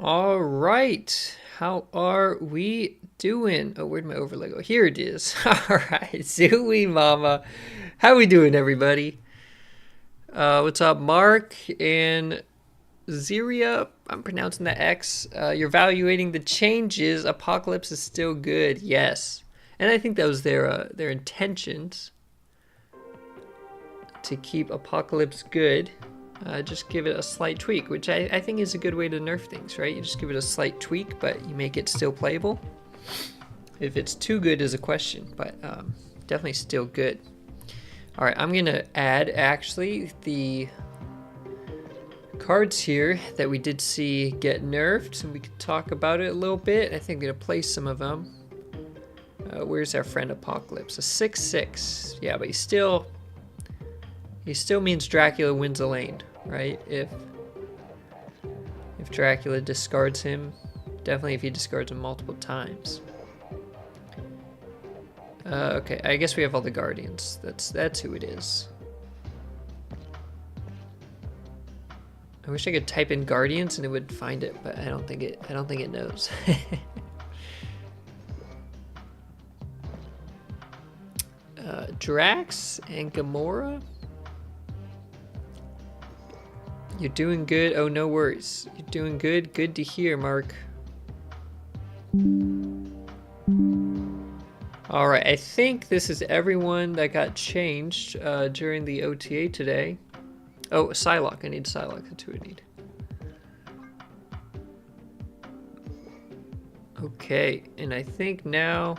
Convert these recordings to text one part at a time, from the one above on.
All right. How are we doing? Oh, where'd my overlay go? Here it is. All right. Zooey Mama. How we doing, everybody? What's up, Mark and Ziria? I'm pronouncing the X. You're evaluating the changes. Apocalypse is still good. Yes. And I think that was their intentions to keep Apocalypse good. Just give it a slight tweak, which I think is a good way to nerf things, right? You just give it a slight tweak, but you make it still playable. If it's too good is a question, but definitely still good. All right, I'm gonna add actually the cards here that we did see get nerfed, and we could talk about it a little bit. I think I'm gonna play some of them. Where's our friend Apocalypse? A 6/6. Yeah, but he still means Dracula wins a lane, right? If Dracula discards him, definitely if he discards him multiple times. Okay, I guess we have all the Guardians. That's who it is. I wish I could type in Guardians and it would find it, but I don't think it knows. Drax and Gamora. You're doing good. Oh, no worries. You're doing good. Good to hear, Mark. All right, I think this is everyone that got changed during the OTA today. Oh, Psylocke. I need Psylocke. That's who I need. Okay, and I think now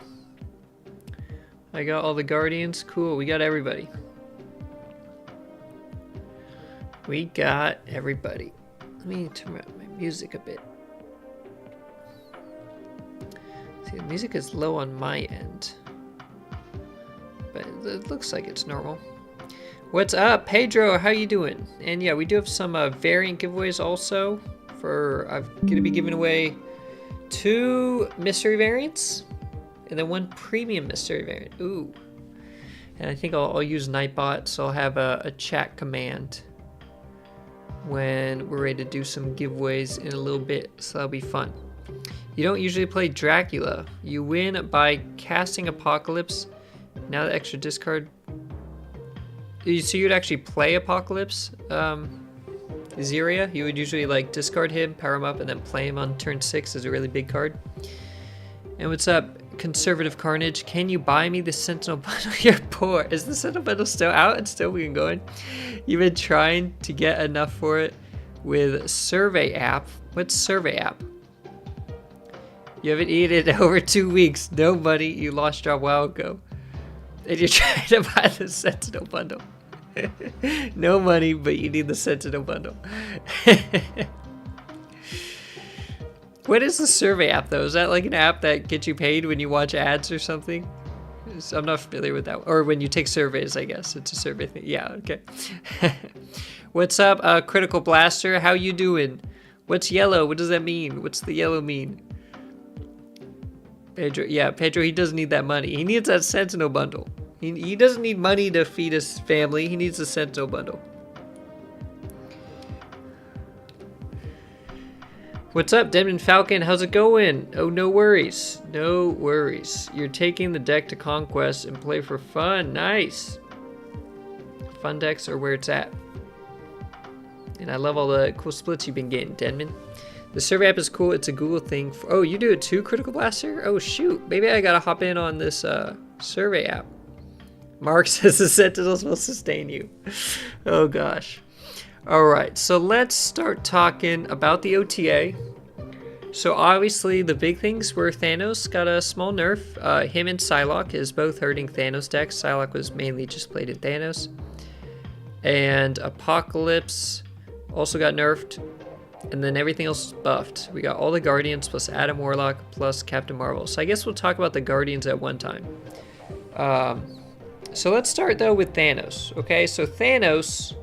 I got all the Guardians. Cool, we got everybody. We got everybody. Let me turn up my music a bit. See, the music is low on my end, but it looks like it's normal. What's up, Pedro? How you doing? And yeah, we do have some variant giveaways also. I'm gonna be giving away 2 mystery variants and then 1 premium mystery variant. Ooh, and I think I'll use Nightbot, so I'll have a chat command when we're ready to do some giveaways in a little bit, so that'll be fun. You don't usually play Dracula. You win by casting Apocalypse. Now the extra discard. So you'd actually play Apocalypse, Ziria. You would usually like discard him, power him up, and then play him on turn 6 as a really big card. And what's up, Conservative Carnage? Can you buy me the Sentinel bundle? You're poor. Is the Sentinel bundle still out and still being going? You've been trying to get enough for it with Survey app. What's Survey app? You haven't eaten it in over 2 weeks. No money. You lost your while ago. And you're trying to buy the Sentinel bundle. No money, but you need the Sentinel bundle. What is the Survey app, though? Is that like an app that gets you paid when you watch ads or something? I'm not familiar with that. Or when you take surveys, I guess. It's a survey thing. Yeah, okay. What's up, Critical Blaster? How you doing? What's yellow? What does that mean? What's the yellow mean? Pedro, yeah, Pedro, he doesn't need that money. He needs that Sentinel bundle. He doesn't need money to feed his family. He needs the Sentinel bundle. What's up, Demon Falcon? How's it going? Oh, no worries. No worries. You're taking the deck to Conquest and play for fun. Nice. Fun decks are where it's at. And I love all the cool splits you've been getting, Denman. The Survey app is cool. It's a Google thing. Oh, you do it too, Critical Blaster? Oh, shoot. Maybe I gotta hop in on this Survey app. Mark says the Sentinels will sustain you. Oh, gosh. All right, so let's start talking about the OTA. So obviously the big things were Thanos got a small nerf. Him and Psylocke is both hurting Thanos decks. Psylocke was mainly just played in Thanos. And Apocalypse also got nerfed. And then everything else is buffed. We got all the Guardians plus Adam Warlock plus Captain Marvel. So I guess we'll talk about the Guardians at one time. So let's start though with Thanos. Okay, so Thanos...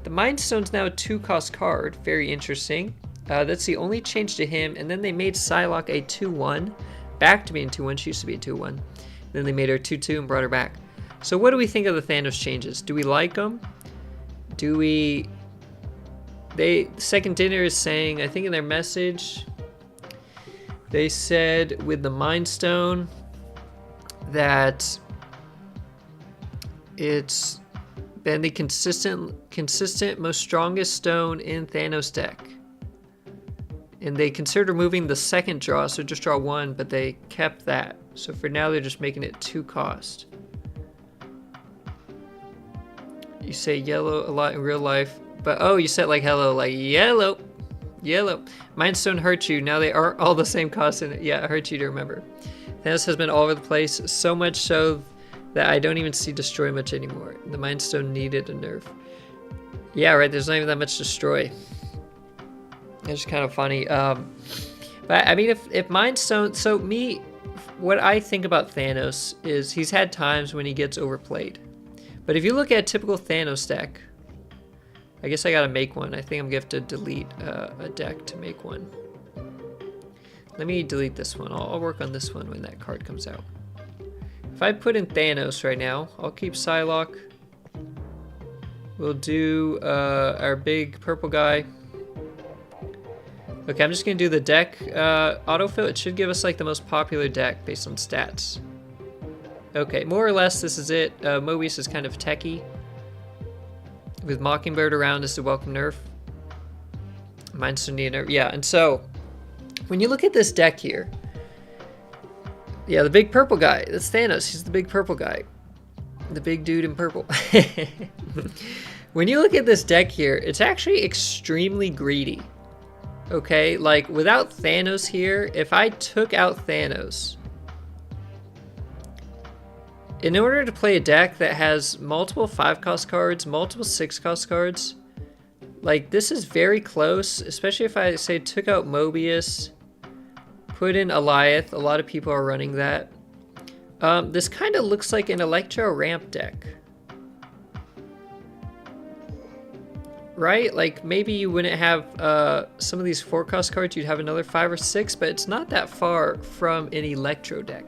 The Mind Stone's now a 2-cost card. Very interesting. That's the only change to him. And then they made Psylocke a 2/1. Back to being 2/1. She used to be a 2/1. Then they made her 2/2 and brought her back. So what do we think of the Thanos changes? Do we like them? Do we Second Dinner is saying, I think in their message, they said with the Mind Stone that it's been the consistent most strongest stone in Thanos deck. And they considered removing the second draw, so just draw one, but they kept that. So for now, they're just making it 2 cost. You say yellow a lot in real life, but oh, you said like hello, like yellow. Mind Stone hurt you. Now they aren't all the same cost, and yeah, it hurts you to remember. Thanos has been all over the place, so much so that I don't even see destroy much anymore. The Mind Stone needed a nerf. Yeah, right. There's not even that much destroy. It's kind of funny. But I mean, if Mind Stone, so what I think about Thanos is he's had times when he gets overplayed. But if you look at a typical Thanos deck, I guess I gotta make one. I think I'm gonna have to delete a deck to make one. Let me delete this one. I'll work on this one when that card comes out. If I put in Thanos right now, I'll keep Psylocke. We'll do our big purple guy. Okay, I'm just gonna do the deck autofill. It should give us like the most popular deck based on stats. Okay, more or less this is it. Mobius is kind of techie. With Mockingbird around is the welcome nerf. Mind Stone need a nerf. Yeah, and so when you look at this deck here, yeah, the big purple guy, that's Thanos. He's the big purple guy. The big dude in purple. When you look at this deck here, it's actually extremely greedy. Okay, like without Thanos here, if I took out Thanos, in order to play a deck that has multiple 5-cost cards, multiple 6-cost cards, like this is very close, especially if I say took out Mobius, put in Alioth. A lot of people are running that. This kind of looks like an Electro ramp deck. Right? Like maybe you wouldn't have some of these 4-cost cards, you'd have another 5 or 6, but it's not that far from an Electro deck.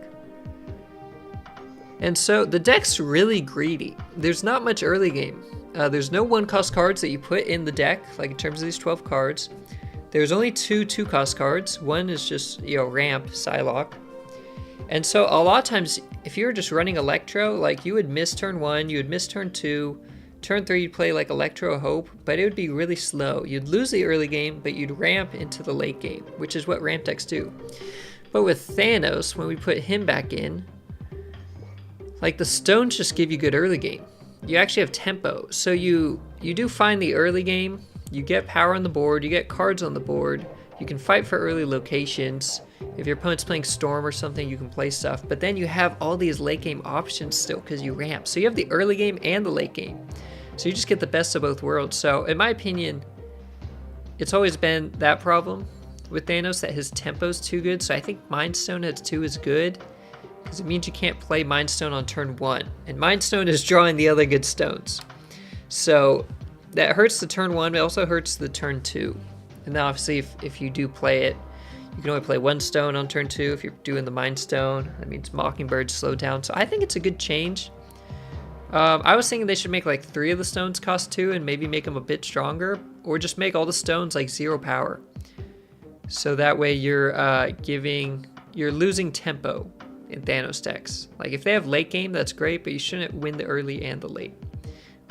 And so the deck's really greedy. There's not much early game. There's no 1-cost cards that you put in the deck, like in terms of these 12 cards. There's only 2 2-cost cards. One is just, you know, ramp, Psylocke. And so a lot of times, if you were just running Electro, like you would miss turn 1, you would miss turn 2, turn 3 you'd play like Electro Hope, but it would be really slow. You'd lose the early game, but you'd ramp into the late game, which is what ramp decks do. But with Thanos, when we put him back in, like the stones just give you good early game. You actually have tempo. So you do find the early game, you get power on the board, you get cards on the board, you can fight for early locations. If your opponent's playing Storm or something, you can play stuff, but then you have all these late game options still because you ramp. So you have the early game and the late game. So you just get the best of both worlds. So in my opinion, it's always been that problem with Thanos, that his tempo's too good. So I think Mind Stone at 2 is good, because it means you can't play Mind Stone on turn 1. And Mind Stone is drawing the other good stones. So that hurts the turn 1, but it also hurts the turn 2. And then obviously if you do play it, you can only play 1 stone on turn 2 if you're doing the Mind Stone. That means Mockingbird slowed down. So I think it's a good change. I was thinking they should make like 3 of the stones cost 2 and maybe make them a bit stronger, or just make all the stones like 0 power. So that way you're losing tempo in Thanos decks. Like if they have late game, that's great, but you shouldn't win the early and the late,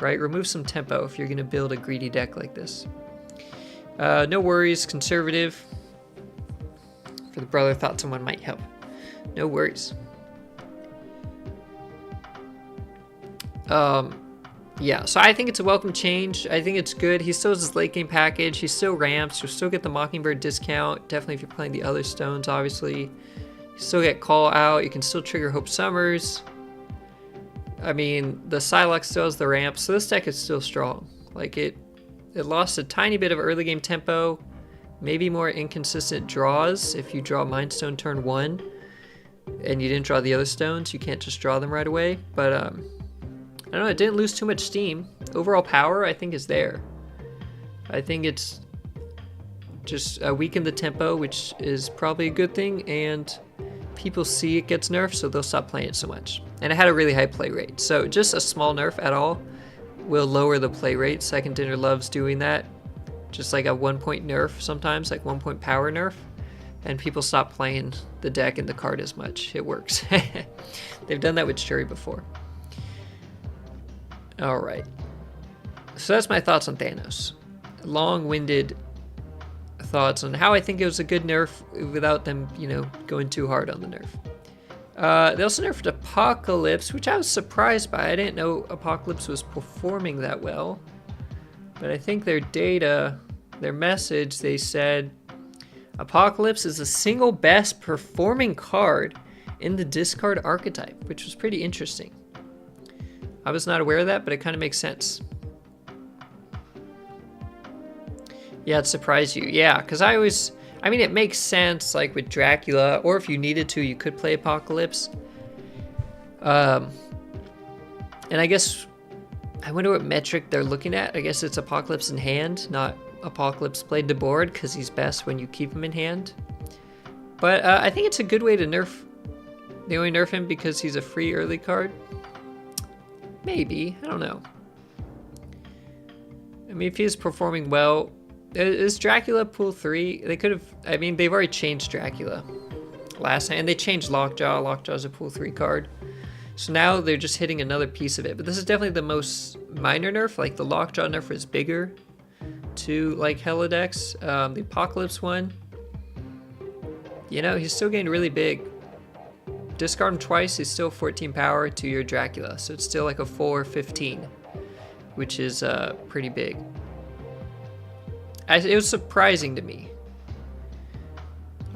right? Remove some tempo if you're gonna build a greedy deck like this. No worries, conservative. For the brother, thought someone might help. No worries. Yeah, so I think it's a welcome change. I think it's good. He still has his late game package. He still ramps. You'll still get the Mockingbird discount. Definitely if you're playing the other stones, obviously. You still get Call Out. You can still trigger Hope Summers. I mean, the Psylocke still has the ramp, so this deck is still strong. Like it lost a tiny bit of early game tempo. Maybe more inconsistent draws. If you draw Mind Stone turn 1 and you didn't draw the other stones, you can't just draw them right away. But I don't know, it didn't lose too much steam. Overall power, I think, is there. I think it's just weakened the tempo, which is probably a good thing, and people see it gets nerfed, so they'll stop playing it so much. And it had a really high play rate, so just a small nerf at all will lower the play rate. Second Dinner loves doing that. just like a 1-point nerf sometimes, like 1-point power nerf, and people stop playing the deck and the card as much. It works. They've done that with Shuri before. All right. So that's my thoughts on Thanos. Long-winded thoughts on how I think it was a good nerf without them, you know, going too hard on the nerf. They also nerfed Apocalypse, which I was surprised by. I didn't know Apocalypse was performing that well. But I think their data, their message, they said Apocalypse is the single best performing card in the discard archetype, which was pretty interesting. I was not aware of that, but it kind of makes sense. Yeah, it surprised you. Yeah, because I mean, it makes sense, like with Dracula, or if you needed to, you could play Apocalypse. And I guess, I wonder what metric they're looking at. I guess it's Apocalypse in hand, not Apocalypse played to board, because he's best when you keep him in hand. But I think it's a good way to nerf. They only nerf him because he's a free early card. Maybe, I don't know. I mean, if he's performing well, is Dracula pool 3? They could have, I mean, they've already changed Dracula last time, and they changed Lockjaw. Lockjaw's a pool 3 card. So now they're just hitting another piece of it. But this is definitely the most minor nerf. Like the Lockjaw nerf is bigger to like Hella decks. The Apocalypse one, you know, he's still getting really big. Discard him twice, he's still 14 power to your Dracula. So it's still like a 4/15, which is pretty big. It was surprising to me.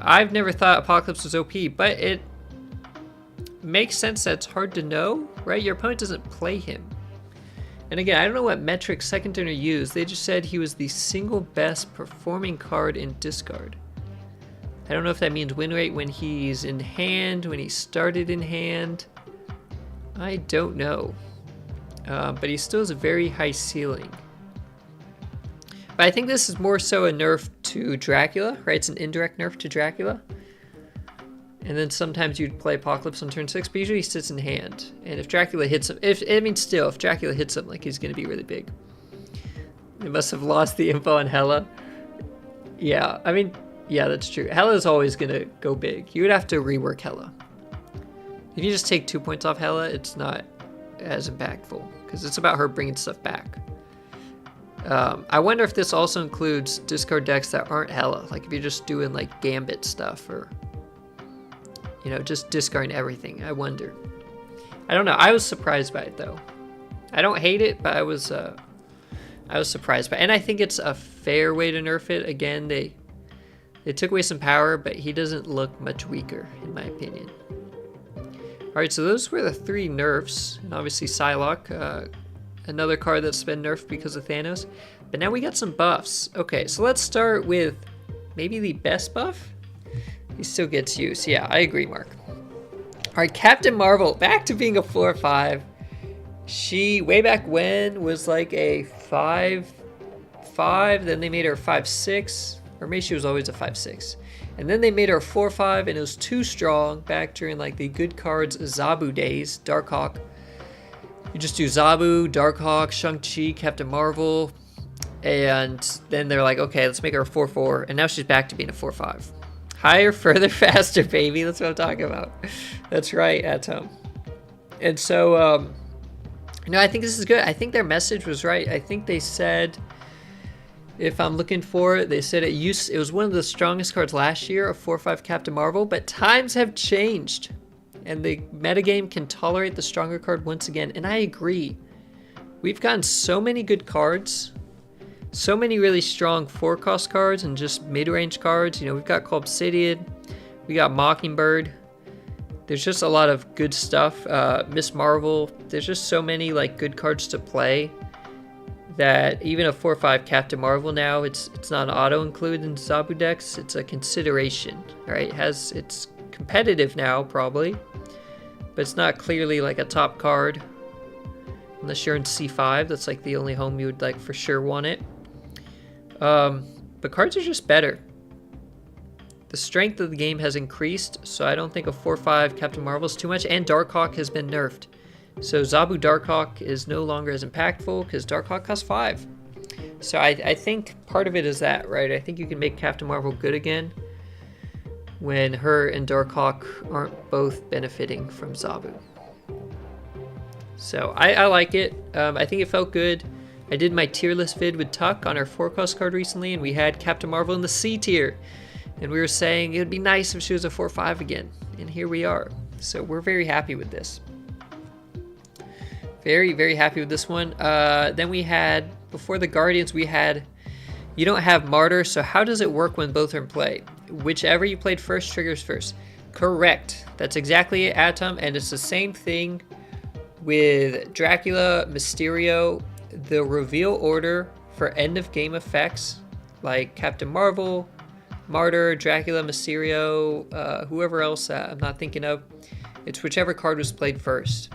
I've never thought Apocalypse was OP, but it makes sense that it's hard to know, right? Your opponent doesn't play him. And again, I don't know what metric second turner used. They just said he was the single best performing card in discard. I don't know if that means win rate when he's in hand, when he started in hand. I don't know. But he still has a very high ceiling. But I think this is more so a nerf to Dracula, right? It's an indirect nerf to Dracula. And then sometimes you'd play Apocalypse on turn 6, but usually he sits in hand. And if Dracula hits him, if Dracula hits him, like, he's going to be really big. They must have lost the info on Hela. Yeah, I mean, yeah, that's true. Hela's always going to go big. You would have to rework Hela. If you just take 2 points off Hela, it's not as impactful, because it's about her bringing stuff back. I wonder if this also includes discard decks that aren't Hela. Like if you're just doing like Gambit stuff, or, you know, just discarding everything. I wonder. I don't know. I was surprised by it though. I don't hate it, but I was surprised by it. And I think it's a fair way to nerf it. Again, they took away some power, but he doesn't look much weaker in my opinion. All right, so those were the 3 nerfs, and obviously Psylocke, another card that's been nerfed because of Thanos. But now we got some buffs. Okay, so let's start with maybe the best buff. He still gets used. Yeah, I agree, Mark. All right, Captain Marvel, back to being a 4/5. She, way back when, was like a 5/5. Then they made her 5/6. Or maybe she was always a 5/6. And then they made her a 4/5, and it was too strong back during like the good cards Zabu days, Darkhawk. You just do Zabu, Darkhawk, Shang-Chi, Captain Marvel, and then they're like, okay, let's make her a 4/4, and now she's back to being a 4/5. Higher, further, faster, baby. That's what I'm talking about. That's right, Atom. And so, no, I think this is good. I think their message was right. I think they said, if I'm looking for it, they said it was one of the strongest cards last year, a 4/5 Captain Marvel, but times have changed. And the metagame can tolerate the stronger card once again. And I agree. We've gotten so many good cards. So many really strong 4-cost cards and just mid-range cards. You know, we've got Cull Obsidian. We got Mockingbird. There's just a lot of good stuff. Miss Marvel. There's just so many like good cards to play that even a 4/5 Captain Marvel now, it's not an auto include in Zabu decks. It's a consideration, right? It's competitive now probably, but it's not clearly like a top card unless you're in C5. That's like the only home you would like for sure want it. But cards are just better. The strength of the game has increased, so I don't think a 4/5 Captain Marvel is too much, and Darkhawk has been nerfed. So Zabu Darkhawk is no longer as impactful because Darkhawk costs 5. So I think part of it is that, right? I think you can make Captain Marvel good again when her and Darkhawk aren't both benefiting from Zabu. So I like it. I think it felt good. I did my tier list vid with Tuck on our 4-cost card recently, and we had Captain Marvel in the C tier. And we were saying it would be nice if she was a 4-5 again. And here we are. So we're very happy with this. Very, very happy with this one. Then we had, before the Guardians, we had, you don't have Martyr, so how does it work when both are in play? Whichever you played first triggers first. Correct. That's exactly it, Atom. And it's the same thing with Dracula, Mysterio. The reveal order for end of game effects, like Captain Marvel, Martyr, Dracula, Mysterio, whoever else I'm not thinking of, it's whichever card was played first.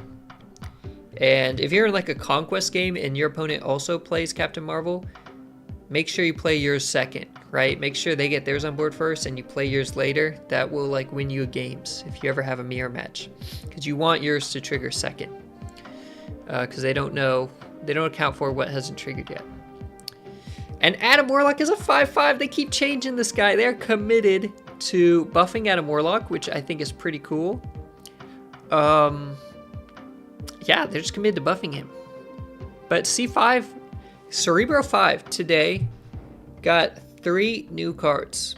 And if you're in like a conquest game and your opponent also plays Captain Marvel, make sure you play yours second, right? Make sure they get theirs on board first and you play yours later. That will like win you games if you ever have a mirror match, because you want yours to trigger second, because they don't account for what hasn't triggered yet. And Adam Warlock is a 5/5. They keep changing this guy. They're committed to buffing Adam Warlock, which I think is pretty cool. Yeah, they're just committed to buffing him. But C5, Cerebro 5 today got 3 new cards.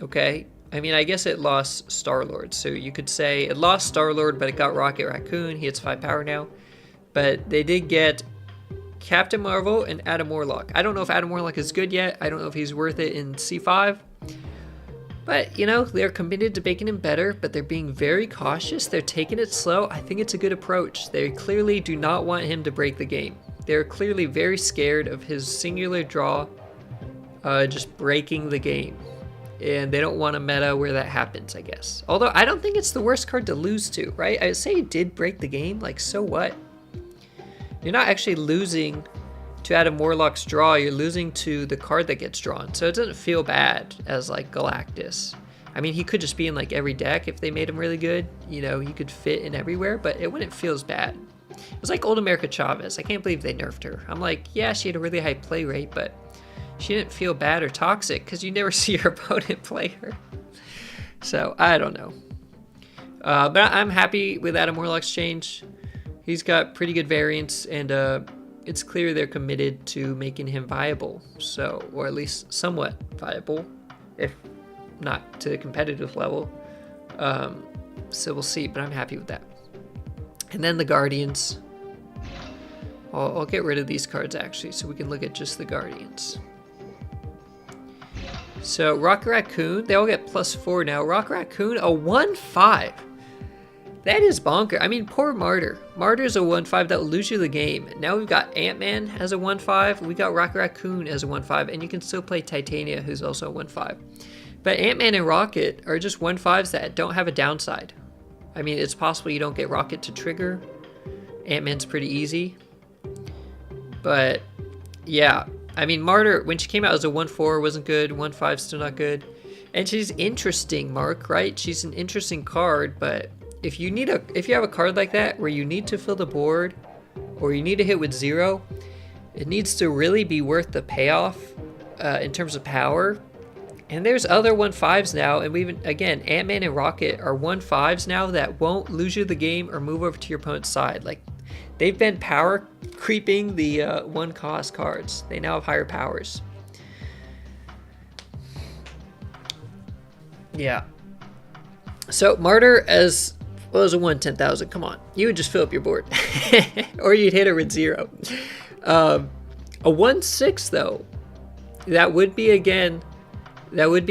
Okay? I mean, I guess it lost Star-Lord. So you could say it lost Star-Lord, but it got Rocket Raccoon. He has 5 power now. But they did get Captain Marvel and Adam Warlock. I don't know if Adam Warlock is good yet. I don't know if he's worth it in C5. But, you know, they're committed to making him better, but they're being very cautious. They're taking it slow. I think it's a good approach. They clearly do not want him to break the game. They're clearly very scared of his singular draw just breaking the game. And they don't want a meta where that happens, I guess. Although, I don't think it's the worst card to lose to, right? I say he did break the game, like, so what? You're not actually losing to Adam Warlock's draw, you're losing to the card that gets drawn. So it doesn't feel bad as like Galactus. I mean, he could just be in like every deck if they made him really good. You know, he could fit in everywhere, but it wouldn't feel as bad. It was like Old America Chavez. I can't believe they nerfed her. I'm like, yeah, she had a really high play rate, but she didn't feel bad or toxic because you never see your opponent play her. So I don't know. But I'm happy with Adam Warlock's change. He's got pretty good variants, and it's clear they're committed to making him viable, so, or at least somewhat viable, if not to the competitive level. So we'll see, but I'm happy with that. And then the Guardians. I'll get rid of these cards actually, so we can look at just the Guardians. So Rocket Raccoon, they all get +4 now. Rocket Raccoon, a 1/5. That is bonker. I mean, poor Martyr. Martyr's a 1/5 that will lose you the game. Now we've got Ant-Man as a 1/5. We got Rocket Raccoon as a 1/5, and you can still play Titania, who's also a 1/5. But Ant-Man and Rocket are just 1/5s that don't have a downside. I mean, it's possible you don't get Rocket to trigger. Ant-Man's pretty easy. But yeah, I mean, Martyr, when she came out as a 1/4, wasn't good. 1/5 still not good. And she's interesting, Mark, right? She's an interesting card, but if you have a card like that where you need to fill the board or you need to hit with 0, it needs to really be worth the payoff in terms of power. And there's other 1/5s now, and again, Ant-Man and Rocket are 1/5s now that won't lose you the game or move over to your opponent's side. Like, they've been power creeping the 1-cost cards. They now have higher powers. Yeah. So Martyr as well as a 1/10,000. Come on, you would just fill up your board, or you'd hit her with 0. A 1/6 though, that would be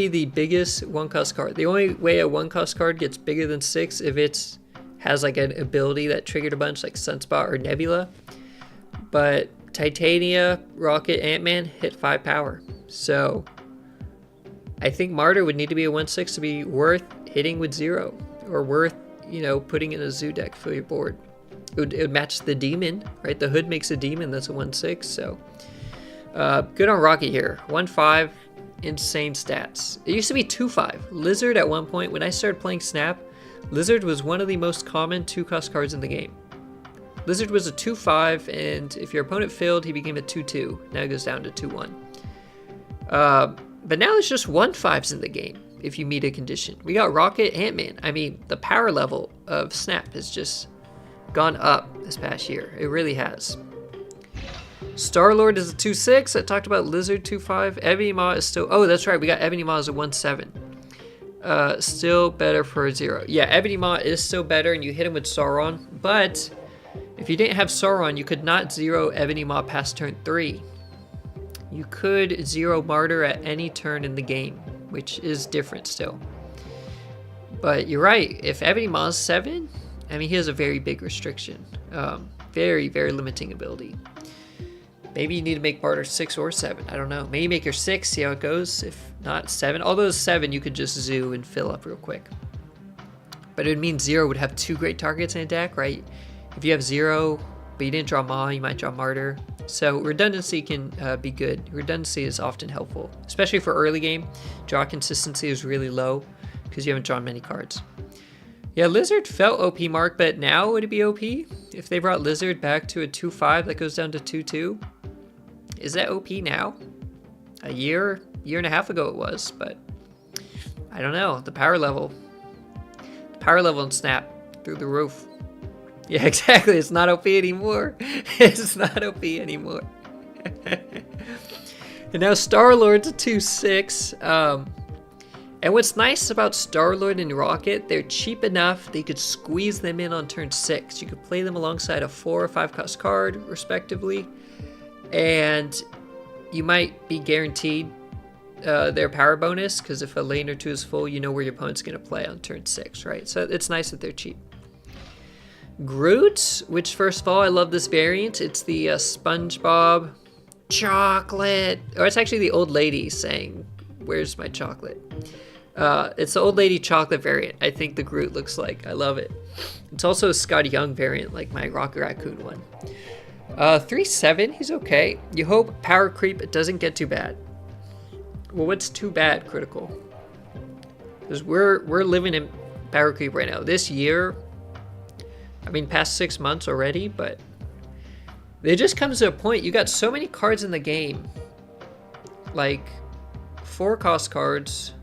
the biggest 1-cost card. The only way a 1-cost card gets bigger than 6 if it has like an ability that triggered a bunch, like Sunspot or Nebula. But Titania, Rocket, Ant-Man hit 5 power. So I think Martyr would need to be a 1/6 to be worth hitting with 0, or worth, you know, putting in a zoo deck for your board. It would match the demon, right? The hood makes a demon that's a 1/6. So good on Rocket here. 1/5, insane stats. It used to be 2/5. Lizard at one point, when I started playing Snap, Lizard was one of the most common 2-cost cards in the game. Lizard was a 2-5, and if your opponent failed, he became a 2-2. Now it goes down to 2-1. But now there's just 1-5s in the game if you meet a condition. We got Rocket, Ant-Man. I mean, the power level of Snap has just gone up this past year. It really has. Star-Lord is a 2-6. I talked about Lizard 2-5. Ebony Maw is still... Oh, that's right. We got Ebony Maw as a 1-7. Still better for a 0. Yeah, Ebony Maw is still better, and you hit him with Sauron. But if you didn't have Sauron, you could not 0 Ebony Maw past turn 3. You could 0 Martyr at any turn in the game, which is different still. But you're right. If Ebony Maw is 7, I mean, he has a very big restriction. Very, very limiting ability. Maybe you need to make Martyr 6 or 7. I don't know. Maybe make your 6, see how it goes. If not 7. Although 7, you could just zoo and fill up real quick. But it would mean 0 would have 2 great targets in a deck, right? If you have 0, but you didn't draw Maw, you might draw Martyr. So redundancy can be good. Redundancy is often helpful, especially for early game. Draw consistency is really low because you haven't drawn many cards. Yeah, Lizard felt OP, Mark, but now would it be OP? If they brought Lizard back to a 2-5 that goes down to 2-2? Is that OP now? A year and a half ago it was, but I don't know. The power level in Snap through the roof. Yeah, exactly. It's not OP anymore. It's not OP anymore. And now Star-Lord's a 2-6. And what's nice about Star-Lord and Rocket, they're cheap enough that you could squeeze them in on turn 6. You could play them alongside a 4 or 5 cost card, respectively. And you might be guaranteed their power bonus, because if a lane or 2 is full, you know where your opponent's going to play on turn 6, right? So it's nice that they're cheap. Groot, which first of all, I love this variant. It's the SpongeBob chocolate. Or it's actually the old lady saying, "Where's my chocolate?" It's the old lady chocolate variant. I think the Groot looks like. I love it. It's also a Scotty Young variant, like my Rocket Raccoon one. 3-7, he's okay. You hope power creep doesn't get too bad. Well, what's too bad, Critical? Because we're living in power creep right now. This year, I mean, past 6 months already, but it just comes to a point. You got so many cards in the game, like 4 cost cards,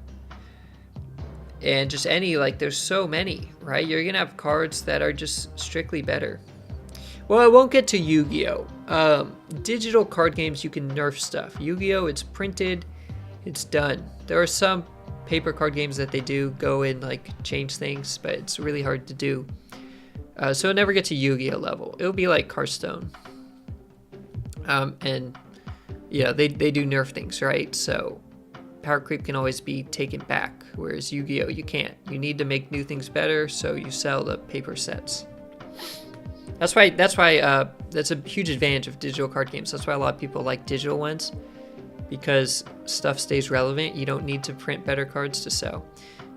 and just any, like, there's so many, right? You're gonna have cards that are just strictly better. Well, I won't get to Yu-Gi-Oh! Digital card games, you can nerf stuff. Yu-Gi-Oh! It's printed, it's done. There are some paper card games that they do go and like change things, but it's really hard to do. So it'll never get to Yu-Gi-Oh! Level. It'll be like Hearthstone. And yeah, they do nerf things, right? So power creep can always be taken back, whereas Yu-Gi-Oh! You can't. You need to make new things better, so you sell the paper sets. That's why that's a huge advantage of digital card games. That's why a lot of people like digital ones, because stuff stays relevant. You don't need to print better cards to sell.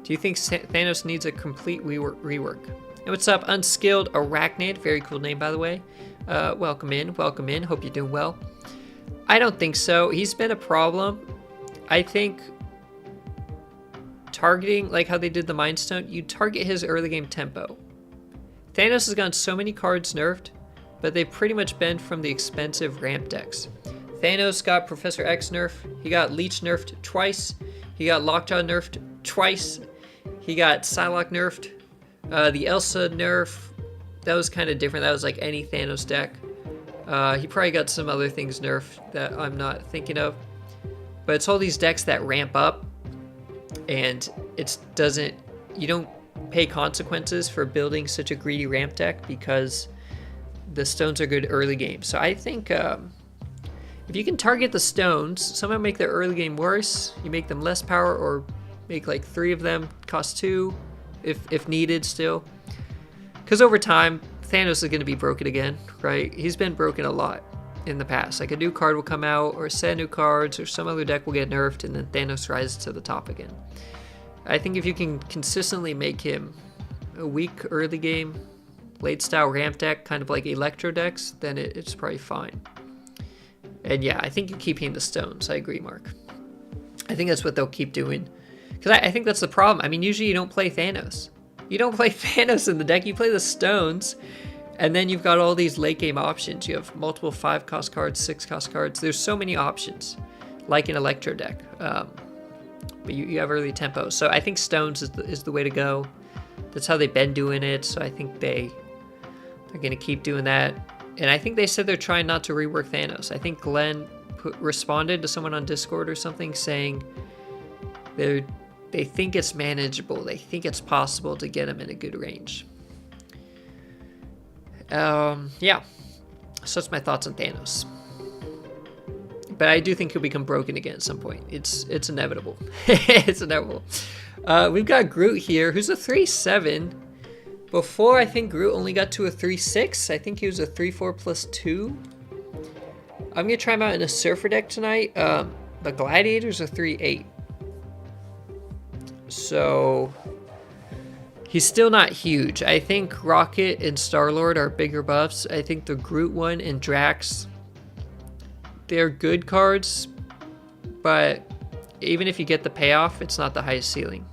Do you think Thanos needs a complete rework? And what's up, Unskilled Arachnid? Very cool name, by the way. Welcome in. Hope you're doing well. I don't think so. He's been a problem. I think targeting, like how they did the Mind Stone, you target his early game tempo. Thanos has gotten so many cards nerfed, but they've pretty much been from the expensive ramp decks. Thanos got Professor X nerfed. He got Leech nerfed twice. He got Lockjaw nerfed twice. He got Psylocke nerfed. The Elsa nerf, that was kind of different. That was like any Thanos deck. He probably got some other things nerfed that I'm not thinking of. But it's all these decks that ramp up, and you don't pay consequences for building such a greedy ramp deck because the stones are good early game. So I think if you can target the stones, somehow make their early game worse, you make them less power, or make like 3 of them cost 2 if needed still. Because over time, Thanos is going to be broken again, right? He's been broken a lot in the past. Like a new card will come out, or a set of new cards, or some other deck will get nerfed, and then Thanos rises to the top again. I think if you can consistently make him a weak early game, late style ramp deck, kind of like Electro decks, then it's probably fine. And yeah, I think you keep hitting the stones. I agree, Mark. I think that's what they'll keep doing. Because I think that's the problem. I mean, usually you don't play Thanos. You don't play Thanos in the deck, you play the stones. And then you've got all these late game options. You have multiple 5-cost cards, 6-cost cards. There's so many options, like an Electro deck. But you have early tempo. So I think Stones is the way to go. That's how they've been doing it. So I think they're going to keep doing that. And I think they said they're trying not to rework Thanos. I think Glenn responded to someone on Discord or something saying they think it's manageable. They think it's possible to get him in a good range. Yeah, so that's my thoughts on Thanos. But I do think he'll become broken again at some point. It's inevitable. It's inevitable. We've got Groot here, who's a 3/7. Before, I think Groot only got to a 3/6. I think he was a 3/4 plus 2. I'm gonna try him out in a Surfer deck tonight. The Gladiator's a 3/8. So he's still not huge. I think Rocket and Star-Lord are bigger buffs. I think the Groot one and Drax, they're good cards, but even if you get the payoff, it's not the highest ceiling.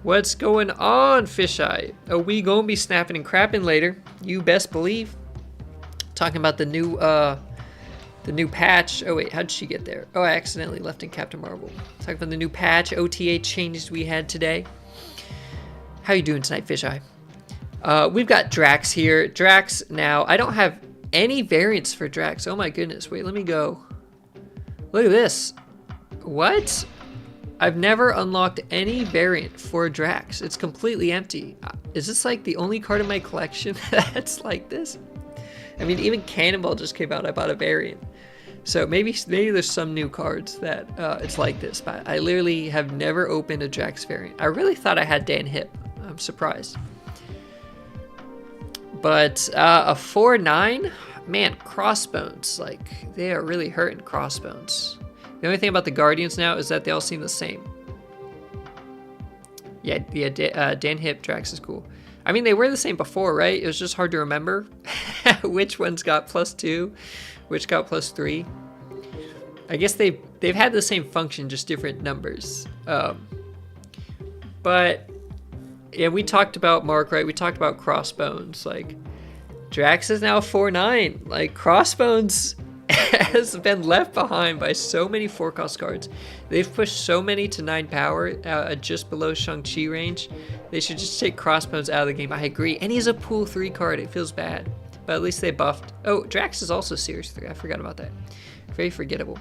What's going on, Fisheye? Oh, we gonna be snapping and crapping later. You best believe. Talking about the new patch. Oh wait, how did she get there? Oh, I accidentally left in Captain Marvel. Talking about the new patch, OTA changes we had today. How you doing tonight, Fisheye? We've got Drax here. Drax now, I don't have any variants for Drax. Oh my goodness, wait, let me go. Look at this. What? I've never unlocked any variant for Drax. It's completely empty. Is this like the only card in my collection that's like this? I mean, even Cannonball just came out. I bought a variant. So maybe there's some new cards that it's like this, but I literally have never opened a Drax variant. I really thought I had Dan Hip. I'm surprised. But a 4/9, man, Crossbones, like they are really hurting Crossbones. The only thing about the Guardians now is that they all seem the same. Yeah, Dan Hip Drax is cool. I mean, they were the same before, right? It was just hard to remember which ones got +2, which got +3. I guess they've had the same function, just different numbers. But yeah, we talked about Mark, right? We talked about Crossbones. Like Drax is now 4/9. Like Crossbones has been left behind by so many 4-cost cards. They've pushed so many to 9 power, just below Shang-Chi range. They should just take Crossbones out of the game. I agree. And he's a pool 3 card. It feels bad. But at least they buffed. Oh, Drax is also Series 3. I forgot about that. Very forgettable.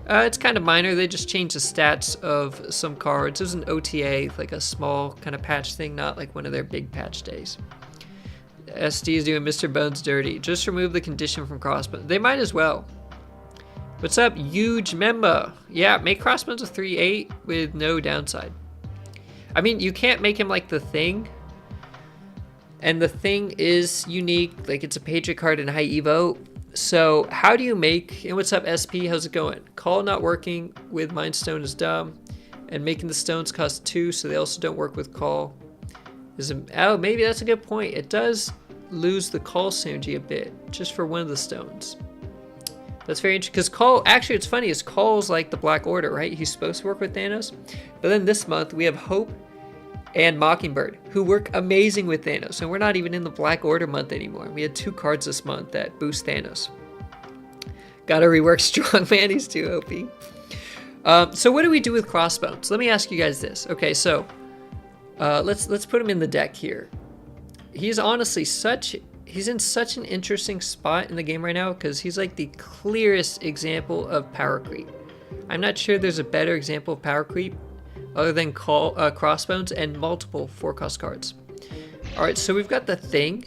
It's kind of minor. They just changed the stats of some cards. It was an OTA, like a small kind of patch thing, not like one of their big patch days. SD is doing Mr. Bones dirty. Just remove the condition from Crossbones. They might as well. What's up, Huge Memba? Yeah, make Crossbones a 3/8 with no downside. I mean, you can't make him like the Thing. And the Thing is unique. Like, it's a Patriot card in high Evo. So, how do you make... And what's up, SP? How's it going? Call not working with Mind Stone is dumb. And making the stones cost 2, so they also don't work with Call. Oh, maybe that's a good point. It does lose the Call synergy a bit, just for one of the stones. That's very interesting, because Call, actually it's funny, is Call's like the Black Order, right? He's supposed to work with Thanos. But then this month, we have Hope and Mockingbird, who work amazing with Thanos. And we're not even in the Black Order month anymore. We had 2 cards this month that boost Thanos. Gotta rework Strongman, he's too OP. So what do we do with Crossbones? Let me ask you guys this. Okay, so... let's put him in the deck here. He's honestly he's in such an interesting spot in the game right now because he's like the clearest example of power creep. I'm not sure there's a better example of power creep other than Crossbones and multiple 4-cost cards. All right, so we've got the Thing,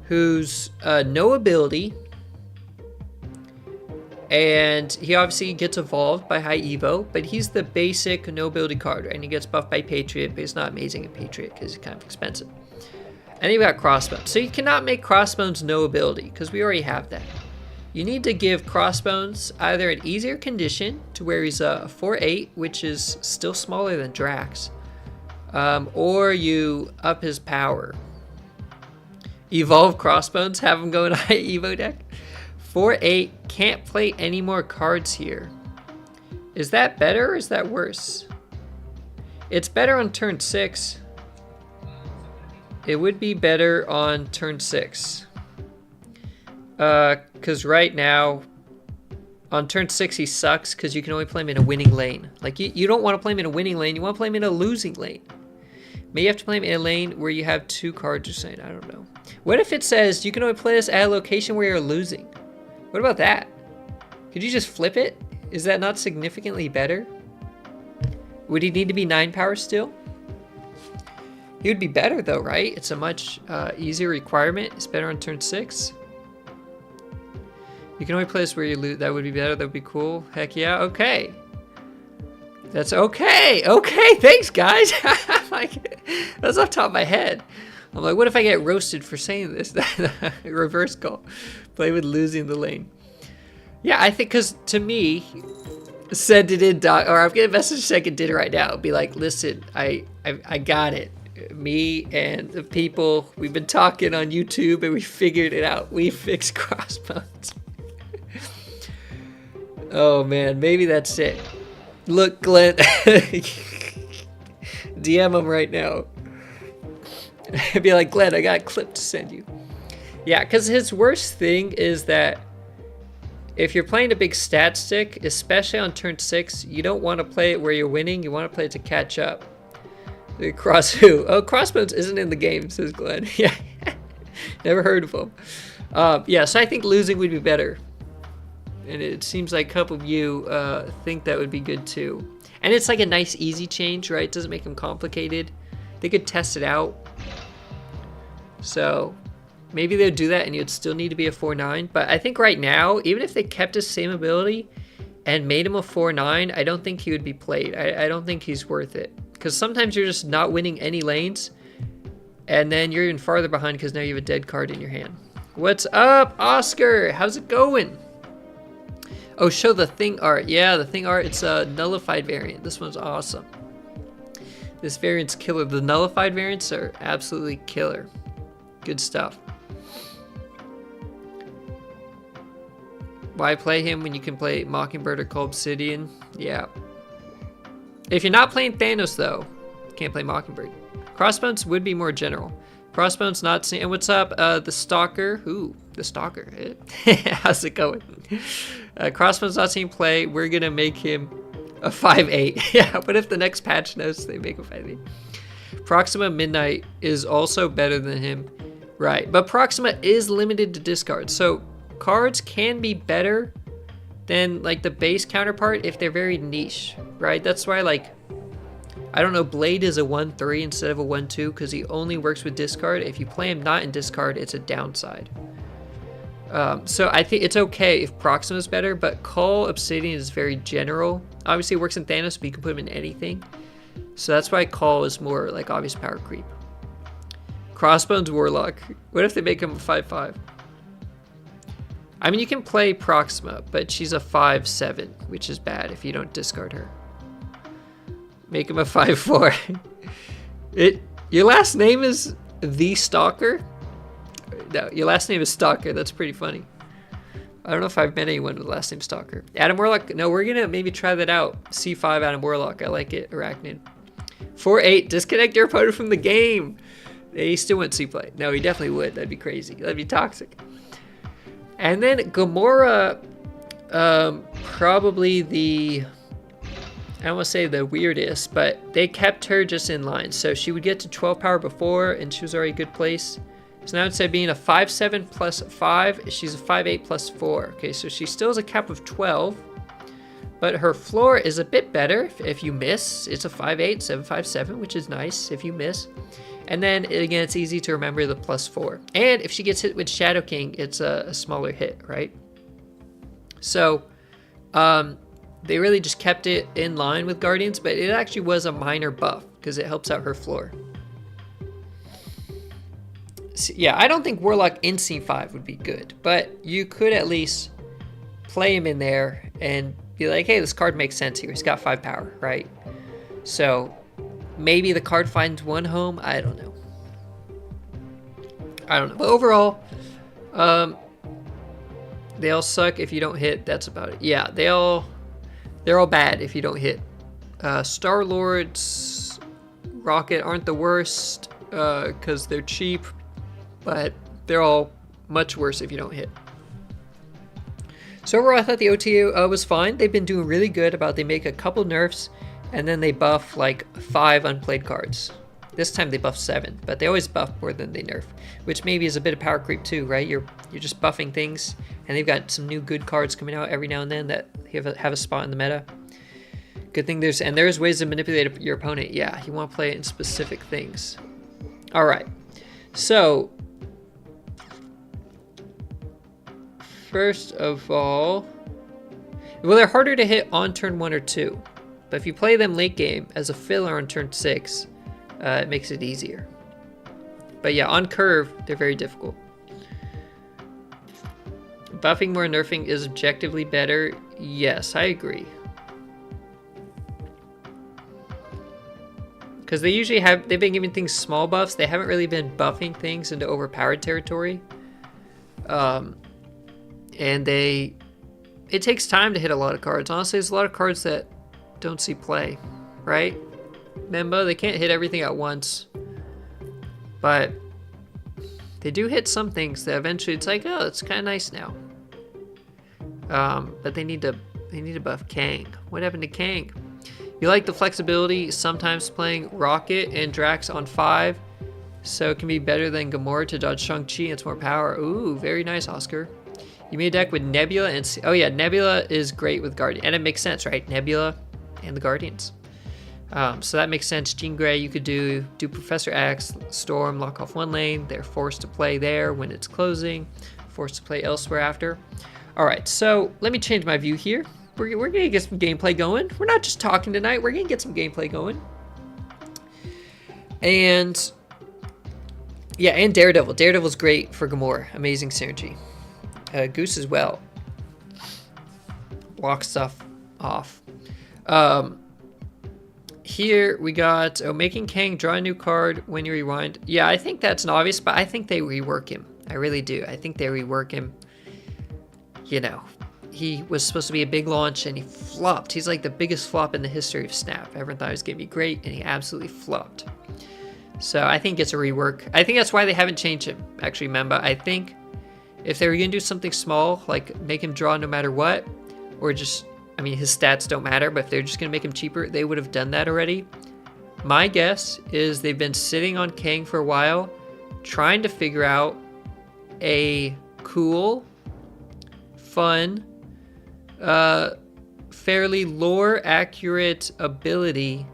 who's no ability, and he obviously gets evolved by high Evo, but he's the basic no ability card, and he gets buffed by Patriot, but he's not amazing at Patriot because he's kind of expensive. And you've got Crossbones. So you cannot make Crossbones no ability because we already have that. You need to give Crossbones either an easier condition to where he's a 4/8, which is still smaller than Drax, or you up his power. Evolve Crossbones, have him go in a high Evo deck. 4/8, can't play any more cards here. Is that better or is that worse? It's better on turn 6. It would be better on turn 6. Because right now, on turn 6, he sucks because you can only play him in a winning lane. Like, you don't want to play him in a winning lane. You want to play him in a losing lane. Maybe you have to play him in a lane where you have 2 cards or something. I don't know. What if it says you can only play this at a location where you're losing? What about that? Could you just flip it? Is that not significantly better? Would he need to be 9 power still? He would be better though, right? It's a much easier requirement. It's better on turn 6. You can only play this where you lose. That would be better. That would be cool. Heck yeah. Okay. That's okay. Okay. Thanks, guys. Like, that's off the top of my head. I'm like, what if I get roasted for saying this? Reverse call. Play with losing the lane. Yeah, I think because to me, send it in, doc, or I'm getting a message second did it right now. Be like, listen, I got it. Me and the people, we've been talking on YouTube and we figured it out. We fixed Crossbones. Oh man, maybe that's it. Look, Glenn, DM him right now. Be like, Glenn, I got a clip to send you. Yeah, because his worst thing is that if you're playing a big stat stick, especially on turn 6, you don't want to play it where you're winning. You want to play it to catch up. Cross who? Oh, Crossbones isn't in the game, says Glenn. Yeah, never heard of him. Yeah, so I think losing would be better. And it seems like a couple of you think that would be good too. And it's like a nice, easy change, right? It doesn't make them complicated. They could test it out. So maybe they'd do that and you'd still need to be a 4-9. But I think right now, even if they kept his same ability and made him a 4-9, I don't think he would be played. I don't think he's worth it. Because sometimes you're just not winning any lanes. And then you're even farther behind because now you have a dead card in your hand. What's up, Oscar? How's it going? Oh, show the thing art. Yeah, the thing art. It's a nullified variant. This one's awesome. This variant's killer. The nullified variants are absolutely killer. Good stuff. Why play him when you can play Mockingbird or Call Obsidian? Yeah. If you're not playing Thanos, though, you can't play Mockingbird. Crossbones would be more general. Crossbones not seen. And what's up? The Stalker. Ooh, the Stalker. How's it going? Crossbones not seen play. We're going to make him a 5-8. Yeah, what if the next patch notes they make a 5-8? Proxima Midnight is also better than him. Right, but Proxima is limited to discard. So cards can be better than like the base counterpart if they're very niche, right? That's why, like, I don't know, Blade is a 1-3 instead of a 1-2 because he only works with discard. If you play him not in discard, it's a downside. So I think it's okay if Proxima is better, but Call Obsidian is very general. Obviously it works in Thanos, but you can put him in anything. So that's why Call is more like obvious power creep. Crossbones Warlock. What if they make him a 5-5? I mean, you can play Proxima, but she's a 5-7, which is bad if you don't discard her. Make him a 5-4. Your last name is The Stalker? No, your last name is Stalker. That's pretty funny. I don't know if I've met anyone with the last name Stalker. Adam Warlock. No, we're going to maybe try that out. C5 Adam Warlock. I like it. Arachnid. 4-8. Disconnect your opponent from the game. He still went C-play. No, he definitely would. That'd be crazy. That'd be toxic. And then Gamora, probably the, I don't want to say the weirdest, but they kept her just in line. So she would get to 12 power before, and she was already a good place. So now instead of being a 5-7 plus 5, she's a 5-8 plus 4. Okay, so she still has a cap of 12, but her floor is a bit better. If you miss, it's a 5-8, 7-5-7, which is nice if you miss. And then, again, it's easy to remember the +4. And if she gets hit with Shadow King, it's a smaller hit, right? So, they really just kept it in line with Guardians, but it actually was a minor buff because it helps out her floor. So, yeah, I don't think Warlock in C5 would be good, but you could at least play him in there and be like, hey, this card makes sense here. He's got 5 power, right? So maybe the card finds one home. I don't know. But overall, they all suck if you don't hit. That's about it. Yeah, they're all bad if you don't hit. Star-Lord's Rocket aren't the worst. because they're cheap, but they're all much worse if you don't hit. So overall, I thought the OTA was fine. They've been doing really good about they make a couple nerfs, and then they buff like 5 unplayed cards. This time they buff 7, but they always buff more than they nerf, which maybe is a bit of power creep too, right? You're just buffing things, and they've got some new good cards coming out every now and then that have a spot in the meta. Good thing there's ways to manipulate your opponent. Yeah, you want to play it in specific things. All right, so first of all, well, they're harder to hit on turn 1 or 2, but if you play them late game as a filler on turn 6, it makes it easier. But yeah, on curve, they're very difficult. Buffing more nerfing is objectively better. Yes, I agree. Because they've been giving things small buffs. They haven't really been buffing things into overpowered territory. And it takes time to hit a lot of cards. Honestly, there's a lot of cards that don't see play, right? Remember, they can't hit everything at once, but they do hit some things that eventually it's like, oh, it's kind of nice now. But they need to buff Kang. What happened to Kang? You like the flexibility, sometimes playing Rocket and Drax on 5, so it can be better than Gamora to dodge Shang-Chi and it's more power. Ooh, very nice, Oscar. You made a deck with Nebula and... Oh yeah, Nebula is great with Guardian, and it makes sense, right? Nebula and the Guardians. So that makes sense. Jean Grey, you could do Professor X, Storm, lock off 1 lane. They're forced to play there when it's closing, forced to play elsewhere after. All right, so let me change my view here. We're going to get some gameplay going. We're not just talking tonight. We're going to get some gameplay going. And yeah, and Daredevil. Daredevil's great for Gamora. Amazing synergy. Goose as well. Block stuff off. Here we got making Kang draw a new card when you rewind. Yeah, I think that's an obvious, but I think they rework him. I really do. I think they rework him. You know, he was supposed to be a big launch and he flopped. He's like the biggest flop in the history of Snap. Everyone thought he was going to be great and he absolutely flopped. So I think it's a rework. I think that's why they haven't changed him, actually, Memba. I think if they were going to do something small, like make him draw no matter what, or just, I mean, his stats don't matter, but if they're just going to make him cheaper, they would have done that already. My guess is they've been sitting on Kang for a while, trying to figure out a cool, fun, fairly lore accurate ability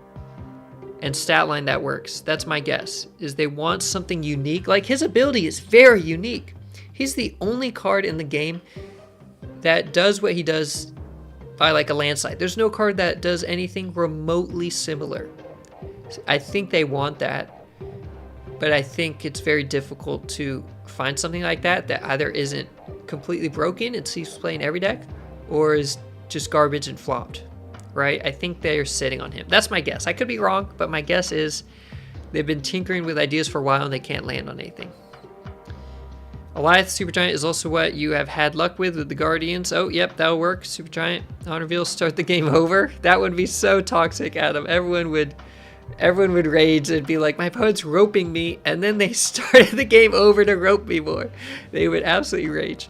and stat line that works. That's my guess, is they want something unique. Like, his ability is very unique. He's the only card in the game that does what he does by like a landslide. There's no card that does anything remotely similar. I think they want that, but I think it's very difficult to find something like that that either isn't completely broken and keeps playing every deck, or is just garbage and flopped, right? I think they're sitting on him. That's my guess. I could be wrong, but my guess is they've been tinkering with ideas for a while and they can't land on anything. Goliath Supergiant is also what you have had luck with the Guardians. Oh, yep, that'll work. Supergiant on reveal, start the game over. That would be so toxic, Adam. Everyone would rage and be like, my opponent's roping me, and then they started the game over to rope me more. They would absolutely rage.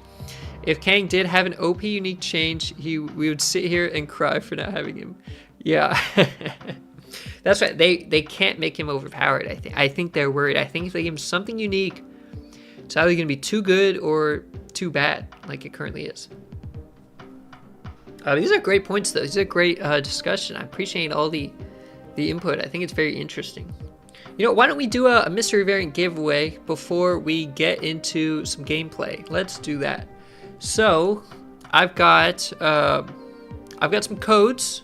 If Kang did have an OP unique change, we would sit here and cry for not having him. Yeah. That's right. They can't make him overpowered, I think. I think they're worried. I think if they give him something unique, it's either going to be too good or too bad, like it currently is. These are great points, though. These are great discussion. I appreciate all the input. I think it's very interesting. You know, why don't we do a mystery variant giveaway before we get into some gameplay? Let's do that. So, I've got some codes.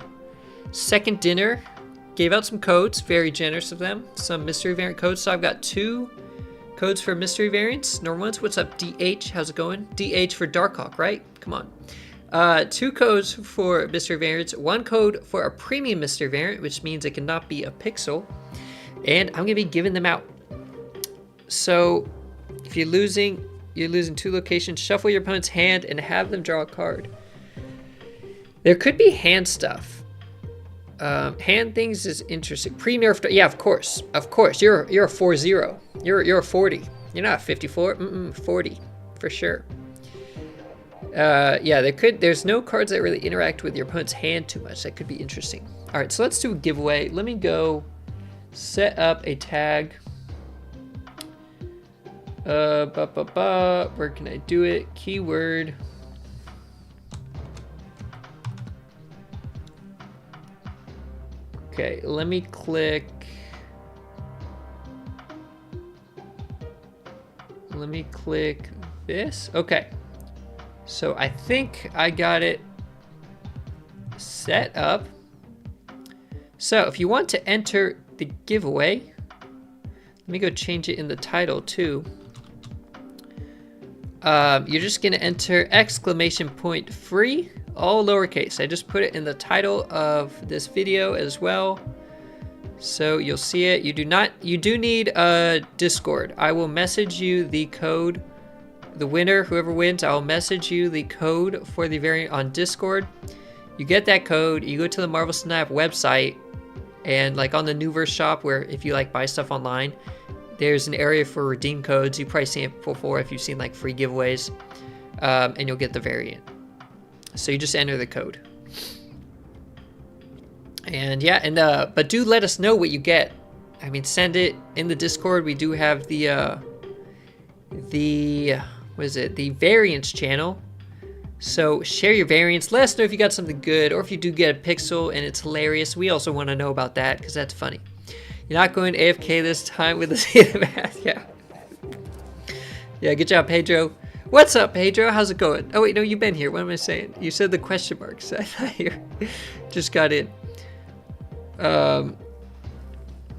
Second Dinner gave out some codes, very generous of them. Some mystery variant codes. So I've got 2 codes for mystery variants. Normal ones. What's up, DH? How's it going? DH for Darkhawk, right? Come on. 2 codes for mystery variants. 1 code for a premium mystery variant, which means it cannot be a pixel. And I'm going to be giving them out. So if you're losing 2 locations. Shuffle your opponent's hand and have them draw a card. There could be hand stuff. Hand things is interesting. Pre-nerf, yeah, of course. Of course. You're a 4-0. You're a 40. You're not a 54. 40 for sure. Yeah, there's no cards that really interact with your opponent's hand too much. That could be interesting. All right, so let's do a giveaway. Let me go set up a tag. Where can I do it? Keyword. Okay, let me click. Let me click this. Okay. So I think I got it set up. So if you want to enter the giveaway, let me go change it in the title too. You're just gonna enter !free, all lowercase. I just put it in the title of this video as well, so you'll see it. You do need a Discord. I will message you the code. The winner, whoever wins, I'll message you the code for the variant on Discord. You get that code, you go to the Marvel Snap website, and like on the Newverse shop, where if you like buy stuff online, there's an area for redeem codes. You probably seen it before if you've seen like free giveaways, and you'll get the variant. So you just enter the code. And yeah, and but do let us know what you get. I mean, send it in the Discord. We do have the what is it? The variants channel. So share your variants. Let us know if you got something good, or if you do get a pixel and it's hilarious. We also want to know about that because that's funny. You're not going AFK this time with the math. Yeah. Yeah, good job, Pedro. What's up, Pedro? How's it going? Oh, wait, no, you've been here. What am I saying? You said the question marks. I thought you just got in.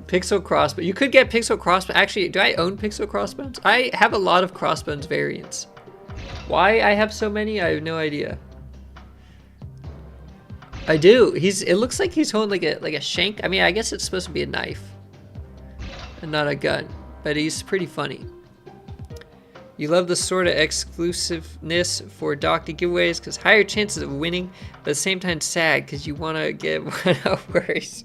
Pixel Crossbones. You could get Pixel Crossbones. Actually, do I own Pixel Crossbones? I have a lot of Crossbones variants. Why I have so many, I have no idea. I do. It looks like he's holding like a shank. I mean, I guess it's supposed to be a knife and not a gun, but he's pretty funny. You love the sort of exclusiveness for Doctor giveaways because higher chances of winning, but at the same time sad because you want to get one hours.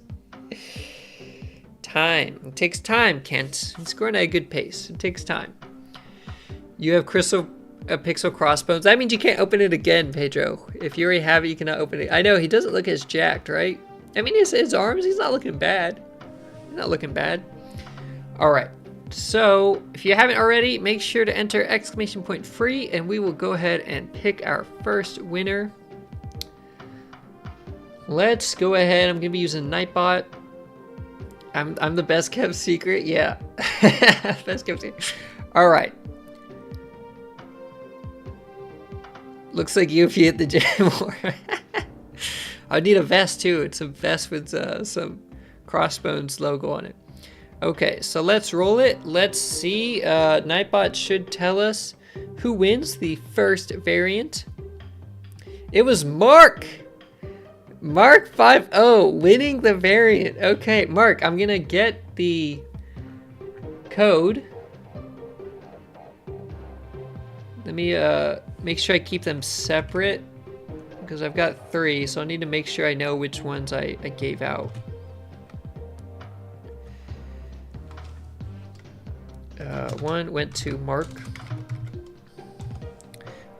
Time. It takes time, Kent. It's going at a good pace. It takes time. You have Pixel Crossbones. That means you can't open it again, Pedro. If you already have it, you cannot open it. I know, he doesn't look as jacked, right? I mean, his arms, he's not looking bad. He's not looking bad. All right. So if you haven't already, make sure to enter !free, and we will go ahead and pick our first winner. Let's go ahead. I'm gonna be using Nightbot. I'm the best kept secret. Yeah, best kept secret. All right. Looks like you if you hit the gym more. I need a vest too. It's a vest with some Crossbones logo on it. Okay, so let's roll it. Let's see. Nightbot should tell us who wins the first variant. It was Mark! Mark 50 winning the variant. Okay, Mark, I'm gonna get the code. Let me make sure I keep them separate because I've got 3, so I need to make sure I know which ones I gave out. One went to Mark.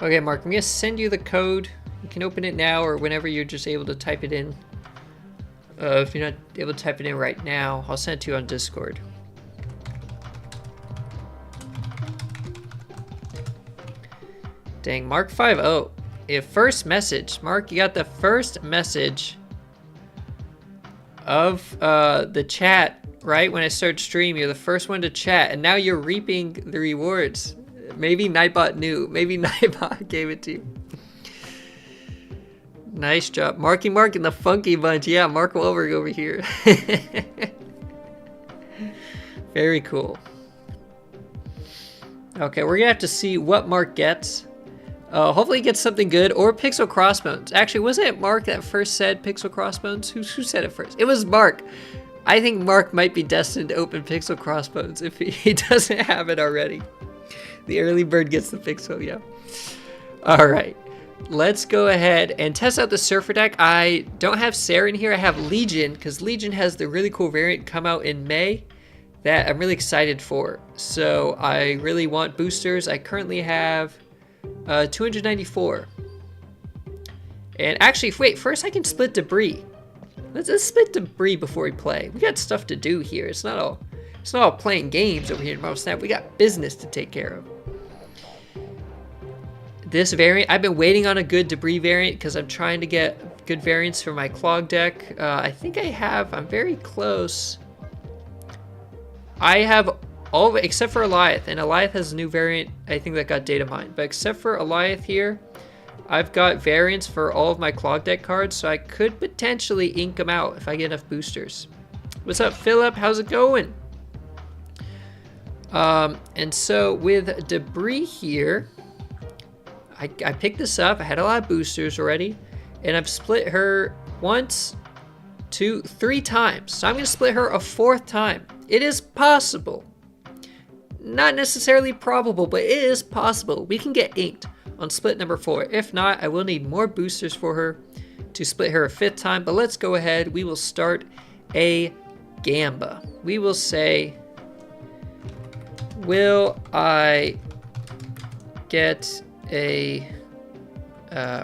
Okay, Mark, I'm gonna send you the code. You can open it now or whenever you're just able to type it in. If you're not able to type it in right now, I'll send it to you on Discord. Dang, Mark 50. First message. Mark, you got the first message of the chat. Right when I start stream, you're the first one to chat, and now you're reaping the rewards. Maybe Nightbot knew. Maybe Nightbot gave it to you. Nice job. Marky Mark and the Funky Bunch. Yeah, Mark Wahlberg over here. Very cool. Okay, we're gonna have to see what Mark gets. Hopefully he gets something good, or Pixel Crossbones. Actually, wasn't it Mark that first said Pixel Crossbones? Who said it first? It was Mark. I think Mark might be destined to open Pixel Crossbones if he doesn't have it already. The early bird gets the pixel, yeah. All right. let's go ahead and test out the Surfer deck. I don't have Sarah in here. I have Legion, because Legion has the really cool variant come out in May that I'm really excited for. So I really want boosters. I currently have 294. And actually, wait, first I can split debris. Let's split debris before we play. We got stuff to do here. It's not all playing games over here in Marvel Snap. We got business to take care of. This variant, I've been waiting on a good debris variant because I'm trying to get good variants for my clog deck. I think I'm very close. I have all of it except for Alioth, and Alioth has a new variant, I think, that got data mined. But except for Alioth here, I've got variants for all of my clog deck cards, so I could potentially ink them out if I get enough boosters. What's up, Philip? How's it going? And so with debris here, I picked this up. I had a lot of boosters already, and I've split her once, 2, 3 times. So I'm going to split her a 4th time. It is possible. Not necessarily probable, but it is possible. We can get inked on split number 4. If not, I will need more boosters for her to split her a 5th time. But let's go ahead. We will start a Gamba. We will say, will I get a,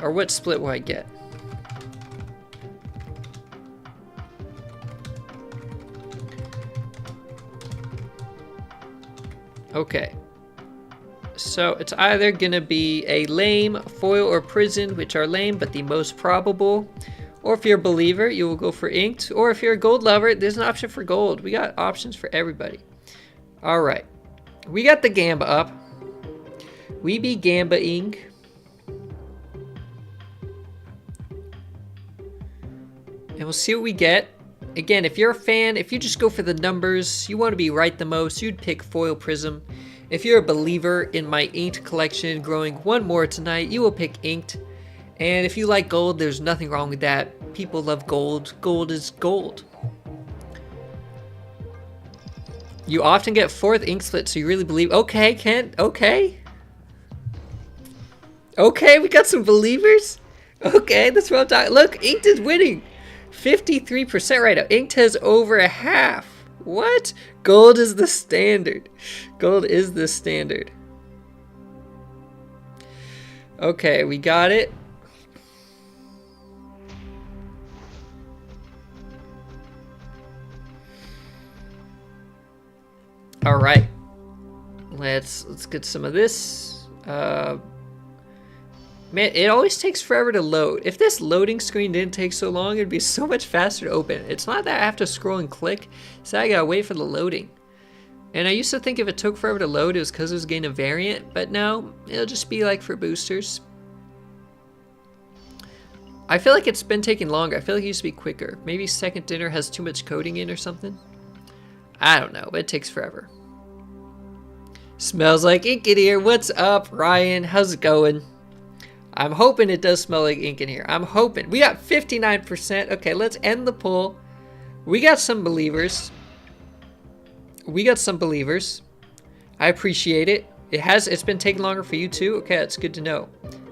or what split will I get? Okay. So it's either going to be a lame, foil, or prison, which are lame, but the most probable. Or if you're a believer, you will go for inked. Or if you're a gold lover, there's an option for gold. We got options for everybody. All right. We got the Gamba up. We be Gamba-ing. And we'll see what we get. Again, if you're a fan, if you just go for the numbers, you want to be right the most, you'd pick foil prism. If you're a believer in my inked collection, growing one more tonight, you will pick inked. And if you like gold, there's nothing wrong with that. People love gold. Gold is gold. You often get 4th ink split, so you really believe. Okay, Kent. Okay. Okay, we got some believers. Okay, that's what I'm talking. Look, inked is winning. 53% right now. Inked has over a half. What? Gold is the standard. Gold is the standard. Okay, we got it. All right. Let's get some of this. Man, it always takes forever to load. If this loading screen didn't take so long, it'd be so much faster to open. It's not that I have to scroll and click, so I gotta wait for the loading. And I used to think if it took forever to load, it was because it was getting a variant, but no, it'll just be like for boosters. I feel like it's been taking longer. I feel like it used to be quicker. Maybe Second Dinner has too much coding in or something. I don't know, but it takes forever. Smells like ink in here. What's up, Ryan? How's it going? I'm hoping it does smell like ink in here. I'm hoping. We got 59%. Okay, let's end the poll. We got some believers. We got some believers. I appreciate it. It's been taking longer for you too? Okay, that's good to know.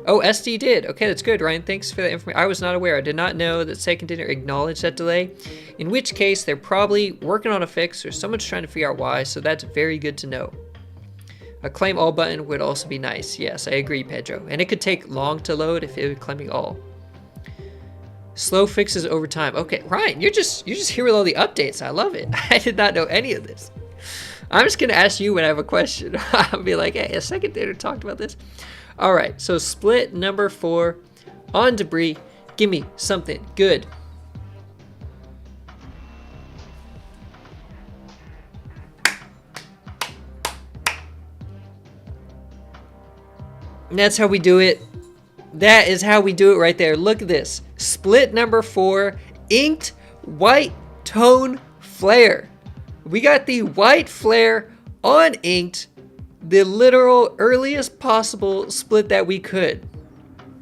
Oh, SD did. Okay, that's good, Ryan. Thanks for that information. I was not aware. I did not know that Second Dinner acknowledged that delay. In which case, they're probably working on a fix or someone's trying to figure out why, so that's very good to know. A claim all button would also be nice. Yes, I agree, Pedro. And it could take long to load if it was claiming all. Slow fixes over time. Okay, Ryan, you're just here with all the updates. I love it. I did not know any of this. I'm just gonna ask you when I have a question. I'll be like, hey, a Second Dinner talked about this. All right, so split number 4 on debris. Give me something good. And that's how we do it. That is how we do it right there. Look at this. Split number 4, inked white tone flare. We got the white flare on inked, the literal earliest possible split that we could.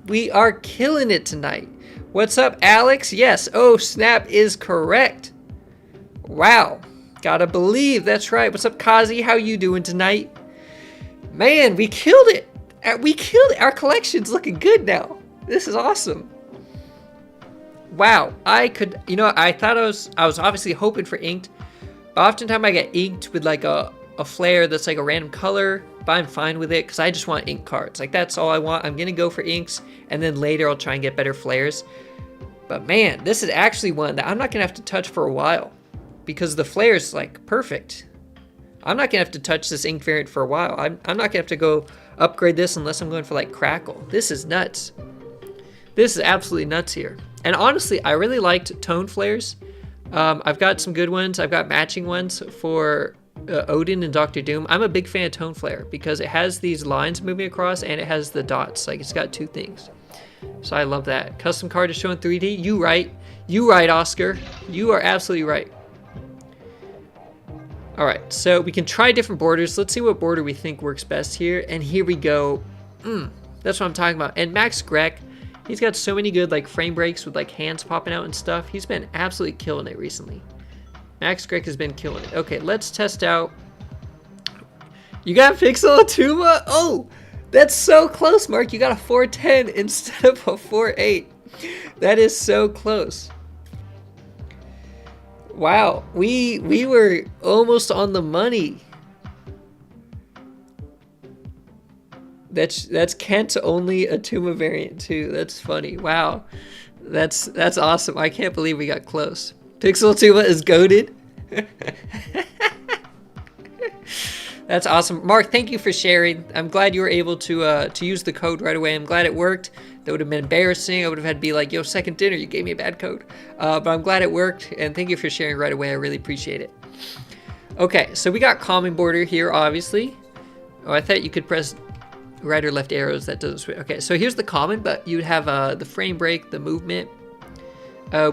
We are killing it tonight. What's up, Alex? Yes. Oh, snap is correct. Wow. Gotta believe that's right. What's up, Kazi? How you doing tonight? Man, we killed it. We killed it. Our collection's looking good now. This is awesome. Wow, I could, I thought I was obviously hoping for inked, but oftentimes I get inked with like a flare that's like a random color, but I'm fine with it because I just want ink cards. Like that's all I want. I'm gonna go for inks, and then later I'll try and get better flares. But man, this is actually one that I'm not gonna have to touch for a while because the flare is like perfect. I'm not gonna have to touch this ink variant for a while. I'm not gonna have to go upgrade this unless I'm going for like crackle. This is nuts. This is absolutely nuts here. And honestly, I really liked tone flares. I've got some good ones. I've got matching ones for Odin and Doctor Doom. I'm a big fan of tone flare because it has these lines moving across and it has the dots. Like it's got two things. So I love that. Custom card is shown 3D. You right. You right, Oscar. You are absolutely right. All right, so we can try different borders. Let's see what border we think works best here. And here we go. That's what I'm talking about. And Max Grek, he's got so many good like frame breaks with like hands popping out and stuff. He's been absolutely killing it recently. Max Grek has been killing it. Okay, let's test out. You got Pixel Atuma? Oh, that's so close, Mark. You got a 410 instead of a 48. That is so close. Wow, we were almost on the money. That's Kent only Atuma variant too. That's funny. Wow, that's awesome. I can't believe we got close. Pixel Atuma is goated. That's awesome, Mark. Thank you for sharing. I'm glad you were able to use the code right away. I'm glad it worked. That would have been embarrassing. I would have had to be like, yo, second dinner, you gave me a bad code. But I'm glad it worked, and thank you for sharing right away. I really appreciate it. Okay, so we got common border here, obviously. Oh, I thought you could press right or left arrows. That doesn't switch. Okay, so here's the common, but you'd have the frame break, the movement.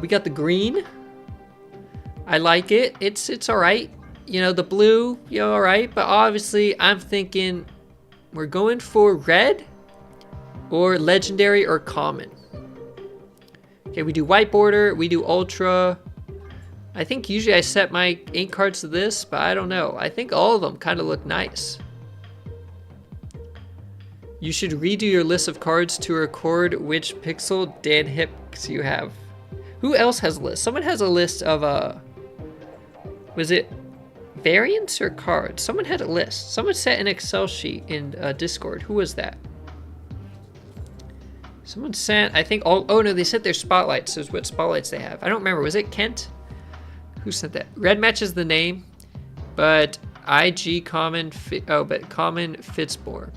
We got the green. I like it. It's all right. The blue, all right. But obviously, I'm thinking we're going for red or legendary or common. Okay, we do white border. We do ultra. I think usually I set my ink cards to this, but I don't know. I think all of them kind of look nice. You should redo your list of cards to record which pixel Dan Hicks you have. Who else has a list? Someone has a list of was it variants or cards? Someone had a list. Someone set an Excel sheet in Discord. Who was that? Someone sent, I think, oh no, they sent their spotlights. Is what spotlights they have. I don't remember. Was it Kent? Who sent that? Red matches the name, but IG common, but common fits more.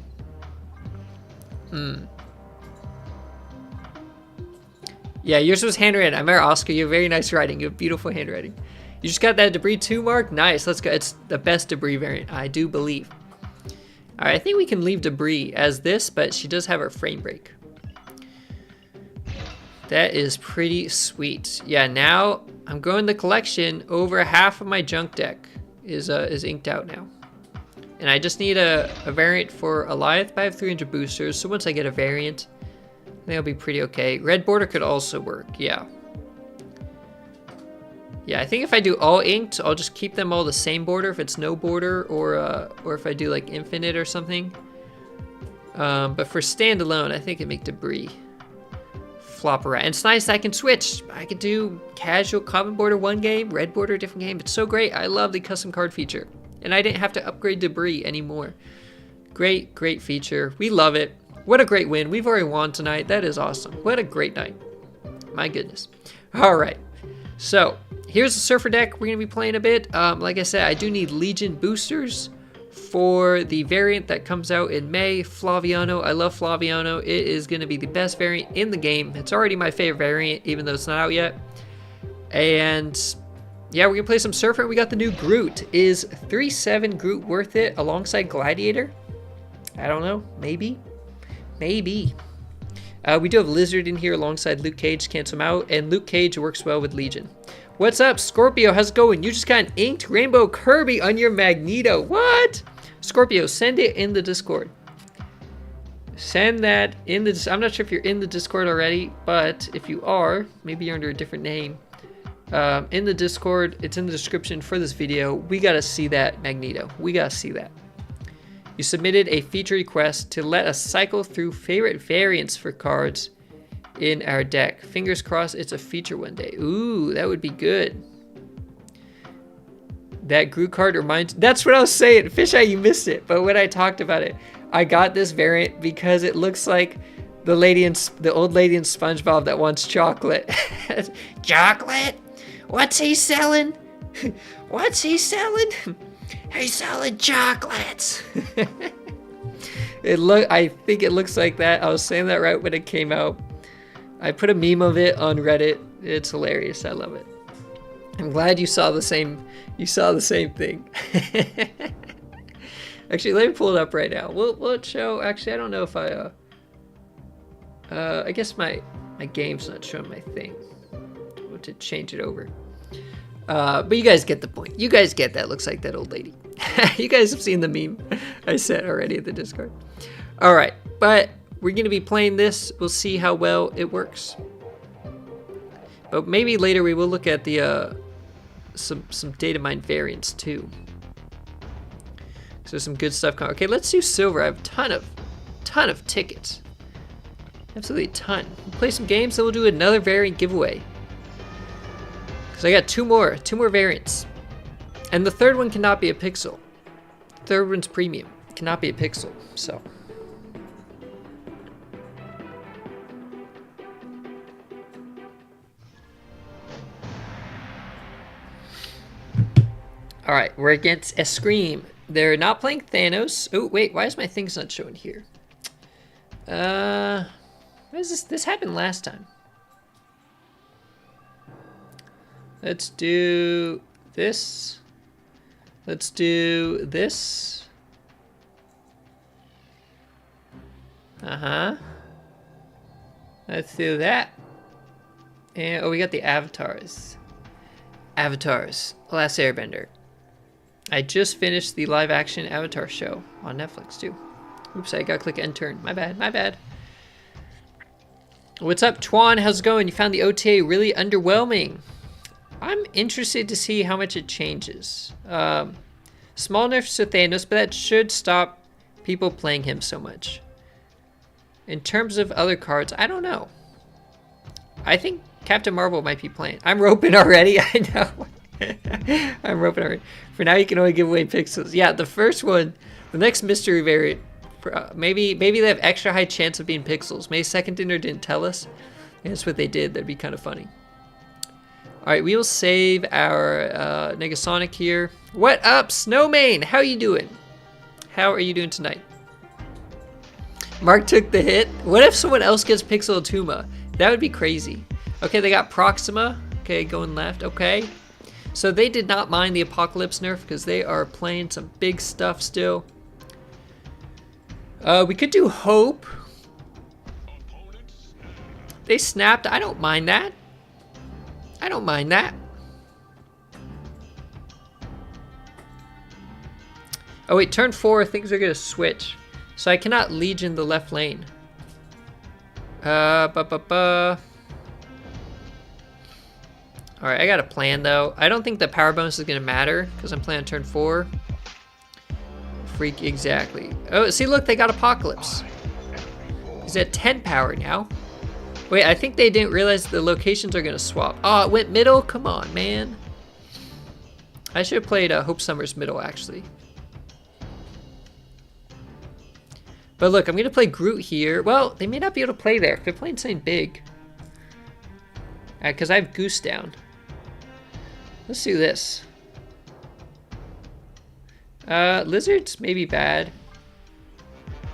Yeah, yours was handwritten. I remember, Oscar, you have very nice writing. You have beautiful handwriting. You just got that debris too, Mark? Nice, let's go. It's the best debris variant, I do believe. All right, I think we can leave debris as this, but she does have her frame break. That is pretty sweet. Yeah, now I'm growing the collection. Over half of my junk deck is inked out now. And I just need a variant for Alioth, but I have 300 boosters, so once I get a variant, I think I'll be pretty okay. Red border could also work, yeah. Yeah, I think if I do all inked, I'll just keep them all the same border if it's no border, or if I do like infinite or something. But for standalone, I think I make debris flop around. And it's nice I can switch. I could do casual common border one game, red border different game. It's so great. I love the custom card feature. And I didn't have to upgrade debris anymore. Great, great feature. We love it. What a great win. We've already won tonight. That is awesome. What a great night. My goodness. All right. So here's the Surfer deck we're going to be playing a bit. Like I said, I do need Legion boosters for the variant that comes out in May. Flaviano. I love Flaviano. It is going to be the best variant in the game. It's already my favorite variant, even though it's not out yet. And yeah, we're going to play some Surfer. We got the new Groot. Is 3/7 Groot worth it alongside Gladiator? I don't know. Maybe. Maybe. We do have Lizard in here alongside Luke Cage, cancel him out, and Luke Cage works well with Legion. What's up, Scorpio? How's it going? You just got an inked Rainbow Kirby on your Magneto. What? Scorpio, send it in the Discord. Send that in the... I'm not sure if you're in the Discord already, but if you are, maybe you're under a different name. In the Discord, it's in the description for this video. We got to see that Magneto. We got to see that. You submitted a feature request to let us cycle through favorite variants for cards in our deck. Fingers crossed it's a feature one day. Ooh, that would be good. That Groot card reminds... That's what I was saying. Fisheye, you missed it. But when I talked about it, I got this variant because it looks like the old lady in SpongeBob that wants chocolate. Chocolate? What's he selling? What's he selling? He's selling chocolates. I think it looks like that. I was saying that right when it came out. I put a meme of it on Reddit. It's hilarious. I love it. I'm glad you saw the same thing. Actually, let me pull it up right now. Will it show? Actually, I don't know if I guess my game's not showing my thing. I want to change it over. But you guys get the point. You guys get that. Looks like that old lady. You guys have seen the meme I sent already at the Discord. All right, but we're going to be playing this. We'll see how well it works. But maybe later we will look at the some data mine variants too. So there's some good stuff coming. Okay, let's do silver. I have a ton of tickets. Absolutely a ton. We'll play some games, then we'll do another variant giveaway. Because I got two more variants. And the third one cannot be a pixel. The third one's premium. It cannot be a pixel, so. All right, we're against Eskrime. They're not playing Thanos. Oh, wait, why is my things not showing here? What is this? This happened last time. Let's do this. Let's do this. Uh-huh. Let's do that. And, oh, we got the avatars. Avatars. Last Airbender. I just finished the live-action Avatar show on Netflix, too. Oops, I gotta click end turn. My bad, my bad. What's up, Twan? How's it going? You found the OTA really underwhelming. I'm interested to see how much it changes. Small nerfs to Thanos, but that should stop people playing him so much. In terms of other cards, I don't know. I think Captain Marvel might be playing. I'm roping already, I know. I'm roping already. For now, you can only give away pixels. Yeah, the first one, the next mystery variant, maybe they have extra high chance of being pixels. Maybe Second Dinner didn't tell us. And that's what they did. That'd be kind of funny. All right, we will save our Negasonic here. What up, Snowmane? How you doing? How are you doing tonight? Mark took the hit. What if someone else gets Pixel Tuma? That would be crazy. Okay, they got Proxima. Okay, going left. Okay. So they did not mind the Apocalypse nerf because they are playing some big stuff still. We could do Hope. They snapped. I don't mind that. I don't mind that. Oh wait, turn 4, things are gonna switch. So I cannot Legion the left lane. Alright, I got a plan though. I don't think the power bonus is gonna matter because I'm playing on turn 4. Freak, exactly. Oh, see, look, they got Apocalypse. He's at 10 power now. Wait, I think they didn't realize the locations are gonna swap. Oh, it went middle? Come on, man. I should have played Hope Summers middle, actually. But look, I'm gonna play Groot here. Well, they may not be able to play there if they're playing something big. Because I have Goose down. Let's do this. Lizards may be bad.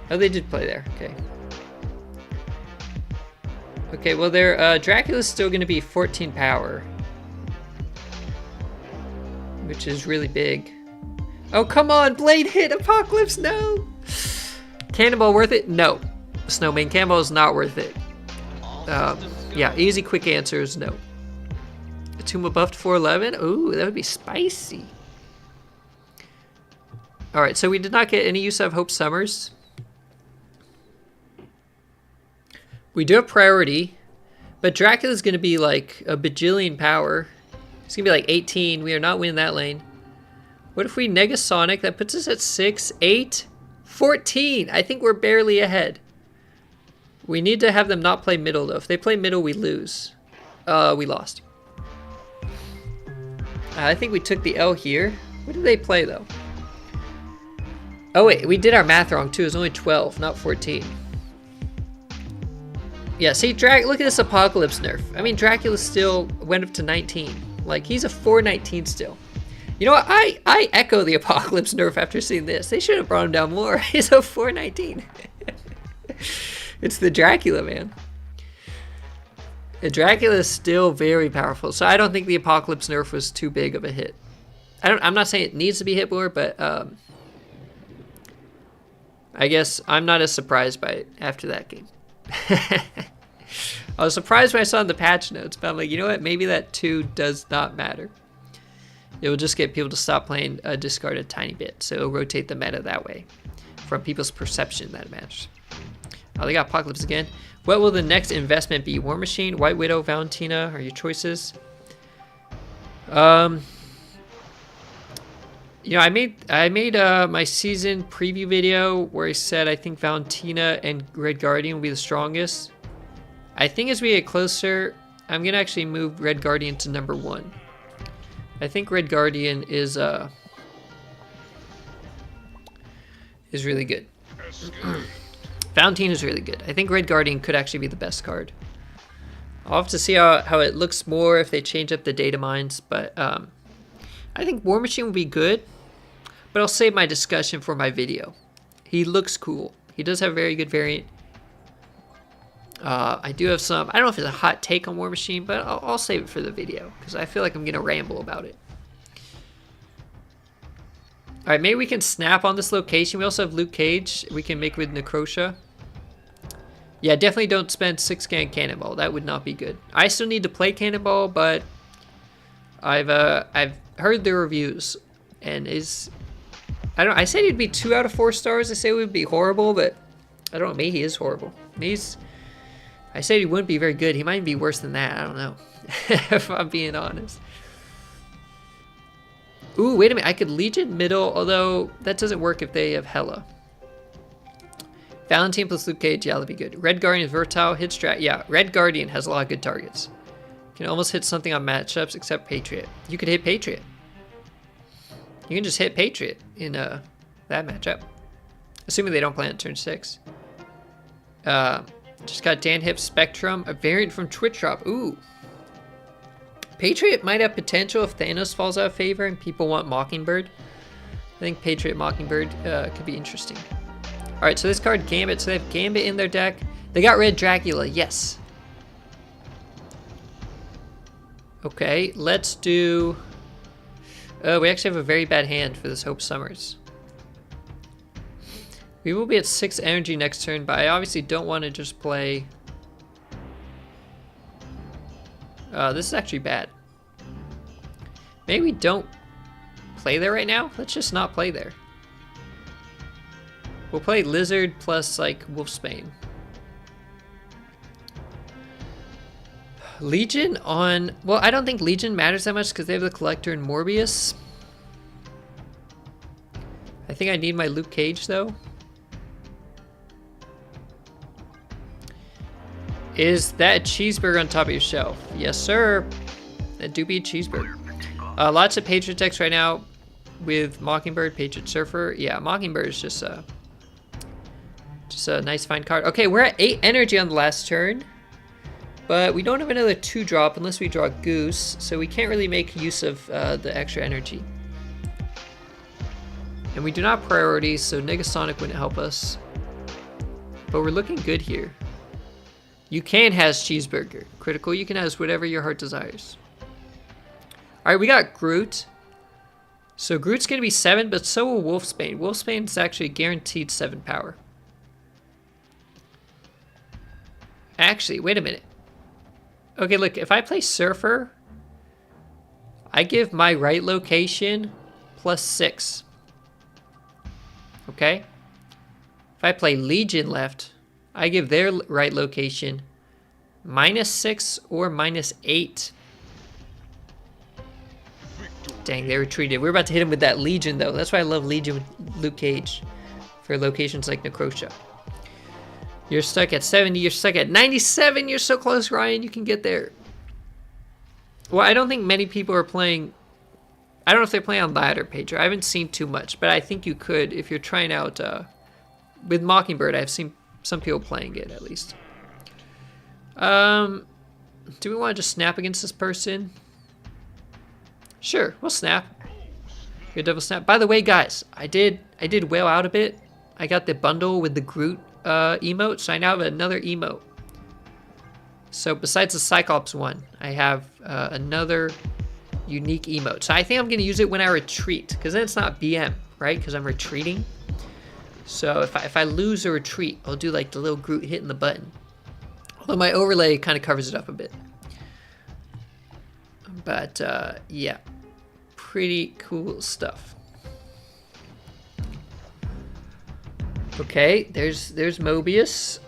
Oh, they did play there. Okay. Okay, well, their Dracula's still going to be 14 power. Which is really big. Oh, come on! Blade hit! Apocalypse, no! Cannonball worth it? No. Snowmane, Cannonball is not worth it. Yeah, easy, quick answers, no. Atuma buffed 411? Ooh, that would be spicy. Alright, so we did not get any use of Hope Summers. We do have priority, but Dracula's going to be like a bajillion power. It's going to be like 18. We are not winning that lane. What if we Negasonic? That puts us at 6, 8, 14. I think we're barely ahead. We need to have them not play middle, though. If they play middle, we lose. We lost. I think we took the L here. What did they play, though? Oh, wait. We did our math wrong, too. It was only 12, not 14. Yeah, see, look at this Apocalypse nerf. I mean, Dracula still went up to 19. Like, he's a 419 still. You know what? I echo the Apocalypse nerf after seeing this. They should have brought him down more. He's a 419. It's the Dracula, man. Dracula is still very powerful, so I don't think the Apocalypse nerf was too big of a hit. I'm not saying it needs to be hit more, but I guess I'm not as surprised by it after that game. I was surprised when I saw the patch notes, but I'm like, you know what? Maybe that 2 does not matter. It will just get people to stop playing discard a tiny bit, so it'll rotate the meta that way from people's perception that it matters. Oh, they got Apocalypse again. What will the next investment be? War Machine, White Widow, Valentina are your choices. You know, I made my season preview video where I said I think Valentina and Red Guardian will be the strongest. I think as we get closer, I'm gonna actually move Red Guardian to number 1. I think Red Guardian is really good. Valentina is really good. I think Red Guardian could actually be the best card. I'll have to see how it looks more if they change up the data mines, but I think War Machine will be good, but I'll save my discussion for my video. He looks cool. He does have a very good variant. I do have some, I don't know if it's a hot take on War Machine, but I'll save it for the video because I feel like I'm going to ramble about it. All right, maybe we can snap on this location. We also have Luke Cage. We can make with Necrosha. Yeah, definitely don't spend 6-scan Cannonball. That would not be good. I still need to play Cannonball, but I've heard the reviews, and I said he'd be 2 out of 4 stars. I say it would be horrible, but I don't know. Maybe he is horrible. I said he wouldn't be very good. He might be worse than that. I don't know. If I'm being honest. Ooh, wait a minute. I could Legion middle, although that doesn't work if they have Hela. Valentine plus Luke Cage. Yeah, that'd be good. Red Guardian is versatile. Hit strat. Yeah, Red Guardian has a lot of good targets. Can almost hit something on matchups except Patriot. You could hit Patriot. You can just hit Patriot in that matchup. Assuming they don't play on turn 6. Just got Dan Hip Spectrum, a variant from Twitch Drop. Ooh. Patriot might have potential if Thanos falls out of favor and people want Mockingbird. I think Patriot Mockingbird could be interesting. Alright, so this card, Gambit. So they have Gambit in their deck. They got Red Dracula, yes. Okay, let's do... we actually have a very bad hand for this Hope Summers. We will be at 6 energy next turn, but I obviously don't want to just play... this is actually bad. Maybe we don't play there right now? Let's just not play there. We'll play Lizard plus, like, Wolfsbane. Legion on... Well, I don't think Legion matters that much because they have the Collector and Morbius. I think I need my Luke Cage, though. Is that a cheeseburger on top of your shelf? Yes, sir. That do be a cheeseburger. Lots of Patriot decks right now with Mockingbird, Patriot Surfer. Yeah, Mockingbird is just a nice fine card. Okay, we're at 8 energy on the last turn, but we don't have another 2-drop unless we draw Goose, so we can't really make use of the extra energy. And we do not priority, so Negasonic wouldn't help us. But we're looking good here. You can has cheeseburger. Critical, you can has whatever your heart desires. Alright, we got Groot. So Groot's going to be 7, but so will Wolfsbane. Wolfsbane's actually guaranteed 7 power. Actually, wait a minute. Okay, look, if I play Surfer, I give my right location plus 6. Okay? If I play Legion left, I give their right location minus 6 or minus 8. Dang, they retreated. We're about to hit him with that Legion, though. That's why I love Legion with Luke Cage for locations like Necrosha. You're stuck at 70. You're stuck at 97. You're so close, Ryan. You can get there. Well, I don't think many people are playing. I don't know if they're playing on Ladder Pager. I haven't seen too much, but I think you could if you're trying out with Mockingbird. I've seen some people playing it at least. Do we want to just snap against this person? Sure, we'll snap. Good double snap. By the way, guys, I did whale out a bit. I got the bundle with the Groot emote, so I now have another emote. So besides the Cyclops one, I have another unique emote. So I think I'm gonna use it when I retreat, because then it's not BM, right? Because I'm retreating. So if I lose a retreat, I'll do like the little Groot hitting the button. Although my overlay kind of covers it up a bit. But yeah, pretty cool stuff. Okay, there's Mobius.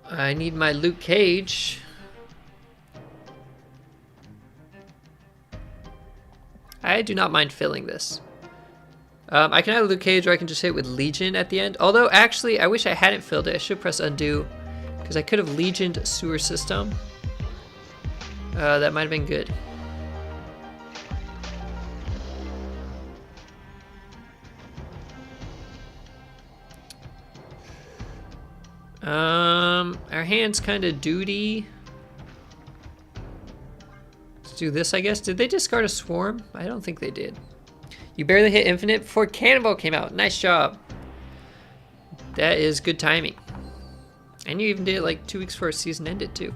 I need my Luke Cage. I do not mind filling this. I can either Luke Cage or I can just hit with Legion at the end. Although, actually, I wish I hadn't filled it. I should press undo, because I could have Legioned Sewer System. That might have been good. Our hand's kind of duty. Let's do this, I guess. Did they discard a swarm? I don't think they did. You barely hit infinite before Cannonball came out. Nice job. That is good timing. And you even did it like 2 weeks before season ended too.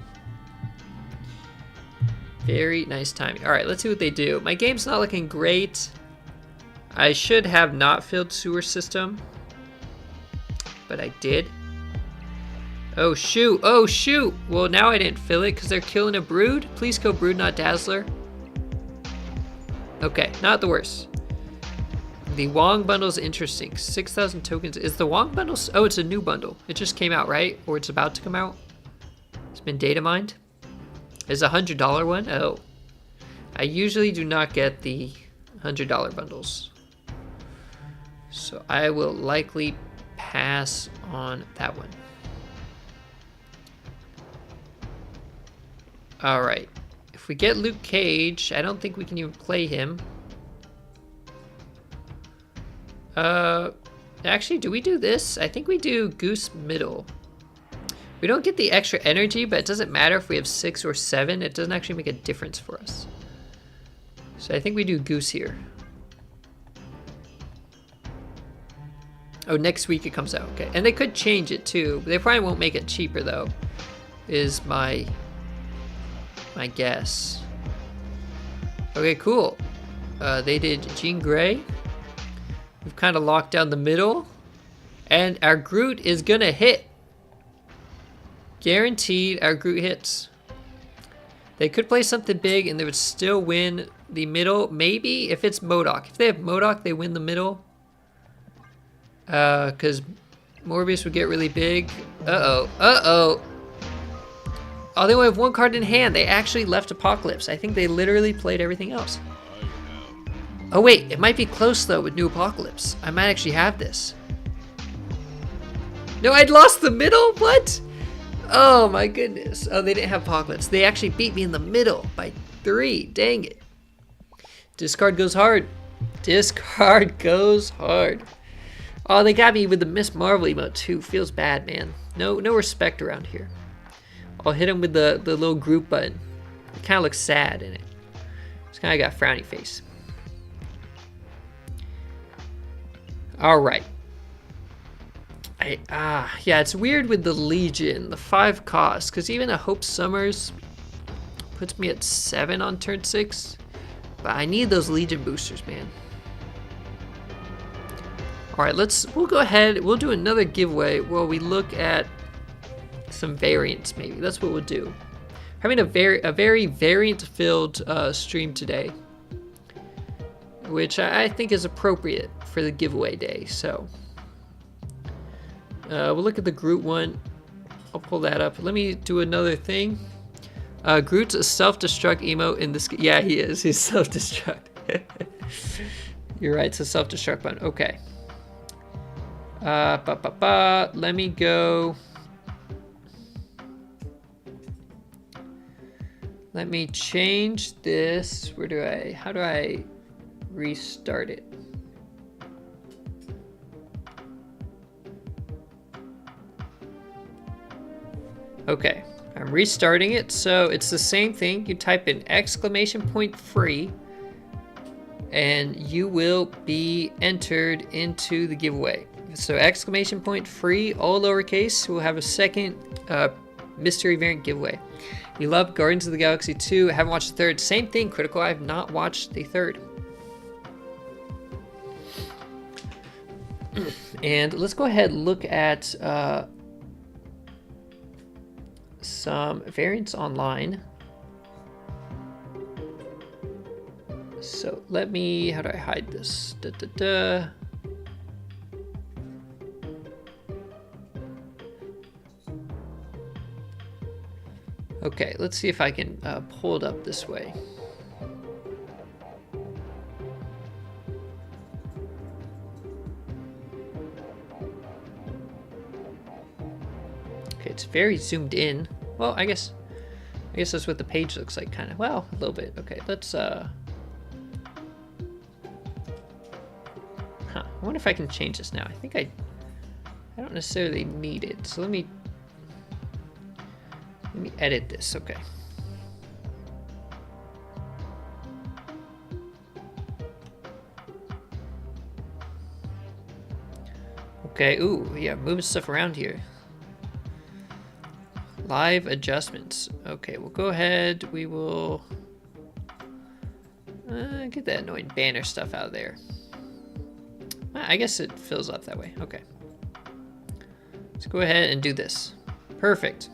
Very nice timing. All right, let's see what they do. My game's not looking great. I should have not filled Sewer System, but I did. Oh shoot, oh shoot. Well, now I didn't fill it because they're killing a Brood. Please kill Brood, not Dazzler. Okay, not the worst. The Wong bundle's interesting. 6,000 tokens. Is the Wong bundle? Oh, it's a new bundle. It just came out, right? Or it's about to come out. It's been data mined. Is a $100 one? Oh. I usually do not get the $100 bundles. So I will likely pass on that one. Alright. If we get Luke Cage, I don't think we can even play him. Actually, do we do this? I think we do Goose Middle. We don't get the extra energy, but it doesn't matter if we have 6 or 7. It doesn't actually make a difference for us. So I think we do Goose here. Oh, next week it comes out. Okay, and they could change it too. They probably won't make it cheaper though, is my guess. Okay, cool. They did Jean Grey. We've kind of locked down the middle. And our Groot is gonna hit. Guaranteed our Groot hits. They could play something big and they would still win the middle. Maybe if it's MODOK. If they have MODOK, they win the middle. Because Morbius would get really big. Uh-oh. Uh-oh. Oh, they only have 1 card in hand. They actually left Apocalypse. I think they literally played everything else. Oh, wait. It might be close, though, with New Apocalypse. I might actually have this. No, I'd lost the middle? What? Oh, my goodness. Oh, they didn't have Apocalypse. They actually beat me in the middle by 3. Dang it. Discard goes hard. Discard goes hard. Oh, they got me with the Miss Marvel emote, too. Feels bad, man. No respect around here. I'll hit him with the little group button. It kind of looks sad in it. It's kind of got a frowny face. All right. Yeah, it's weird with the Legion, the 5 cost, because even a Hope Summers puts me at 7 on turn 6. But I need those Legion boosters, man. All right, we'll go ahead. We'll do another giveaway where we look at some variants, maybe. That's what we'll do. Having a very variant-filled stream today, which I think is appropriate for the giveaway day. So we'll look at the Groot one. I'll pull that up. Let me do another thing. Groot's a self-destruct emote in this. Yeah, he is. He's self-destruct. You're right. It's a self-destruct button. Okay. Let me go. Let me change this. How do I restart it? Okay, I'm restarting it. So it's the same thing. You type in !free and you will be entered into the giveaway. So !free, all lowercase, we'll have a second mystery variant giveaway. You love Guardians of the Galaxy 2, haven't watched the third. Same thing, Critical, I have not watched the third. And let's go ahead and look at some variants online. So let me, how do I hide this? Okay, let's see if I can pull it up this way. Okay, it's very zoomed in. Well, I guess that's what the page looks like, kind of. Well, a little bit. Okay, let's I wonder if I can change this now. I think I don't necessarily need it. So let me edit this. Okay. Okay, ooh, yeah, moving stuff around here. Live adjustments. Okay, we'll go ahead. We will get that annoying banner stuff out of there. I guess it fills up that way. Okay. Let's go ahead and do this. Perfect.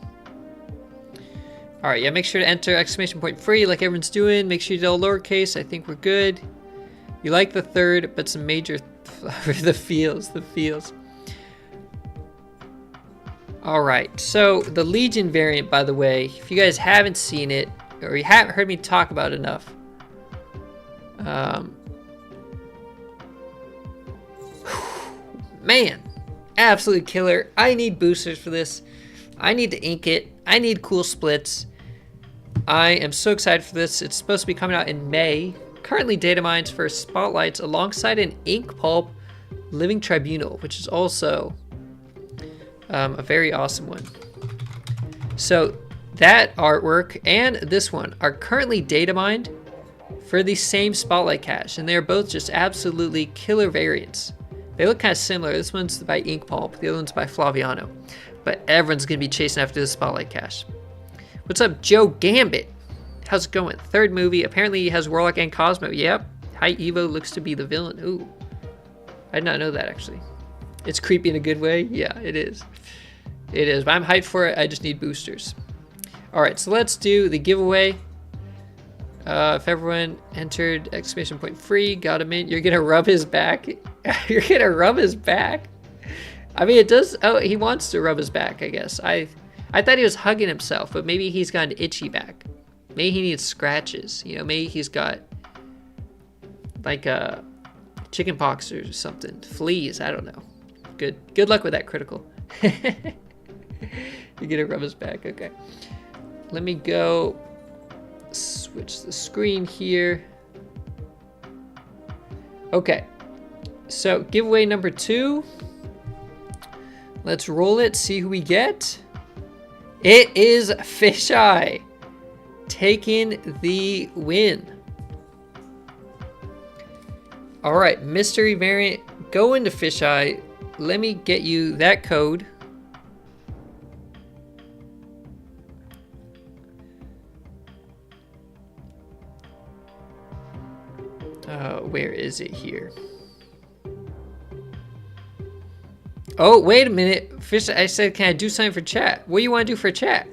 All right, yeah, make sure to enter !free like everyone's doing. Make sure you do all lowercase. I think we're good. You like the third, but some major the feels. All right, so the Legion variant, by the way, if you guys haven't seen it or you haven't heard me talk about it enough, man, absolute killer. I need boosters for this. I need to ink it. I need cool splits. I am so excited for this. It's supposed to be coming out in May. Currently data mines for spotlights alongside an ink pulp Living Tribunal, which is also a very awesome one. So that artwork and this one are currently data mined for the same spotlight cache, and they're both just absolutely killer variants. They look kind of similar. This one's by Ink Pulp, the other one's by Flaviano, but everyone's gonna be chasing after the spotlight cache. What's up, Joe Gambit? How's it going? Third movie, apparently he has Warlock and Cosmo. Yep. High Evo looks to be the villain. Ooh, I did not know that actually. It's creepy in a good way. Yeah, it is. It is, but I'm hyped for it. I just need boosters. All right, so let's do the giveaway. If everyone entered !free, got him in. You're gonna rub his back. You're gonna rub his back. I mean, it does. Oh, he wants to rub his back, I guess. I thought he was hugging himself, but maybe he's got an itchy back. Maybe he needs scratches. You know, maybe he's got like a chicken pox or something. Fleas. I don't know. Good luck with that, Critical. You're gonna rub his back. Okay. Let me go switch the screen here. Okay. So giveaway number 2. Let's roll it, see who we get. It is Fisheye taking the win. All right, mystery variant, go into Fisheye. Let me get you that code. Where is it here? Oh, wait a minute. Fish, I said, can I do something for chat? What do you want to do for chat?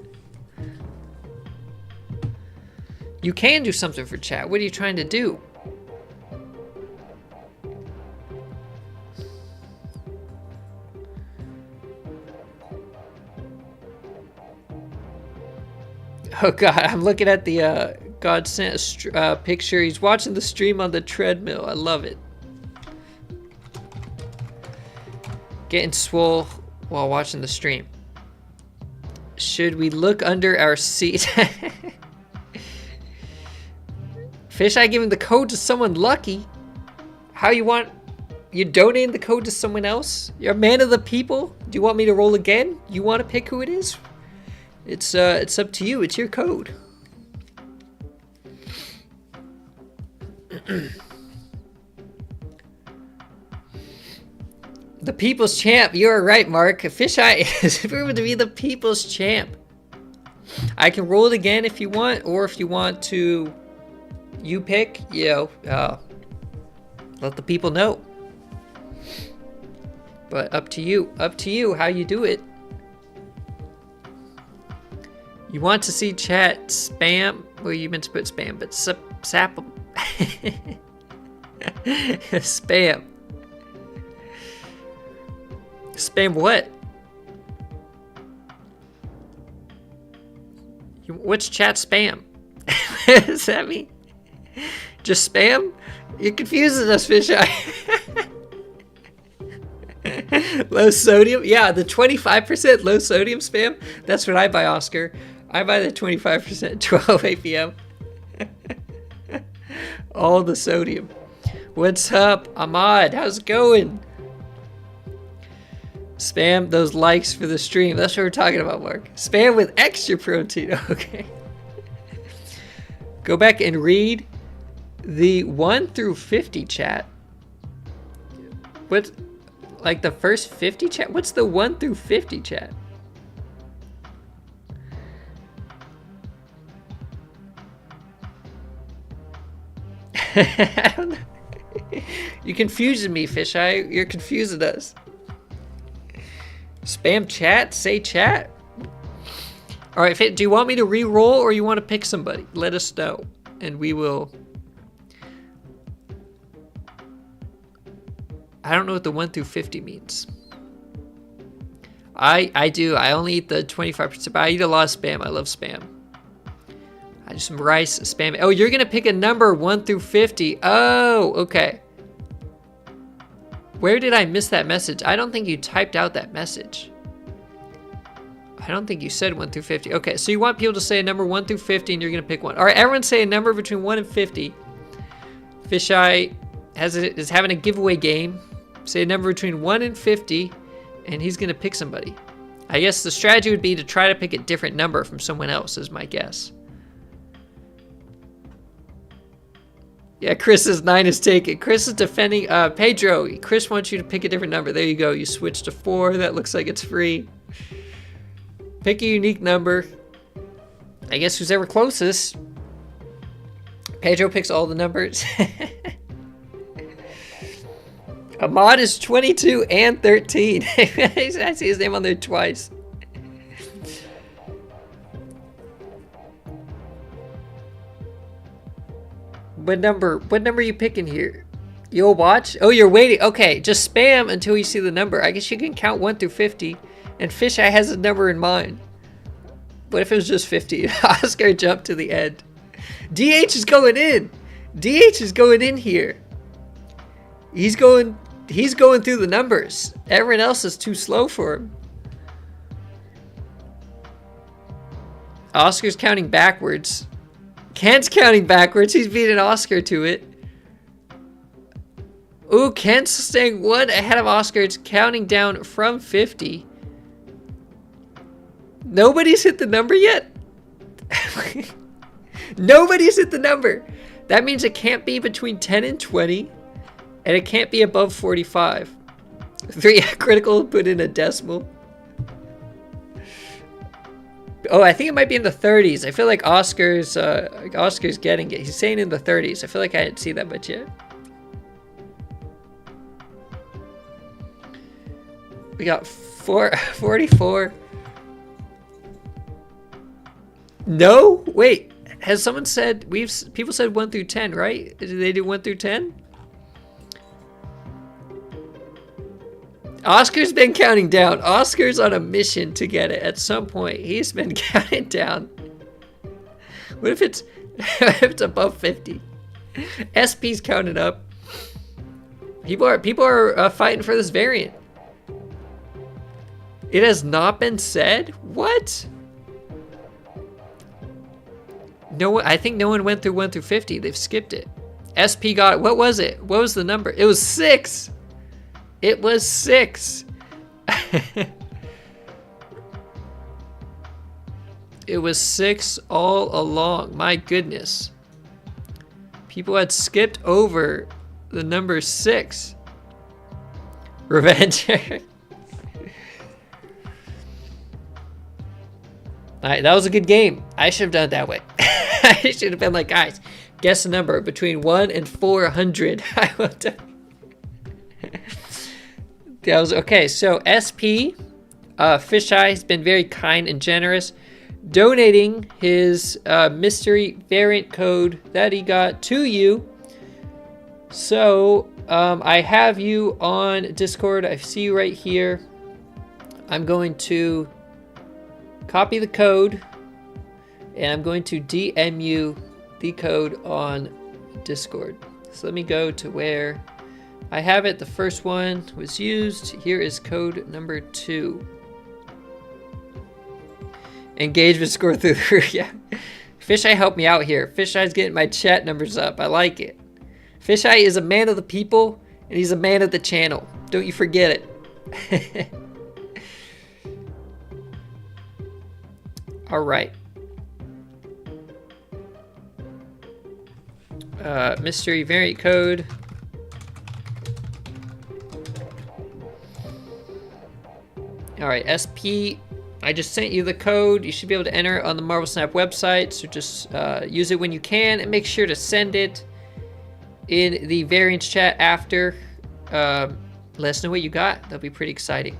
You can do something for chat. What are you trying to do? Oh God, I'm looking at the God sent a picture. He's watching the stream on the treadmill. I love it. Getting swole while watching the stream. Should we look under our seat? Fisheye giving the code to someone lucky. How you want? You donating the code to someone else? You're a man of the people. Do you want me to roll again? You want to pick who it is? It's up to you. It's your code. The people's champ. You are right, Mark. Fisheye is proven to be the people's champ. I can roll it again if you want, or if you want to, you pick. Let the people know. But up to you. Up to you how you do it. You want to see chat spam? Well, you meant to put spam, but sap spam. Spam what? What's chat spam? What does that mean? Just spam? You're confusing us, Fisheye. Low sodium? Yeah, the 25% low sodium spam. That's what I buy, Oscar. I buy the 25% 12 APM. All the sodium. What's up, Ahmad? How's it going? Spam those likes for the stream. That's what we're talking about, Mark. Spam with extra protein. Okay. Go back and read the 1 through 50 chat. What? Like the first 50 chat? What's the 1 through 50 chat? I don't know. You're confusing me, Fisheye. You're confusing us. Spam chat? Say chat? Alright, do you want me to re-roll or you want to pick somebody? Let us know. And we will... I don't know what the 1 through 50 means. I do. I only eat the 25%, but I eat a lot of spam. I love spam. I do some rice, spam. Oh, you're going to pick a number 1 through 50. Oh, okay. Where did I miss that message? I don't think you typed out that message. I don't think you said 1 through 50. Okay, so you want people to say a number 1 through 50 and you're going to pick one. All right, everyone say a number between 1 and 50. Fisheye is having a giveaway game. Say a number between 1 and 50 and he's going to pick somebody. I guess the strategy would be to try to pick a different number from someone else is my guess. Yeah, Chris's 9 is taken. Chris is defending Pedro. Chris wants you to pick a different number. There you go. You switch to 4. That looks like it's free. Pick a unique number. I guess who's ever closest. Pedro picks all the numbers. Ahmad is 22 and 13. I see his name on there twice. What number are you picking here? You'll watch? Oh, you're waiting. Okay, just spam until you see the number. I guess you can count 1 through 50. And Fisheye has a number in mind. What if it was just 50? Oscar jumped to the end. DH is going in. DH is going in here. He's going through the numbers. Everyone else is too slow for him. Oscar's counting backwards. Kent's counting backwards. He's beating Oscar to it. Ooh, Kent's staying 1 ahead of Oscar. It's counting down from 50. Nobody's hit the number yet? Nobody's hit the number. That means it can't be between 10 and 20. And it can't be above 45. 3 critical, put in a decimal. Oh, I think it might be in the 30s. I feel like Oscar's getting it. He's saying in the 30s. I feel like I didn't see that much yet. We got 44. No? Wait. Has someone said people said 1 through 10, right? Did they do 1 through 10? Oscar's been counting down. Oscar's on a mission to get it at some point. He's been counting down. What if it's above 50? SP's counting up. People are fighting for this variant. It has not been said? What? No, I think no one went through 1 through 50. They've skipped it. SP got, what was it? What was the number? It was 6. It was 6. It was 6 all along. My goodness. People had skipped over the number 6. Revenge. Alright, that was a good game. I should have done it that way. I should have been like, guys, guess a number between 1 and 400. I will do. That was okay. So SP Fisheye has been very kind and generous, donating his mystery variant code that he got to you. So I have you on Discord. I see you right here. I'm going to copy the code, and I'm going to DM you the code on Discord. So let me go to where I have it. The first one was used. Here is code number 2. Engagement score through the roof. Yeah. Fisheye helped me out here. Fisheye's getting my chat numbers up. I like it. Fisheye is a man of the people, and he's a man of the channel. Don't you forget it. All right. Mystery variant code. All right, SP. I just sent you the code. You should be able to enter it on the Marvel Snap website. So just use it when you can, and make sure to send it in the variants chat after. Let us know what you got. That'll be pretty exciting.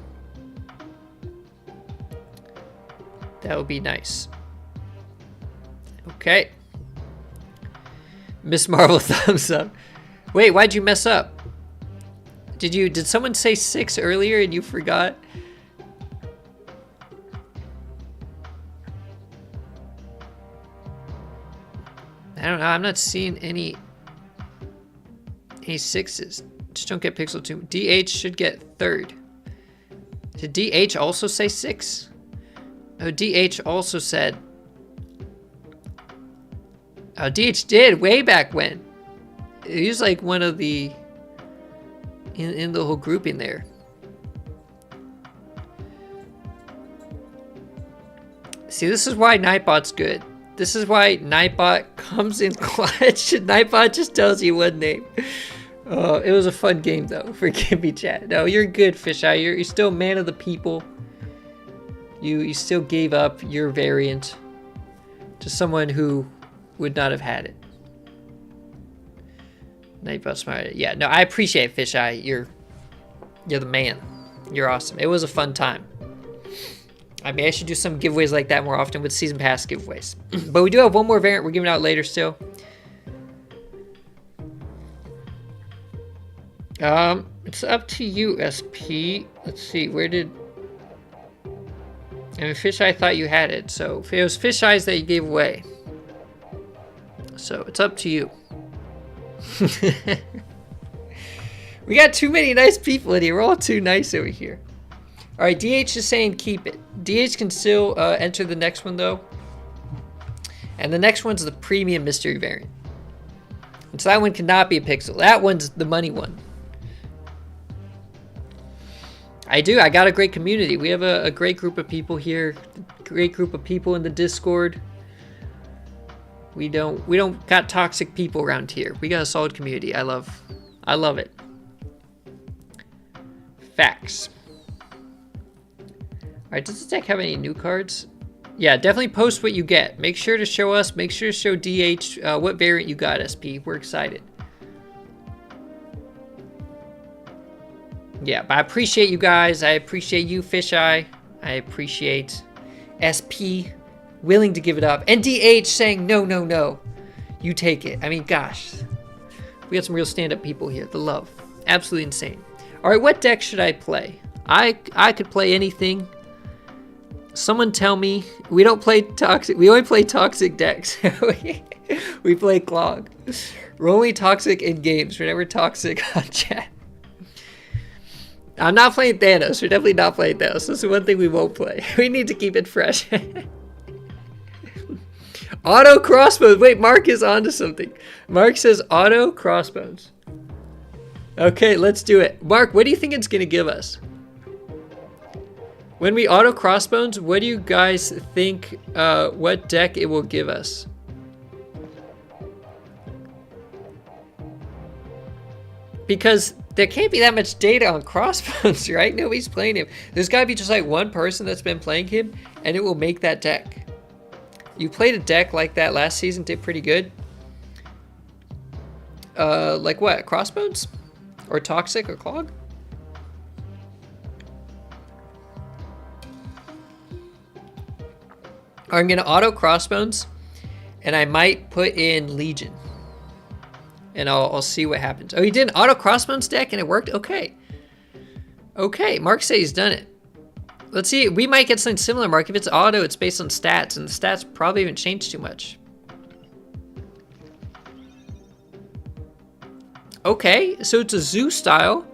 That would be nice. Okay. Miss Marvel thumbs up. Wait, why'd you mess up? Did someone say 6 earlier and you forgot? I don't know. I'm not seeing any 6s. Just don't get Pixel 2. DH should get 3rd. Did DH also say 6? Oh, DH also said... Oh, DH did way back when. He was like one of the... In the whole grouping there. See, this is why Nightbot's good. This is why Nightbot comes in clutch. Nightbot just tells you one name. Oh, it was a fun game though. Forgive me, chat. No, you're good, Fisheye. You're still a man of the people. You still gave up your variant to someone who would not have had it. Nightbot smart. Yeah, no, I appreciate it, Fisheye. You're the man. You're awesome. It was a fun time. I mean, I should do some giveaways like that more often with season pass giveaways. But we do have one more variant we're giving out later still. It's up to you, SP. Let's see, where did... I mean, Fisheye thought you had it, so it was Fisheyes that you gave away. So it's up to you. We got too many nice people in here. We're all too nice over here. All right, DH is saying keep it. DH can still enter the next one though. And the next one's the premium mystery variant. And so that one cannot be a pixel. That one's the money one. I got a great community. We have a great group of people here. Great group of people in the Discord. We don't got toxic people around here. We got a solid community. I love it. Facts. Alright, does this deck have any new cards? Yeah, definitely post what you get. Make sure to show us. Make sure to show DH what variant you got, SP. We're excited. Yeah, but I appreciate you guys. I appreciate you, Fisheye. I appreciate SP willing to give it up. And DH saying, no, no, no. You take it. I mean, gosh. We got some real stand-up people here. The love. Absolutely insane. All right, what deck should I play? I could play anything. Someone tell me. We don't play toxic. We only play toxic decks. We play Clog. We're only toxic in games. We're never toxic on chat. I'm not playing Thanos. We're definitely not playing Thanos. This is one thing we won't play. We need to keep it fresh. Auto crossbones. Wait, Mark is onto something. Mark says auto crossbones. Okay, let's do it. Mark, what do you think it's going to give us? When we auto crossbones, what do you guys think what deck it will give us? Because there can't be that much data on crossbones, right? Nobody's playing him. There's got to be just like one person that's been playing him, and it will make that deck. You played a deck like that last season, did pretty good. Like what? Crossbones? Or Toxic or Clog? I'm going to auto Crossbones, and I might put in Legion. And I'll see what happens. Oh, he did an auto Crossbones deck and it worked? Okay. Okay, Mark says he's done it. Let's see, we might get something similar, Mark. If it's auto, it's based on stats, and the stats probably haven't changed too much. Okay, so it's a zoo style.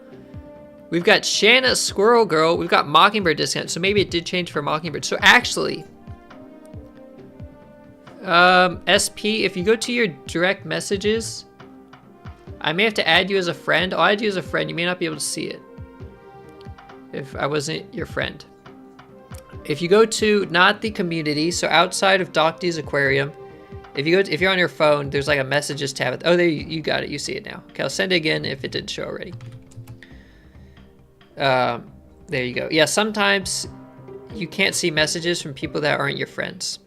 We've got Shanna, Squirrel Girl. We've got Mockingbird discount, so maybe it did change for Mockingbird. So actually, SP, if you go to your direct messages, I may have to add you as a friend. I'll add you as a friend. You may not be able to see it if I wasn't your friend. If you go to not the community, so outside of Doc D's Aquarium, if you're on your phone, there's like a messages tab. Oh, there you got it. You see it now. Okay, I'll send it again if it didn't show already. There you go. Yeah, sometimes you can't see messages from people that aren't your friends.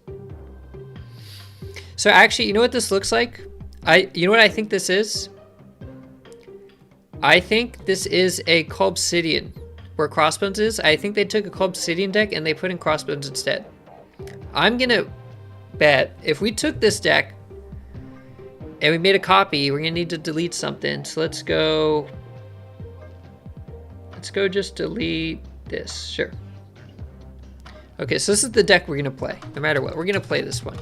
So actually, you know what this looks like? You know what I think this is? I think this is a Culbsidian, where Crossbones is. I think they took a Culbsidian deck and they put in Crossbones instead. I'm gonna bet if we took this deck and we made a copy, we're gonna need to delete something. So let's go just delete this, sure. Okay, so this is the deck we're gonna play, no matter what. We're gonna play this one.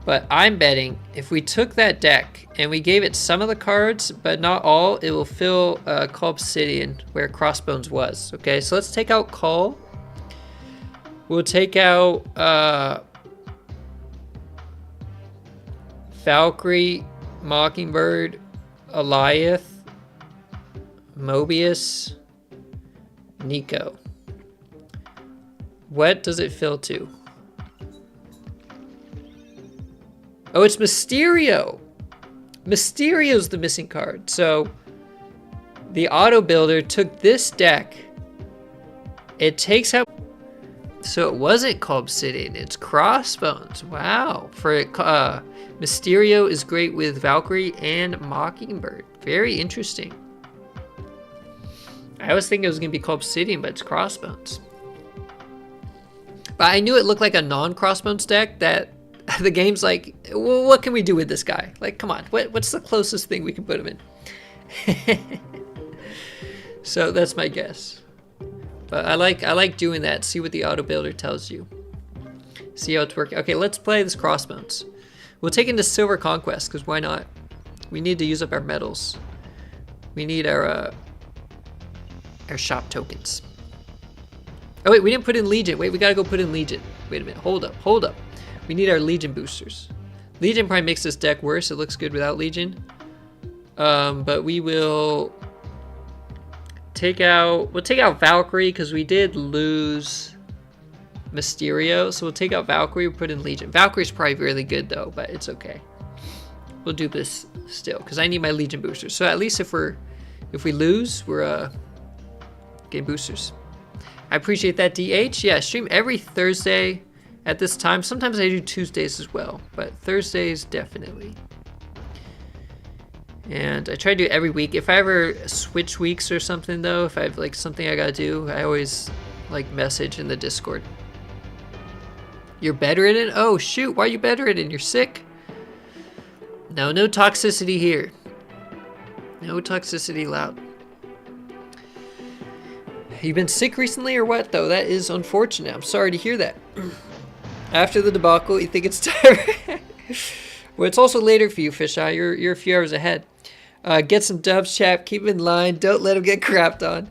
But I'm betting if we took that deck and we gave it some of the cards, but not all, it will fill Culbsidian where Crossbones was. Okay, so let's take out Cull. We'll take out Valkyrie, Mockingbird, Alioth, Mobius, Nico. What does it fill to? Oh, it's Mysterio. Mysterio's the missing card. So the auto builder took this deck. It takes out. So it wasn't Culbsidian. It's Crossbones. Wow. For Mysterio is great with Valkyrie and Mockingbird. Very interesting. I was thinking it was gonna be Culbsidian, but it's Crossbones. But I knew it looked like a non-Crossbones deck that. The game's like, well, what can we do with this guy? Like, come on, what's the closest thing we can put him in? So that's my guess. But I like doing that. See what the auto builder tells you. See how it's working. Okay, let's play this Crossbones. We'll take into Silver Conquest, because why not? We need to use up our medals. We need our shop tokens. Oh wait, we didn't put in Legion. Wait, we gotta go put in Legion. Wait a minute, hold up. We need our Legion boosters. Legion probably makes this deck worse. It looks good without Legion. But we will we'll take out Valkyrie because we did lose Mysterio. So we'll take out Valkyrie, we'll put in Legion. Valkyrie's probably really good though, but it's okay. We'll do this still because I need my Legion boosters. So at least if we lose, we're getting boosters. I appreciate that, DH. Yeah, stream every Thursday at this time. Sometimes I do Tuesdays as well, but Thursdays definitely. And I try to do it every week. If I ever switch weeks or something though, if I have like something I gotta do, I always like message in the Discord. You're bedridden? Oh shoot, why are you bedridden? You're sick? No toxicity here. No toxicity allowed. You've been sick recently or what though? That is unfortunate. I'm sorry to hear that. After the debacle, you think it's time? Well, it's also later for you, Fisheye. You're a few hours ahead. Get some dubs, chap. Keep in line. Don't let him get crapped on.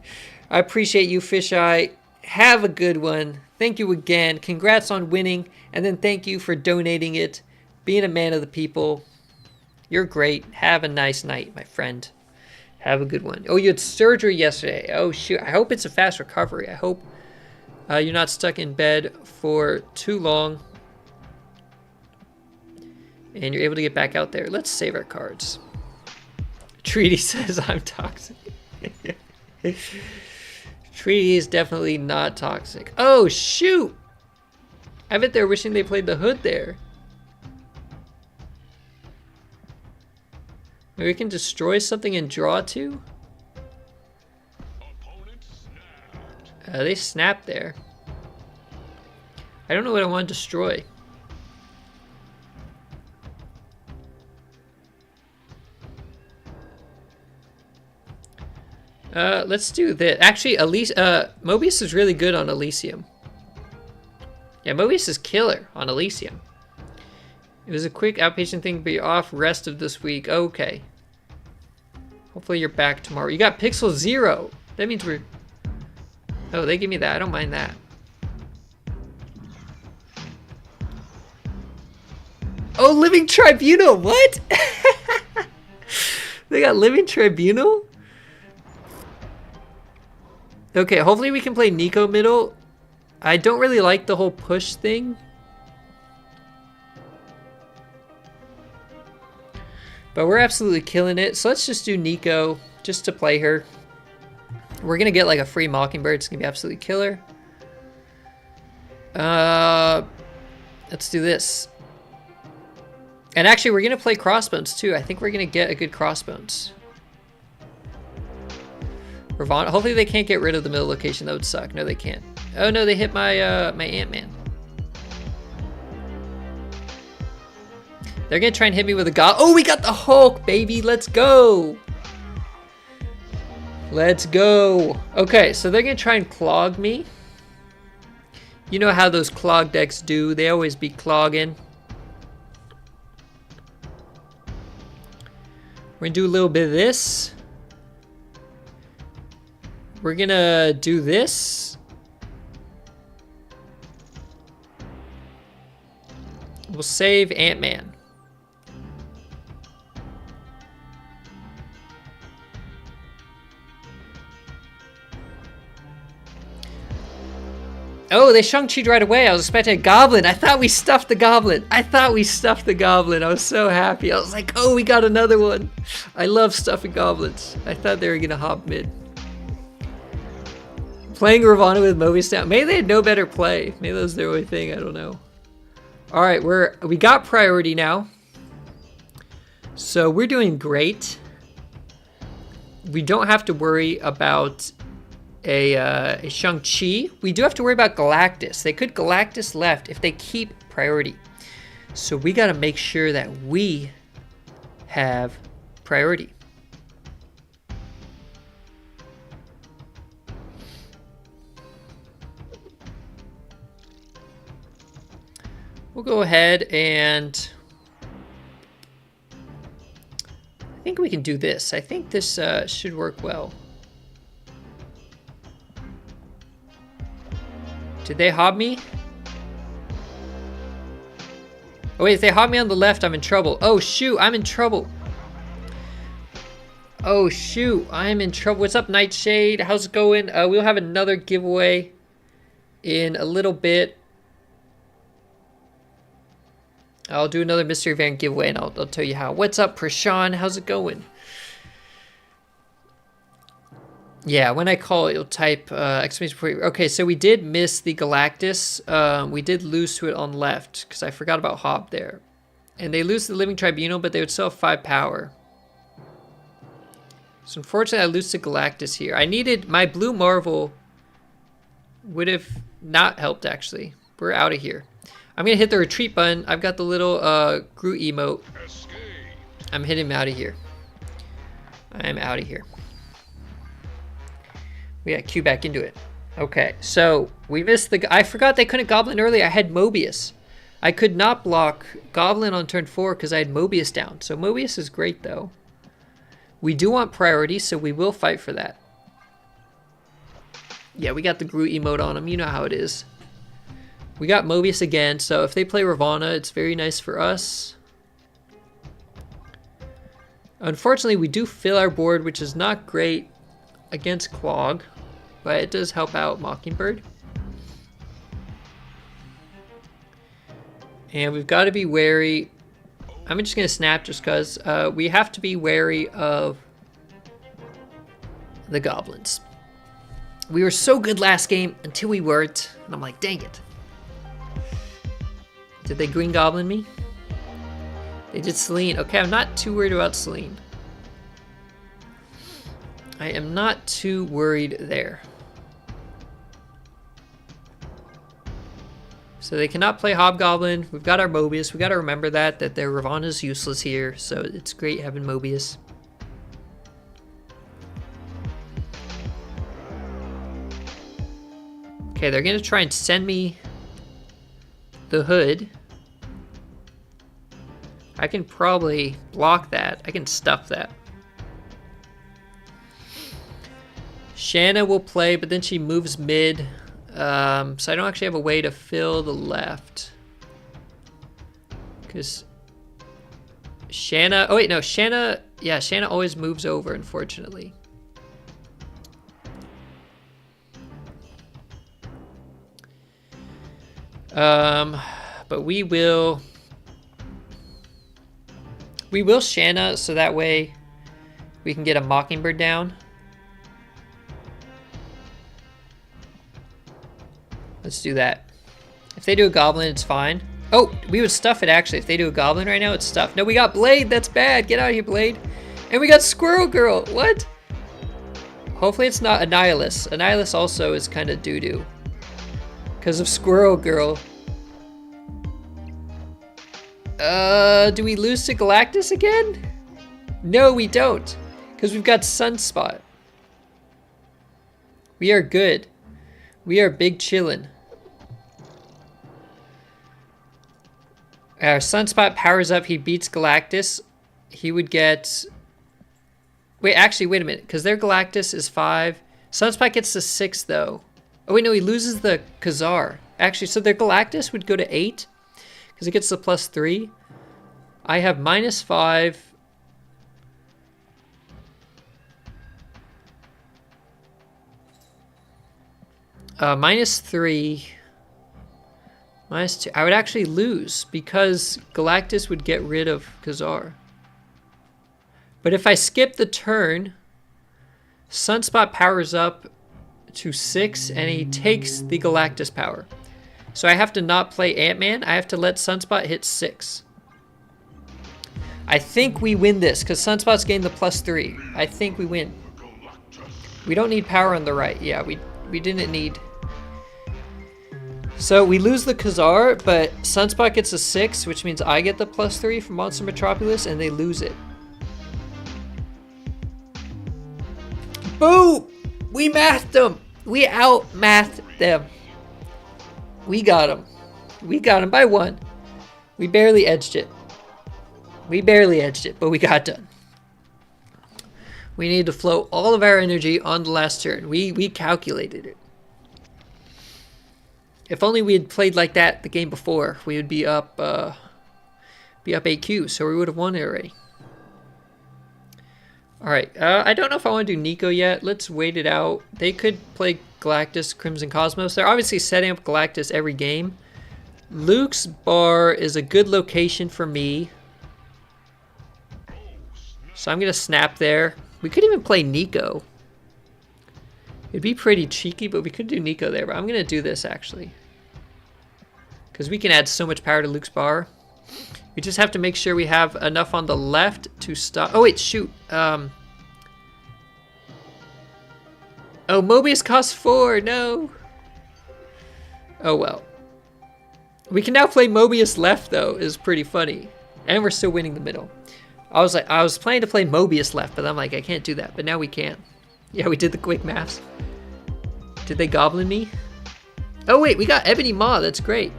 I appreciate you, Fisheye. Have a good one. Thank you again. Congrats on winning. And then thank you for donating it. Being a man of the people. You're great. Have a nice night, my friend. Have a good one. Oh, you had surgery yesterday. Oh, shoot. I hope it's a fast recovery. I hope you're not stuck in bed for too long. And you're able to get back out there. Let's save our cards. Treaty says I'm toxic. Treaty is definitely not toxic. Oh, shoot. I bet they're wishing they played the hood there. Maybe we can destroy something and draw two? They snapped there. I don't know what I want to destroy. Let's do this. Actually, Mobius is really good on Elysium. Yeah, Mobius is killer on Elysium. It was a quick outpatient thing, but you're off rest of this week. Okay. Hopefully you're back tomorrow. You got Pixel 0. That means we're... Oh, they give me that. I don't mind that. Oh, Living Tribunal. What? They got Living Tribunal? Okay, hopefully we can play Nico middle. I don't really like the whole push thing. But we're absolutely killing it. So let's just do Nico just to play her. We're going to get like a free Mockingbird. It's going to be absolutely killer. Let's do this. And actually, we're going to play Crossbones too. I think we're going to get a good Crossbones. Ravana. Hopefully they can't get rid of the middle location. That would suck. No, they can't. Oh no, they hit my my Ant-Man. They're gonna try and hit me with a god. Oh, we got the Hulk, baby. Let's go. Let's go. Okay, so they're gonna try and clog me. You know how those clog decks do. They always be clogging. We're gonna do a little bit of this. We're gonna do this. We'll save Ant-Man. Oh, they Shang-Chi'd right away. I was expecting a goblin. I thought we stuffed the goblin. I was so happy. I was like, oh, we got another one. I love stuffing goblins. I thought they were gonna hop mid. Playing Ravana with Mobius down. Maybe they had no better play. Maybe that was their only thing. I don't know. All right, we got priority now. So we're doing great. We don't have to worry about a Shang-Chi. We do have to worry about Galactus. They could Galactus left if they keep priority. So we got to make sure that we have priority. We'll go ahead and I think we can do this. I think this should work well. Did they hob me? Oh wait, if they hob me on the left, I'm in trouble. Oh shoot, I'm in trouble. Oh shoot, I'm in trouble. What's up, Nightshade? How's it going? We'll have another giveaway in a little bit. I'll do another mystery van giveaway and I'll tell you how. What's up, Prashan? How's it going? Yeah, when I call it, you'll type exclamation point. Okay, so we did miss the Galactus. We did lose to it on left because I forgot about Hob there. And they lose the Living Tribunal, but they would still have 5 power. So unfortunately, I lose to Galactus here. I needed my Blue Marvel would have not helped, actually. We're out of here. I'm going to hit the retreat button. I've got the little Groot emote. I'm hitting him out of here. I'm out of here. We got Q back into it. Okay, so we missed the... I forgot they couldn't Goblin early. I had Mobius. I could not block Goblin on turn 4 because I had Mobius down. So Mobius is great, though. We do want priority, so we will fight for that. Yeah, we got the Groot emote on him. You know how it is. We got Mobius again, so if they play Ravana, it's very nice for us. Unfortunately, we do fill our board, which is not great against Clog, but it does help out Mockingbird. And we've got to be wary. I'm just going to snap just because we have to be wary of the goblins. We were so good last game until we weren't, and I'm like, dang it. Did they Green Goblin me? They did Selene. Okay, I'm not too worried about Selene. I am not too worried there. So they cannot play Hobgoblin. We've got our Mobius. We got to remember that their Ravana is useless here, so it's great having Mobius. Okay, they're going to try and send me the Hood. I can probably block that. I can stuff that. Shanna will play, but then she moves mid. So I don't actually have a way to fill the left. Because Shanna... Oh, wait, no. Shanna... Yeah, Shanna always moves over, unfortunately. But we will Shanna, so that way we can get a Mockingbird down. Let's do that. If they do a Goblin, it's fine. Oh, we would stuff it actually. If they do a Goblin right now, it's stuffed. No, we got Blade. That's bad. Get out of here, Blade. And we got Squirrel Girl. What? Hopefully it's not Annihilus. Annihilus also is kind of doo-doo because of Squirrel Girl. Do we lose to Galactus again? No, we don't. Because we've got Sunspot. We are good. We are big chillin'. Our Sunspot powers up. He beats Galactus. He would get... Wait, actually, wait a minute. Because their Galactus is 5. Sunspot gets to 6, though. Oh, wait, no. He loses the Khazar. Actually, so their Galactus would go to 8. Because it gets the +3. I have -5. -3. -2. I would actually lose because Galactus would get rid of Khazar. But if I skip the turn, Sunspot powers up to 6 and he takes the Galactus power. So I have to not play Ant-Man. I have to let Sunspot hit 6. I think we win this because Sunspot's gained the +3. I think we win. We don't need power on the right. Yeah, we didn't need. So we lose the Khazar, but Sunspot gets a 6, which means I get the +3 from Monster Metropolis, and they lose it. Boom! We mathed them! We out-mathed them. We got them. We got them by 1. We barely edged it. We barely edged it, but we got done. We need to flow all of our energy on the last turn. We calculated it. If only we had played like that the game before, we would be up 8Q, so we would have won it already. Alright, I don't know if I want to do Nico yet. Let's wait it out. They could play Galactus, Crimson Cosmos. They're obviously setting up Galactus every game. Luke's bar is a good location for me. So I'm going to snap there. We could even play Nico. It'd be pretty cheeky, but we could do Nico there. But I'm going to do this, actually. Because we can add so much power to Luke's bar. We just have to make sure we have enough on the left to stop. Oh, wait, shoot. Oh, Mobius costs 4. No. Oh, well. We can now play Mobius left, though. Is pretty funny. And we're still winning the middle. I was planning to play Mobius left, but I'm like, I can't do that. But now we can. Yeah, we did the quick maths. Did they Goblin me? Oh, wait, we got Ebony Maw. That's great.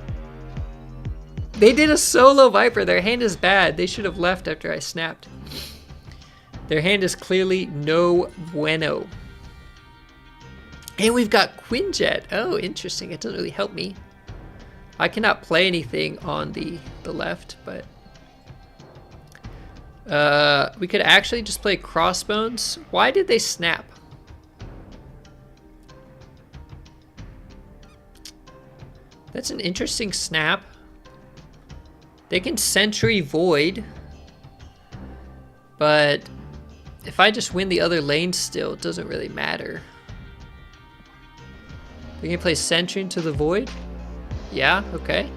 They did a solo Viper. Their hand is bad. They should have left after I snapped. Their hand is clearly no bueno. And we've got Quinjet. Oh, interesting. It doesn't really help me. I cannot play anything on the left, but we could actually just play Crossbones. Why did they snap? That's an interesting snap. They can Sentry Void, but if I just win the other lane still, it doesn't really matter. We can play Sentry into the Void. Yeah, okay.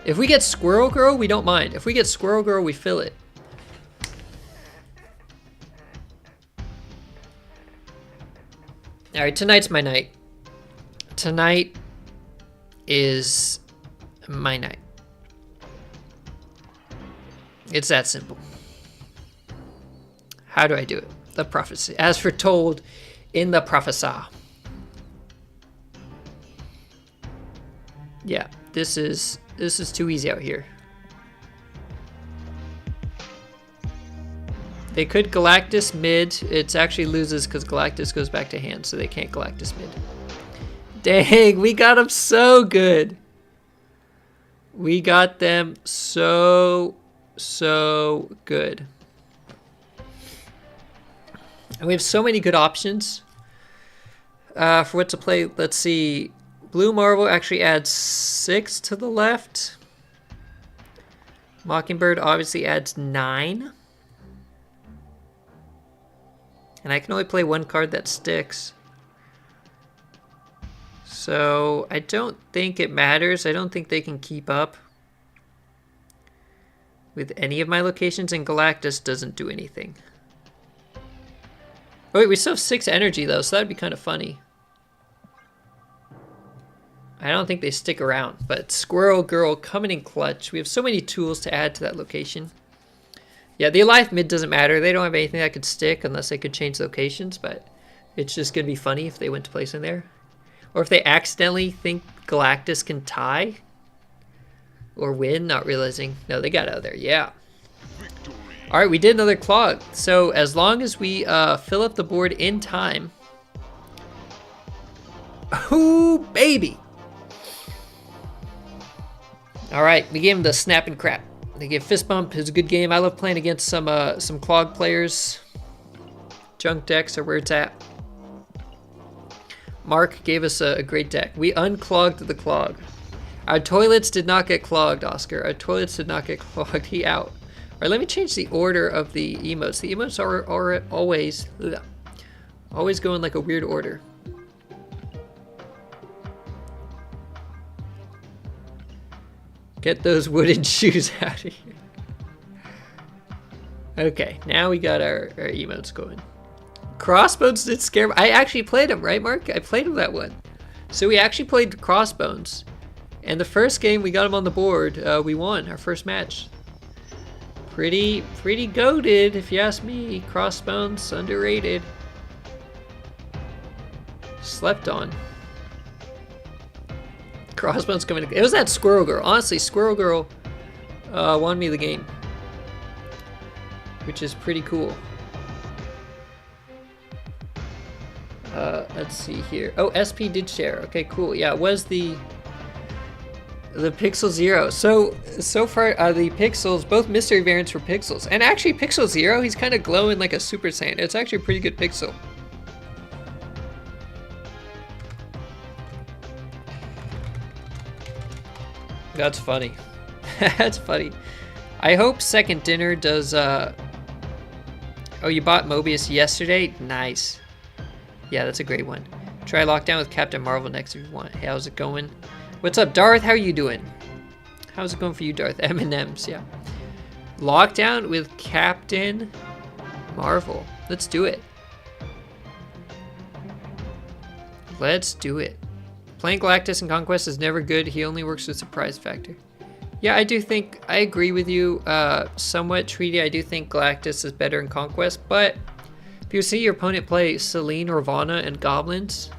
If we get Squirrel Girl, we don't mind. If we get Squirrel Girl, we fill it. All right, tonight's my night. Tonight is my night. It's that simple. How do I do it? The prophecy, as foretold in the prophesy. Yeah, this is too easy out here. They could Galactus mid. It actually loses because Galactus goes back to hand, so they can't Galactus mid. Dang, we got them so good. We got them so good. And we have so many good options for what to play. Let's see. Blue Marvel actually adds 6 to the left. Mockingbird obviously adds 9. And I can only play one card that sticks. So I don't think it matters. I don't think they can keep up with any of my locations, and Galactus doesn't do anything. Oh wait, we still have 6 energy though, so that'd be kind of funny. I don't think they stick around, but Squirrel Girl coming in clutch. We have so many tools to add to that location. Yeah, the Alive mid doesn't matter. They don't have anything that could stick unless they could change locations, but it's just going to be funny if they went to place in there. Or if they accidentally think Galactus can tie or win, not realizing, no, they got out of there. Yeah. All right, we did another clog. So as long as we fill up the board in time. Ooh, baby. All right, we gave him the snap and crap. They gave Fist Bump. It was a good game. I love playing against some clog players. Junk decks are where it's at. Mark gave us a great deck. We unclogged the clog. Our toilets did not get clogged, Oscar. Our toilets did not get clogged. He out. All right, let me change the order of the emotes. The emotes are always go in like a weird order. Get those wooden shoes out of here. Okay, now we got our emotes going. Crossbones did scare me. I actually played him, right, Mark? I played him that one. So we actually played Crossbones. And the first game, we got him on the board. We won our first match. Pretty goated, if you ask me. Crossbones, underrated. Slept on. Crossbones coming. It was that Squirrel Girl. Honestly, Squirrel Girl won me the game, which is pretty cool. Let's see here. Oh, SP did share. Okay, cool. Yeah, it was the Pixel Zero. So far, the Pixels, both mystery variants were Pixels, and actually Pixel Zero, he's kind of glowing like a Super Saiyan. It's actually a pretty good Pixel. That's funny. That's funny. I hope Second Dinner does, oh, you bought Mobius yesterday? Nice. Yeah, that's a great one. Try Lockdown with Captain Marvel next if you want. Hey, how's it going? What's up, Darth? How are you doing? How's it going for you, Darth? M&M's, yeah. Lockdown with Captain Marvel. Let's do it. Let's do it. Playing Galactus in Conquest is never good. He only works with Surprise Factor. Yeah, I do think, I agree with you somewhat, Treaty. I do think Galactus is better in Conquest, but if you see your opponent play Selene or Vanna and Goblins,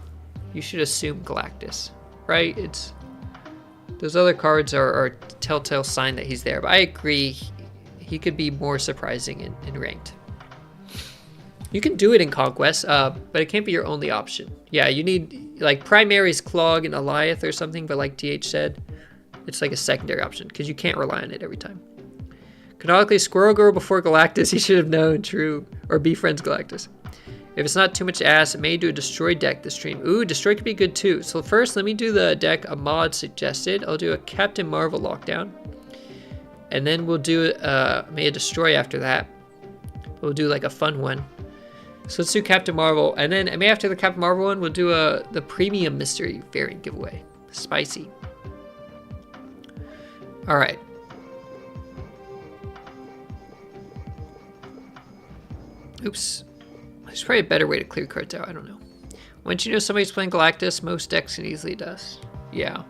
you should assume Galactus, right? It's those other cards are a telltale sign that he's there, but I agree he could be more surprising in ranked. You can do it in Conquest, but it can't be your only option. Yeah, you need, like, primaries Clog and Alioth or something, but like DH said, it's like a secondary option, because you can't rely on it every time. Canonically, Squirrel Girl before Galactus, he should have known, true. Or be friends Galactus. If it's not too much ass, it may do a Destroy deck this stream. Ooh, Destroy could be good too. So first, let me do the deck Ahmad suggested. I'll do a Captain Marvel lockdown. And then we'll do maybe a Destroy after that. We'll do like a fun one. So let's do Captain Marvel. And then maybe after the Captain Marvel one, we'll do the Premium Mystery variant giveaway. Spicy. All right. Oops. There's probably a better way to clear cards out. I don't know. Once you know somebody's playing Galactus, most decks can easily dust. Yeah.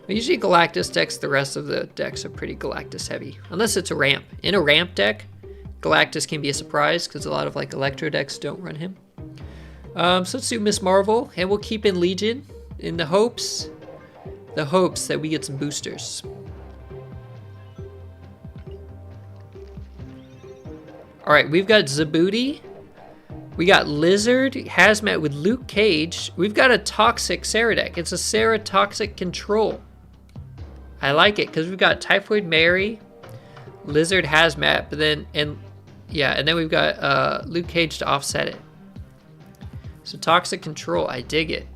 But usually Galactus decks, the rest of the decks are pretty Galactus heavy. Unless it's a ramp. In a ramp deck, Galactus can be a surprise because a lot of like Electro decks don't run him. So let's do Miss Marvel, and we'll keep in Legion in the hopes that we get some boosters. All right, we've got Djibouti. We got Lizard, Hazmat with Luke Cage. We've got a Toxic Sarah deck. It's a Sarah Toxic Control. I like it because we've got Typhoid Mary, Lizard, Hazmat, but then and then we've got Luke Cage to offset it. So Toxic Control, I dig it.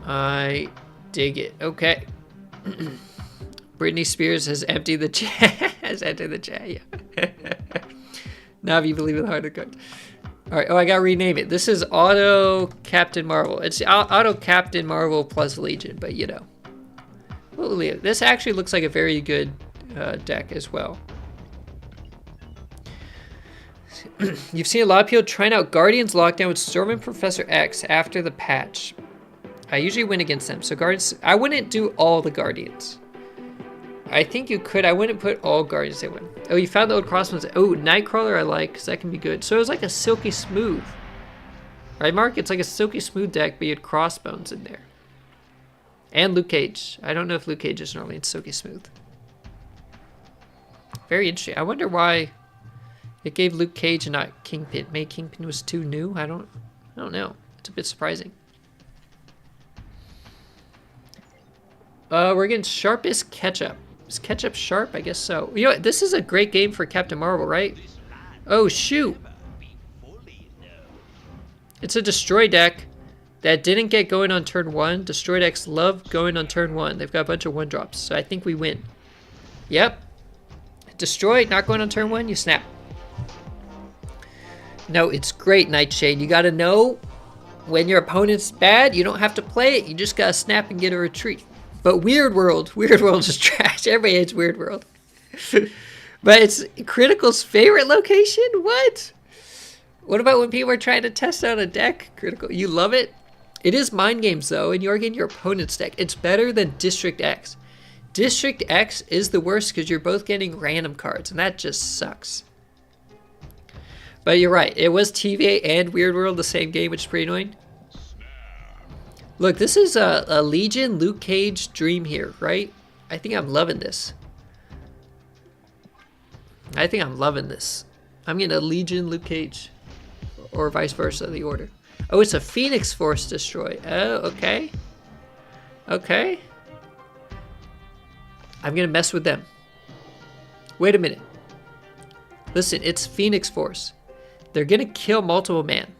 I dig it. Okay. Britney Spears has emptied the chat. Yeah. Now if you believe in the heart of the card. All right. Oh, I gotta rename it. This is Auto Captain Marvel. It's Auto Captain Marvel plus Legion, but you know. This actually looks like a very good deck as well. You've seen a lot of people trying out Guardians Lockdown with Storm and Professor X after the patch. I usually win against them. So Guardians, I wouldn't do all the Guardians. I think you could. I wouldn't put all Guardians in one. Oh, you found the old Crossbones. Oh, Nightcrawler I like, because that can be good. So it was like a Silky Smooth. Right, Mark? It's like a Silky Smooth deck, but you had Crossbones in there. And Luke Cage. I don't know if Luke Cage is normally in Silky Smooth. Very interesting. I wonder why it gave Luke Cage and not Kingpin. Maybe Kingpin was too new? I don't know. It's a bit surprising. We're getting Sharpest Ketchup. Is Ketchup sharp? I guess so. You know what? This is a great game for Captain Marvel, right? Oh, shoot. It's a Destroy deck that didn't get going on turn 1. Destroy decks love going on turn 1. They've got a bunch of 1-drops, so I think we win. Yep. Destroy, not going on turn 1, you snap. No, it's great, Nightshade. You gotta know when your opponent's bad, you don't have to play it. You just gotta snap and get a retreat. But Weird World is trash. Everybody hates Weird World. But it's Critical's favorite location? What? What about when people are trying to test out a deck? Critical, you love it? It is mind games though, and you're getting your opponent's deck. It's better than District X. District X is the worst because you're both getting random cards, and that just sucks. But you're right, it was TVA and Weird World the same game, which is pretty annoying. Look, this is a Legion Luke Cage dream here, right? I think I'm loving this. I'm getting a Legion Luke Cage. Or vice versa, the order. Oh, it's a Phoenix Force Destroy. Oh, okay. Okay. I'm gonna mess with them. Wait a minute. Listen, it's Phoenix Force. They're gonna kill Multiple Man.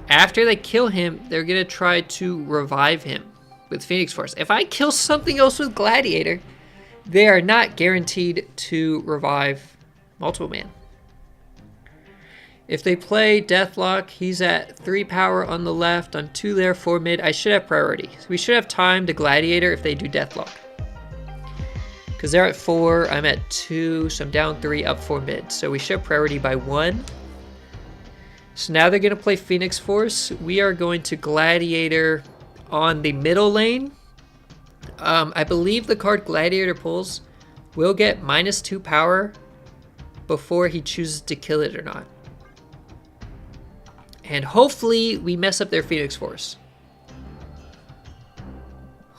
After they kill him, they're gonna try to revive him with Phoenix Force. If I kill something else with Gladiator, they are not guaranteed to revive Multiple Man. If they play Deathlock, he's at 3 power on the left, on 2 there, 4 mid. I should have priority. So we should have time to Gladiator if they do Deathlock. Because they're at 4, I'm at 2, so I'm down 3, up 4 mid. So we should have priority by 1. So now they're going to play Phoenix Force. We are going to Gladiator on the middle lane. I believe the card Gladiator pulls will get -2 power before he chooses to kill it or not. And hopefully we mess up their Phoenix Force.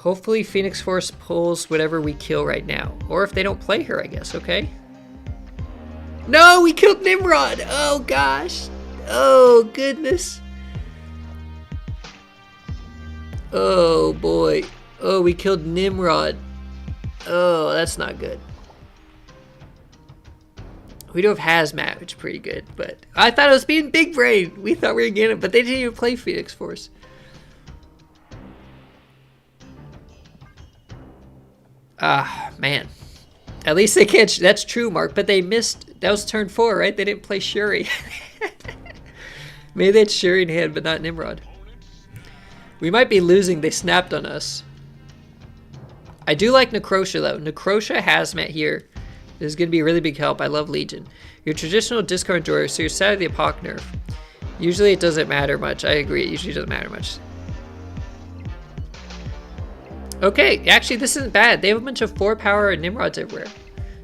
Hopefully Phoenix Force pulls whatever we kill right now. Or if they don't play her, I guess, okay? No, we killed Nimrod! Oh gosh! Oh goodness! Oh boy. Oh, we killed Nimrod. Oh, that's not good. We do have Hazmat, which is pretty good, but I thought it was being big brain. We thought we were getting it, but they didn't even play Phoenix Force. Ah, man. At least they can't. That's true, Mark, but they missed. That was turn 4, right? They didn't play Shuri. Maybe they had Shuri in hand, but not Nimrod. We might be losing. They snapped on us. I do like Necrosha, though. Necrosha Hazmat here is going to be a really big help. I love Legion. Your traditional discard drawer, so you're sad of the Apoc nerf. Usually it doesn't matter much. I agree. It usually doesn't matter much. Okay, actually this isn't bad. They have a bunch of 4-power Nimrods everywhere.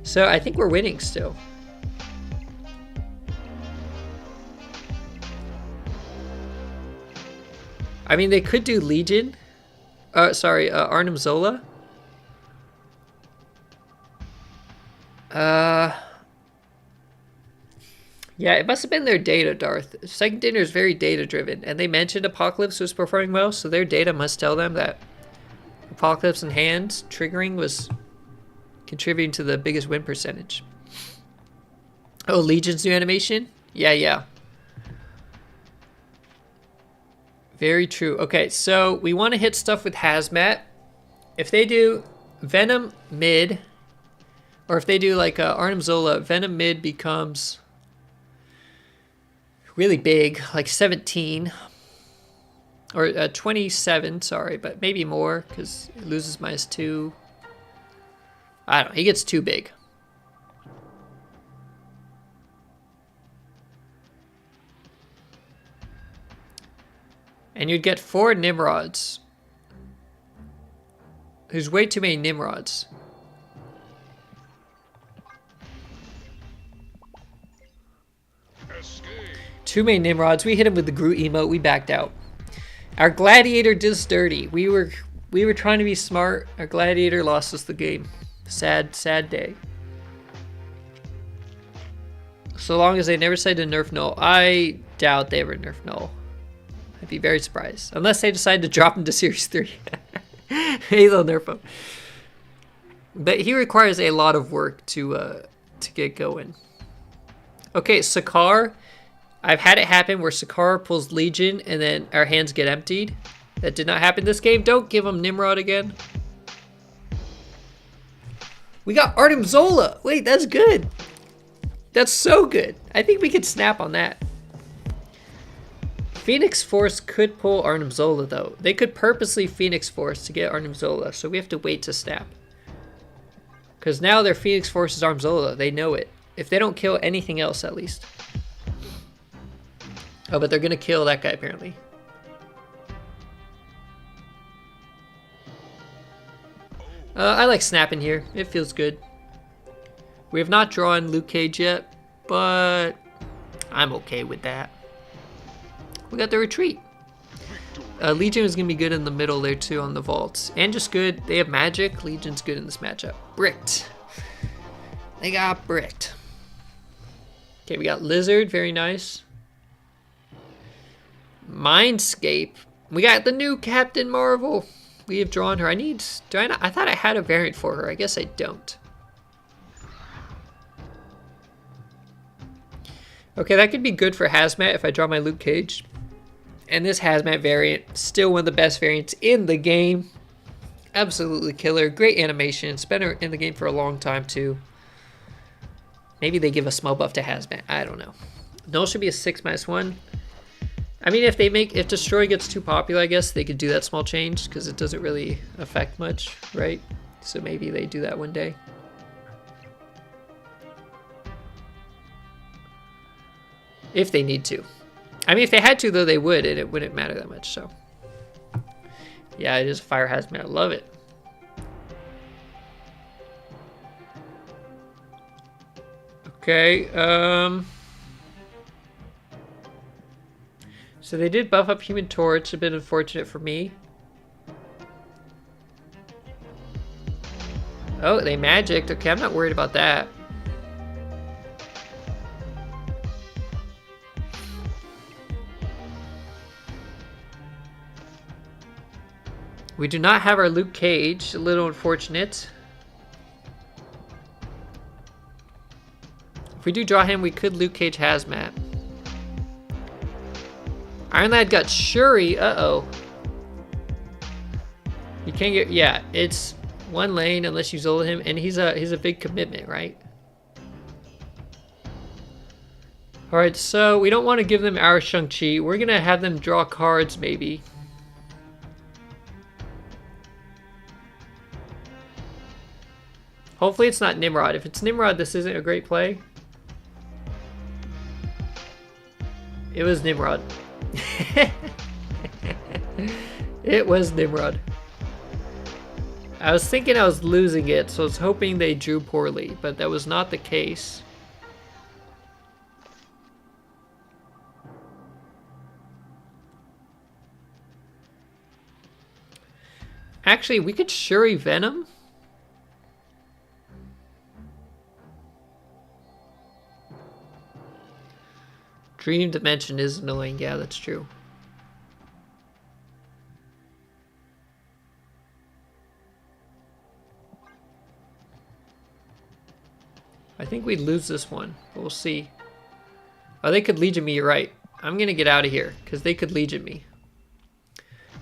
So I think we're winning still. I mean, they could do Legion. Arnim Zola. Yeah, it must have been their data, Darth. Second Dinner is very data-driven, and they mentioned Apocalypse was performing well, so their data must tell them that Apocalypse in hand triggering was contributing to the biggest win percentage. Oh, Legion's new animation? Yeah. Very true. Okay, so we want to hit stuff with Hazmat. If they do Venom mid, or if they do like Arnim Zola, Venom mid becomes really big, like 17. Or 27, sorry, but maybe more, because it loses -2. I don't know, he gets too big. And you'd get 4 Nimrods. There's way too many Nimrods. Too many Nimrods. We hit him with the Groot emote, we backed out. Our Gladiator did us dirty. We were trying to be smart. Our Gladiator lost us the game. Sad, sad day. So long as they never say to nerf Null. I doubt they ever nerf Null. I'd be very surprised. Unless they decide to drop him to Series 3. Maybe they'll nerf him. But he requires a lot of work to get going. Okay, Sakaar. I've had it happen where Sakaar pulls Legion and then our hands get emptied. That did not happen this game. Don't give him Nimrod again. We got Arnim Zola. Wait, that's good. That's so good. I think we could snap on that. Phoenix Force could pull Arnim Zola, though. They could purposely Phoenix Force to get Arnim Zola, so we have to wait to snap. Because now their Phoenix Force is Arnim Zola. They know it. If they don't kill anything else, at least. Oh, but they're going to kill that guy, apparently. I like snapping here. It feels good. We have not drawn Luke Cage yet, but I'm okay with that. We got the retreat. Legion is going to be good in the middle there, too, on the vaults. And just good. They have magic. Legion's good in this matchup. Bricked. They got bricked. Okay, we got Lizard. Very nice. Mindscape. We got the new Captain Marvel. We have drawn her. I thought I had a variant for her. I guess I don't. Okay, that could be good for Hazmat if I draw my Luke Cage. And this Hazmat variant, still one of the best variants in the game. Absolutely killer. Great animation. It's been in the game for a long time, too. Maybe they give a small buff to Hazmat. I don't know. Null should be a 6/1. I mean, if Destroy gets too popular, I guess they could do that small change because it doesn't really affect much, right? So maybe they do that one day. If they need to. I mean, if they had to, though, they would, and it wouldn't matter that much, so. Yeah, it is a Fire Hazmat. I love it. Okay, so they did buff up Human Torch, a bit unfortunate for me. Oh, they magicked. Okay, I'm not worried about that. We do not have our Luke Cage. A little unfortunate. If we do draw him, we could Luke Cage Hazmat. Iron Lad got Shuri. Uh-oh. You can't get... Yeah, it's one lane unless you Zola him. And he's a big commitment, right? Alright, so we don't want to give them our Shang-Chi. We're going to have them draw cards, maybe. Hopefully it's not Nimrod. If it's Nimrod, this isn't a great play. It was Nimrod. It was Nimrod. I was thinking I was losing it, so I was hoping they drew poorly, but that was not the case. Actually, we could Shuri Venom. Dream Dimension is annoying. Yeah, that's true. I think we'd lose this one, but we'll see. Oh, they could Legion me, you're right. I'm gonna get out of here, because they could Legion me.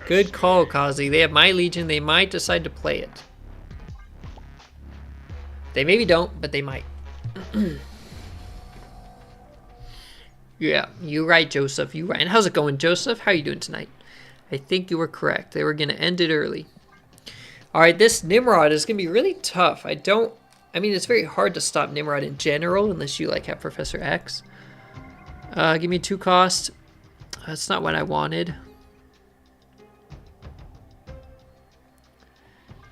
Good call, Kazi. They have my Legion. They might decide to play it. They maybe don't, but they might. Yeah, you're right, Joseph. You're right. And how's it going, Joseph? How are you doing tonight? I think you were correct. They were going to end it early. All right, this Nimrod is going to be really tough. I mean, it's very hard to stop Nimrod in general, unless you, like, have Professor X. Give me 2 cost. That's not what I wanted.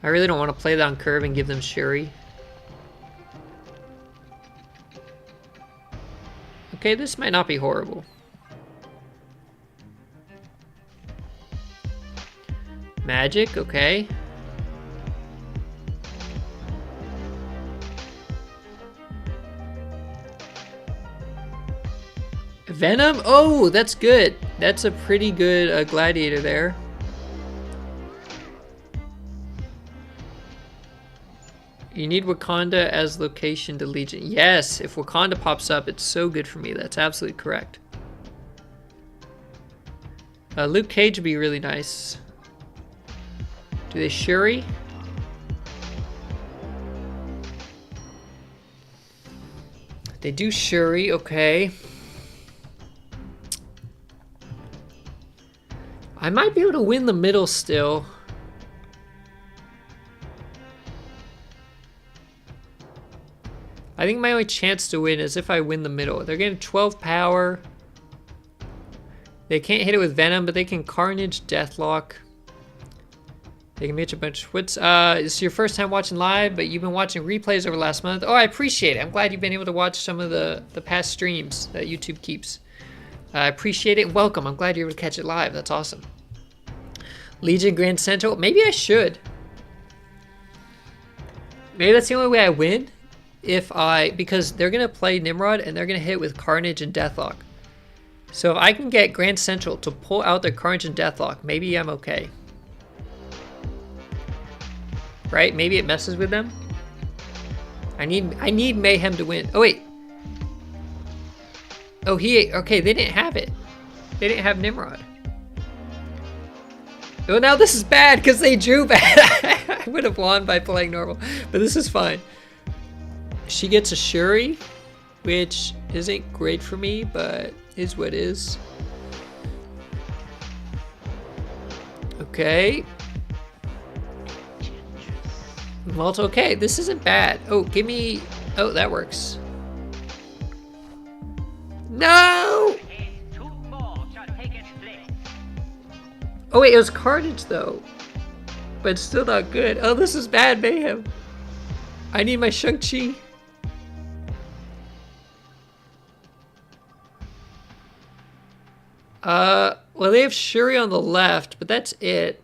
I really don't want to play that on curve and give them Shuri. Okay, this might not be horrible. Magic, okay. Venom? Oh, that's good. That's a pretty good gladiator there. You need Wakanda as location to Legion. Yes, if Wakanda pops up, it's so good for me. That's absolutely correct. Luke Cage would be really nice. Do they Shuri? They do Shuri, okay. I might be able to win the middle still. I think my only chance to win is if I win the middle. They're getting 12 power. They can't hit it with Venom, but they can Carnage, Deathlock. They can match a bunch. What's this is your first time watching live, but you've been watching replays over the last month. Oh, I appreciate it. I'm glad you've been able to watch some of the past streams that YouTube keeps. I appreciate it. Welcome. I'm glad you're able to catch it live. That's awesome. Legion Grand Central. Maybe I should. Maybe that's the only way I win. Because they're going to play Nimrod and they're going to hit with Carnage and Deathlock. So if I can get Grand Central to pull out their Carnage and Deathlock, maybe I'm okay. Right? Maybe it messes with them. I need Mayhem to win. Oh, wait. Oh, okay, they didn't have it. They didn't have Nimrod. Oh, now this is bad because they drew bad. I would have won by playing normal, but this is fine. She gets a Shuri, which isn't great for me, but is what is. Okay. Well, it's okay. This isn't bad. Oh, give me... Oh, that works. No! Oh, wait, it was Carnage, though. But it's still not good. Oh, this is bad, Mayhem. I need my Shang-Chi. Well, they have Shuri on the left, but that's it.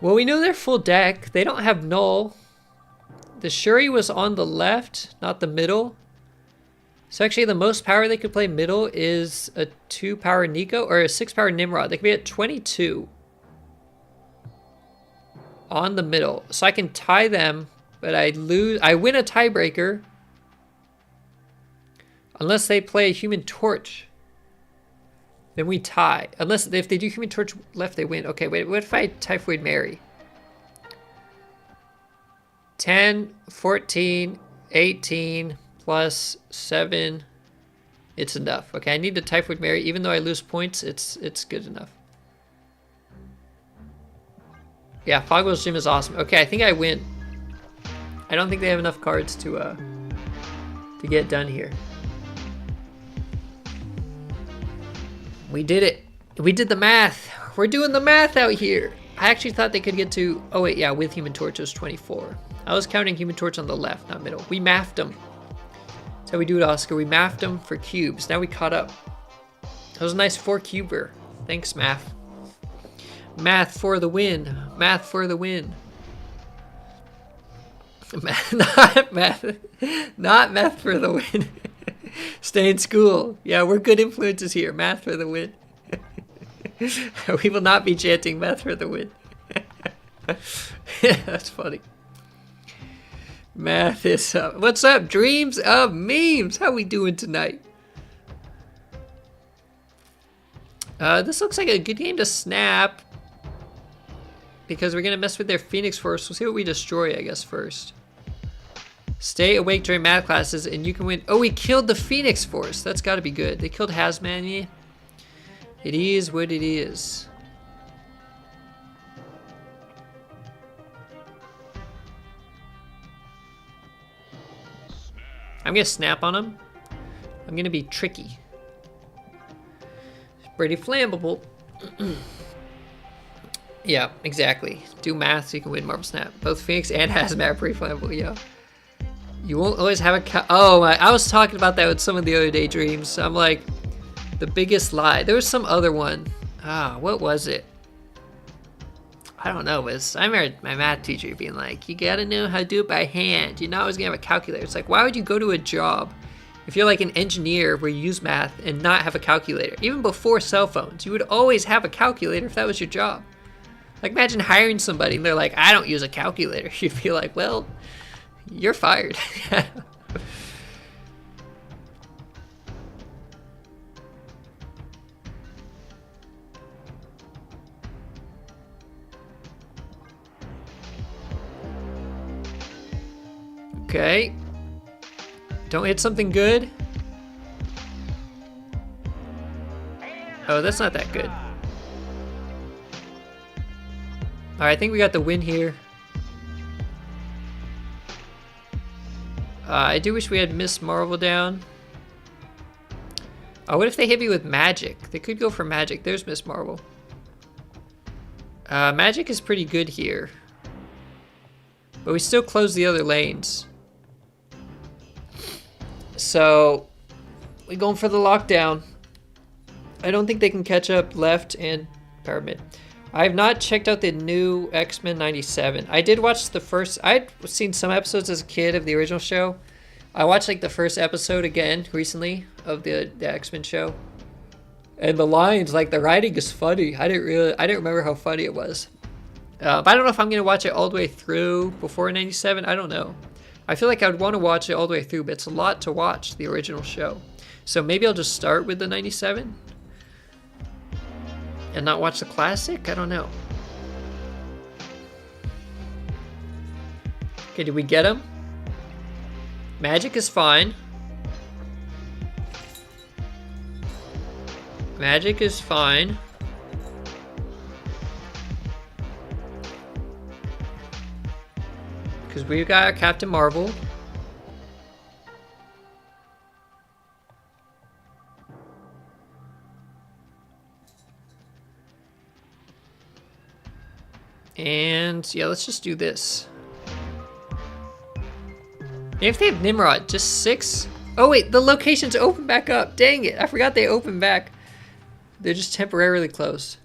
Well, we know they're full deck. They don't have null. The Shuri was on the left, not the middle. So actually the most power they could play middle is a 2-power Nico or a 6-power Nimrod. They could be at 22 on the middle. So I can tie them, but I win a tiebreaker unless they play Human Torch. Then we tie. Unless if they do Human Torch left, they win. Okay, wait, what if I Typhoid Mary? 10, 14, 18 plus 7. It's enough. Okay, I need to Typhoid Mary. Even though I lose points, it's good enough. Yeah, Fogwell's Gym is awesome. Okay, I think I win. I don't think they have enough cards to get done here. We did it. We did the math. We're doing the math out here. I actually thought they could get to... Oh, wait, yeah, with Human Torch, it was 24. I was counting Human Torch on the left, not middle. We mathed them. That's how we do it, Oscar. We mathed them for cubes. Now we caught up. That was a nice 4-cuber. Thanks, math. Math for the win. Math for the win. Not math. Not math for the win. Stay in school. Yeah, we're good influences here. Math for the win. We will not be chanting math for the win. That's funny. Math is up. What's up? Dreams of memes. How we doing tonight? This looks like a good game to snap. Because we're going to mess with their Phoenix Force. We'll see what we destroy, I guess, first. Stay awake during math classes and you can win. Oh, we killed the Phoenix Force. That's got to be good. They killed Hazman. It is what it is. I'm going to snap on him. I'm going to be tricky. Pretty flammable. Yeah, exactly. Do math so you can win Marble Snap. Both Phoenix and Hazmat are pretty flammable, yeah. You won't always have a... Oh, I was talking about that with some of the other daydreams. I'm like, the biggest lie. There was some other one. What was it? I don't know. I remember my math teacher being like, you gotta know how to do it by hand. You're not always gonna have a calculator. It's like, why would you go to a job if you're like an engineer where you use math and not have a calculator? Even before cell phones, you would always have a calculator if that was your job. Like, imagine hiring somebody and they're like, I don't use a calculator. You'd be like, well, you're fired. Okay. Don't hit something good. Oh, that's not that good. Alright, I think we got the win here. I do wish we had Miss Marvel down. Oh, what if they hit me with magic? They could go for magic. There's Miss Marvel. Magic is pretty good here. But we still close the other lanes. So, we're going for the lockdown. I don't think they can catch up left and power mid. I have not checked out the new X-Men 97. I did watch the first... I'd seen some episodes as a kid of the original show. I watched like the first episode again recently of the X-Men show. And the lines, like the writing is funny. I didn't remember how funny it was. But I don't know if I'm going to watch it all the way through before 97. I don't know. I feel like I would want to watch it all the way through, but it's a lot to watch, the original show. So maybe I'll just start with the 97 and not watch the classic? I don't know. Okay, did we get him? Magic is fine. Magic is fine. Because we've got Captain Marvel. And yeah, let's just do this. If they have Nimrod, just 6. Oh wait, the locations open back up. Dang it, I forgot they open back. They're just temporarily closed.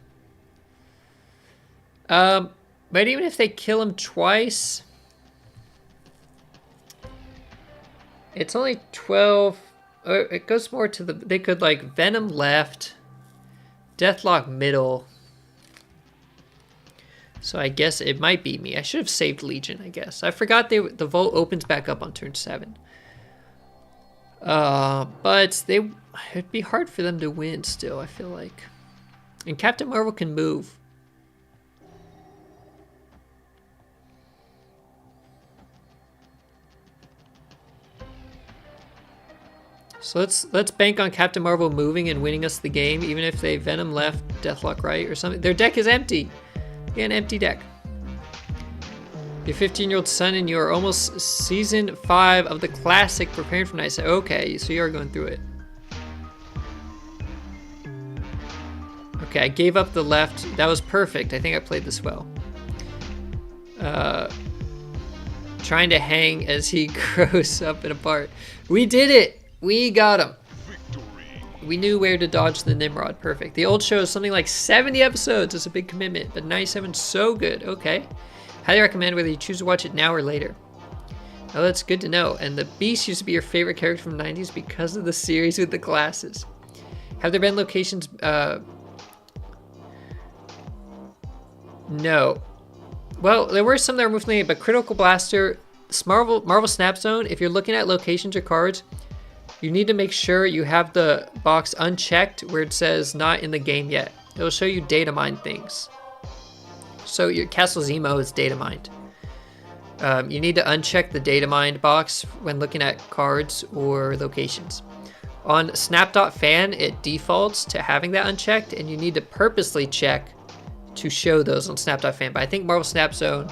But even if they kill him twice, it's only 12. It goes more to the... They could like Venom left, Deathlock middle. So I guess it might be me. I should have saved Legion, I guess. I forgot the vault opens back up on turn 7. But it'd be hard for them to win still, I feel like. And Captain Marvel can move. So let's bank on Captain Marvel moving and winning us the game, even if they Venom left, Deathlock right, or something. Their deck is empty. Yeah, an empty deck. Your 15-year-old son and you are almost season 5 of the classic preparing for night. Okay, so you are going through it. Okay, I gave up the left. That was perfect. I think I played this well. Trying to hang as he grows up and apart. We did it! We got him. We knew where to dodge the Nimrod. Perfect. The old show is something like 70 episodes. It's a big commitment, but 97 so good. Okay. Highly recommend whether you choose to watch it now or later. Oh, that's good to know. And the Beast used to be your favorite character from the 90s because of the series with the glasses. Have there been locations? No. Well, there were some that were moved late, but Critical Blaster, Marvel Snap Zone, if you're looking at locations or cards, you need to make sure you have the box unchecked where it says not in the game yet. It'll show you data mine things. So your Castle Zemo is data mined. You need to uncheck the data mined box when looking at cards or locations. On Snap.fan, it defaults to having that unchecked, and you need to purposely check to show those on Snap.fan. But I think Marvel Snap Zone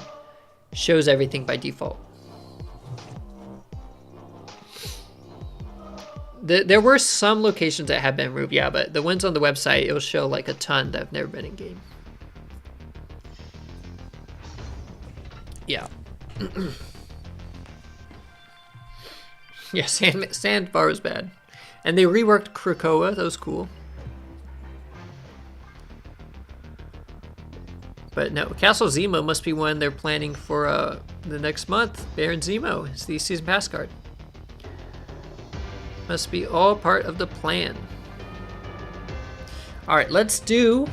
shows everything by default. There were some locations that have been removed, yeah, but the ones on the website, it'll show like a ton that have never been in game. Yeah. Yeah, Sandbar was bad. And they reworked Krakoa, that was cool. But no, Castle Zemo must be one they're planning for the next month. Baron Zemo is the season pass card. Must be all part of the plan. All right, let's do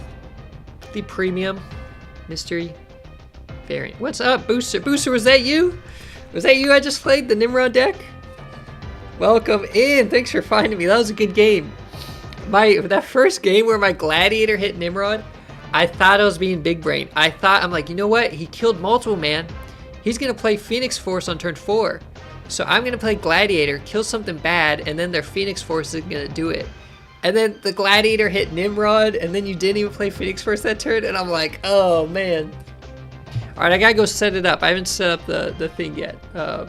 the premium mystery variant. What's up, Booster? Booster, was that you? Was that you I just played, the Nimrod deck? Welcome in. Thanks for finding me. That was a good game. That first game where my Gladiator hit Nimrod, I thought I was being big brain. I'm like, you know what? He killed multiple man. He's going to play Phoenix Force on turn 4. So I'm going to play Gladiator, kill something bad, and then their Phoenix Force is going to do it. And then the Gladiator hit Nimrod, and then you didn't even play Phoenix Force that turn, and I'm like, oh, man. All right, I got to go set it up. I haven't set up the thing yet. But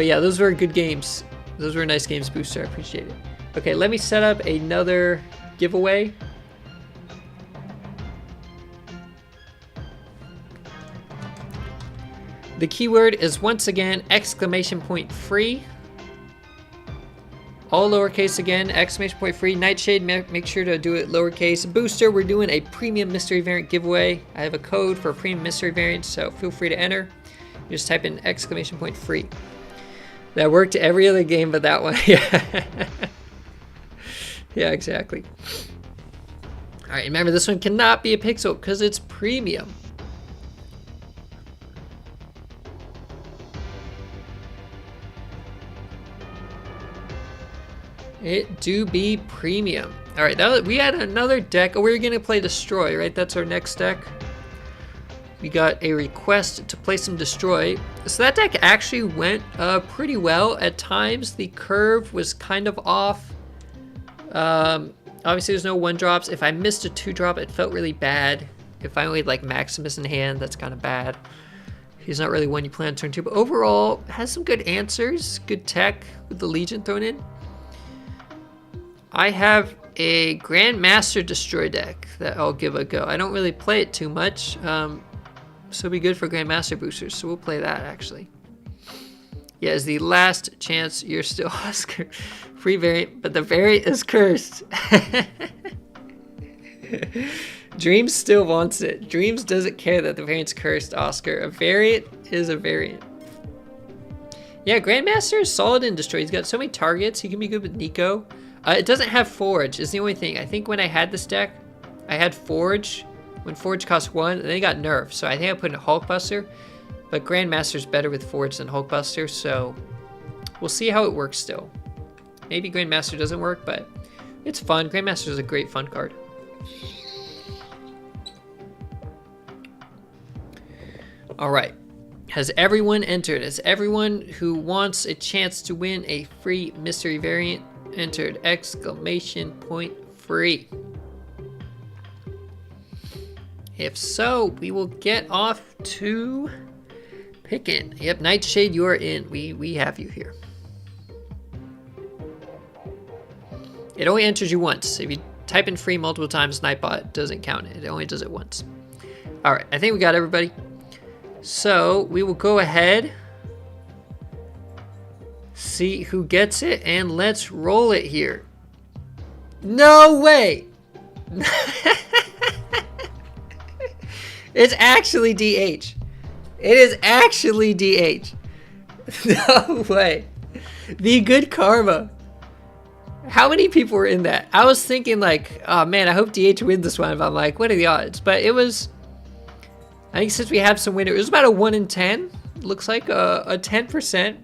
yeah, those were good games. Those were nice games, Booster. I appreciate it. Okay, let me set up another giveaway. The keyword is once again exclamation point free. All lowercase again, exclamation point free. Nightshade, make sure to do it lowercase. Booster, we're doing a premium mystery variant giveaway. I have a code for a premium mystery variant, so feel free to enter. You just type in exclamation point free. That worked every other game but that one. Yeah. Yeah, exactly. All right, remember this one cannot be a pixel because it's premium. It do be premium. All right, we had another deck. Oh, we're gonna play Destroy, right? That's our next deck. We got a request to play some Destroy. So that deck actually went pretty well. At times, the curve was kind of off. Obviously, there's no 1-drops. If I missed a 2-drop, it felt really bad. If I only had like Maximus in hand, that's kind of bad. He's not really one you plan on turn 2, but overall, has some good answers. Good tech with the Legion thrown in. I have a Grandmaster Destroy deck that I'll give a go. I don't really play it too much, so it'll be good for Grandmaster boosters, so we'll play that actually. Yeah, as the last chance, you're still Oscar. Free variant, but the variant is cursed. Dreams still wants it. Dreams doesn't care that the variant's cursed, Oscar. A variant is a variant. Yeah, Grandmaster is solid in Destroy. He's got so many targets. He can be good with Nico. It doesn't have Forge is the only thing. I think when I had this deck, I had Forge when Forge cost 1, and then it got nerfed. So I think I put in Hulkbuster. But Grandmaster's better with Forge than Hulkbuster, so we'll see how it works still. Maybe Grandmaster doesn't work, but it's fun. Grandmaster is a great fun card. All right. Has everyone entered? Has everyone who wants a chance to win a free mystery variant entered? Exclamation point free. If so, we will get off to picking. Yep, Nightshade, you are in. We have you here. It only enters you once. If you type in free multiple times, Nightbot doesn't count it. It only does it once. All right, I think we got everybody. So we will go ahead, see who gets it, and let's roll it here. No way! It's actually DH. It is actually DH. No way. The Good Karma. How many people were in that? I was thinking like, oh man, I hope DH wins this one. But I'm like, what are the odds? But it was, I think since we have some winners, it was about a 1 in 10. Looks like a 10%.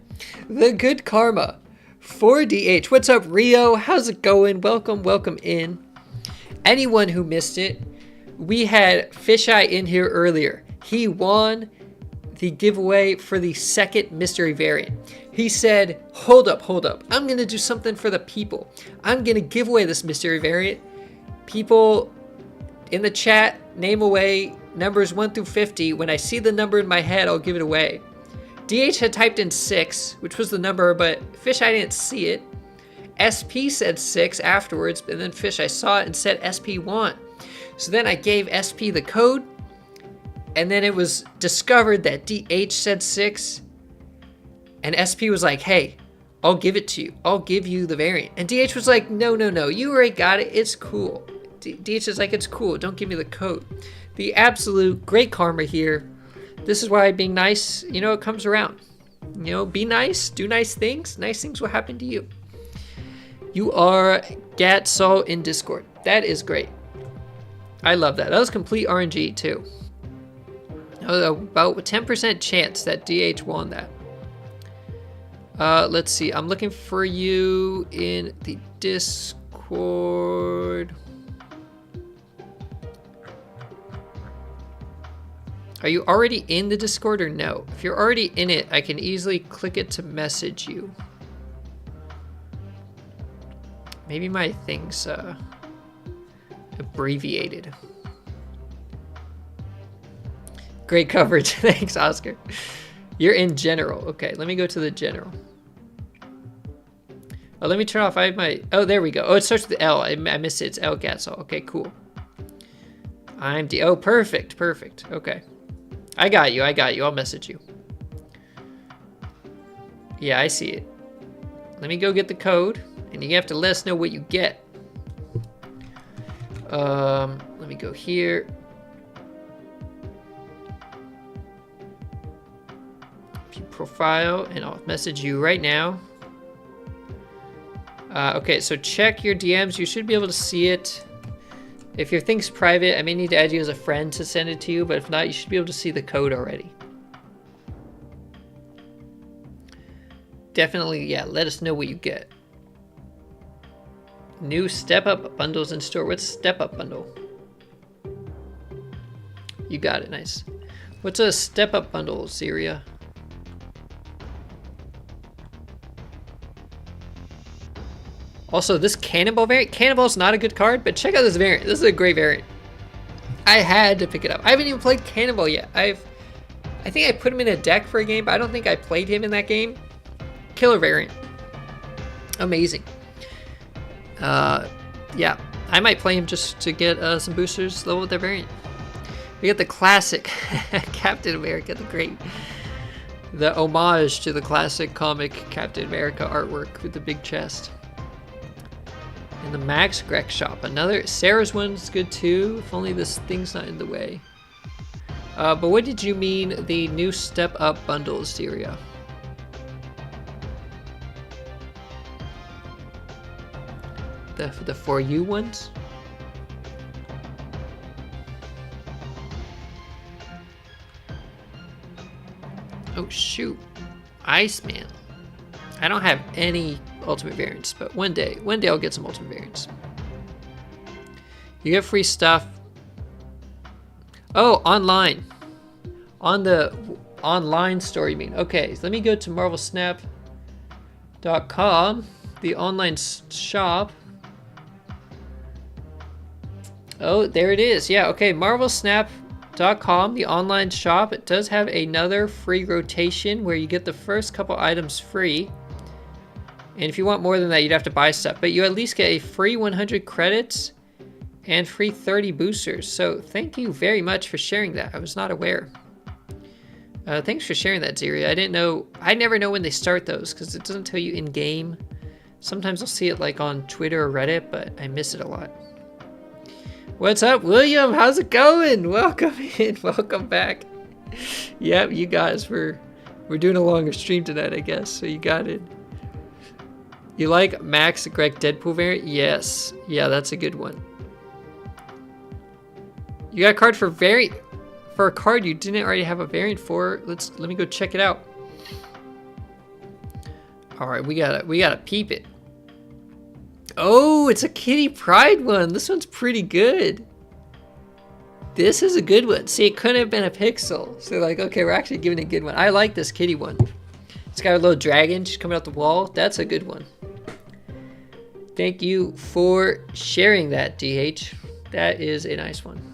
The Good Karma for DH. What's up, Rio? How's it going? Welcome, welcome in. Anyone who missed it, we had Fisheye in here earlier. He won the giveaway for the second mystery variant. He said, hold up. I'm going to do something for the people. I'm going to give away this mystery variant. People in the chat, name away numbers 1 through 50. When I see the number in my head, I'll give it away. DH had typed in 6, which was the number, but Fish, I didn't see it. SP said 6 afterwards, and then Fish, I saw it and said SP1. So then I gave SP the code, and then it was discovered that DH said 6, and SP was like, hey, I'll give it to you. I'll give you the variant. And DH was like, no, you already got it. It's cool. DH is like, it's cool. Don't give me the code. The absolute great karma here. This is why being nice, you know, it comes around. You know, be nice, do nice things. Nice things will happen to you. You are Gatsol in Discord. That is great. I love that. That was complete RNG too. About a 10% chance that DH won that. Let's see. I'm looking for you in the Discord. Are you already in the Discord or no? If you're already in it, I can easily click it to message you. Maybe my thing's abbreviated. Great coverage. Thanks, Oscar. You're in general. Okay, let me go to the general. Oh, let me turn off. I have my. Oh, there we go. Oh, it starts with L. I missed it. It's L Gatsol. Okay, cool. I'm D. Oh, perfect. Okay. I got you. I'll message you. Yeah, I see it. Let me go get the code, and you have to let us know what you get. Let me go here. View profile, and I'll message you right now. Okay, so check your DMs. You should be able to see it. If your thing's private, I may need to add you as a friend to send it to you, but if not, you should be able to see the code already. Definitely, yeah, let us know what you get. New step-up bundles in store. What's step-up bundle? You got it, nice. What's a step-up bundle, Syria? Also, this Cannonball variant, Cannonball's not a good card, but check out this variant. This is a great variant. I had to pick it up. I haven't even played Cannonball yet. I think I put him in a deck for a game, but I don't think I played him in that game. Killer variant. Amazing. Yeah, I might play him just to get some boosters level with their variant. We got the classic Captain America, the homage to the classic comic Captain America artwork with the big chest. In the Max Greg shop. Another Sarah's one's good too. If only this thing's not in the way. But what did you mean the new step up bundles, Syria? The For You ones? Oh shoot. Iceman. I don't have any ultimate variants, but one day I'll get some ultimate variants. You get free stuff. Oh, online. On the online store, you mean? Okay, so let me go to marvelsnap.com, the online shop. Oh, there it is. Yeah, okay, marvelsnap.com, the online shop. It does have another free rotation where you get the first couple items free. And if you want more than that, you'd have to buy stuff. But you at least get a free 100 credits and free 30 boosters. So thank you very much for sharing that. I was not aware. Thanks for sharing that, Ziri. I didn't know. I never know when they start those because it doesn't tell you in game. Sometimes I'll see it like on Twitter or Reddit, but I miss it a lot. What's up, William? How's it going? Welcome in. Welcome back. Yep, you guys, we're doing a longer stream tonight, I guess. So you got it. You like Max Greg Deadpool variant? Yes. Yeah, that's a good one. You got a card for variant for a card you didn't already have a variant for. Let me go check it out. All right, we gotta peep it. Oh, it's a Kitty Pryde one. This one's pretty good. This is a good one. See, it couldn't have been a pixel. So like, okay, we're actually giving a good one. I like this kitty one. It's got a little dragon just coming out the wall. That's a good one. Thank you for sharing that, DH. That is a nice one.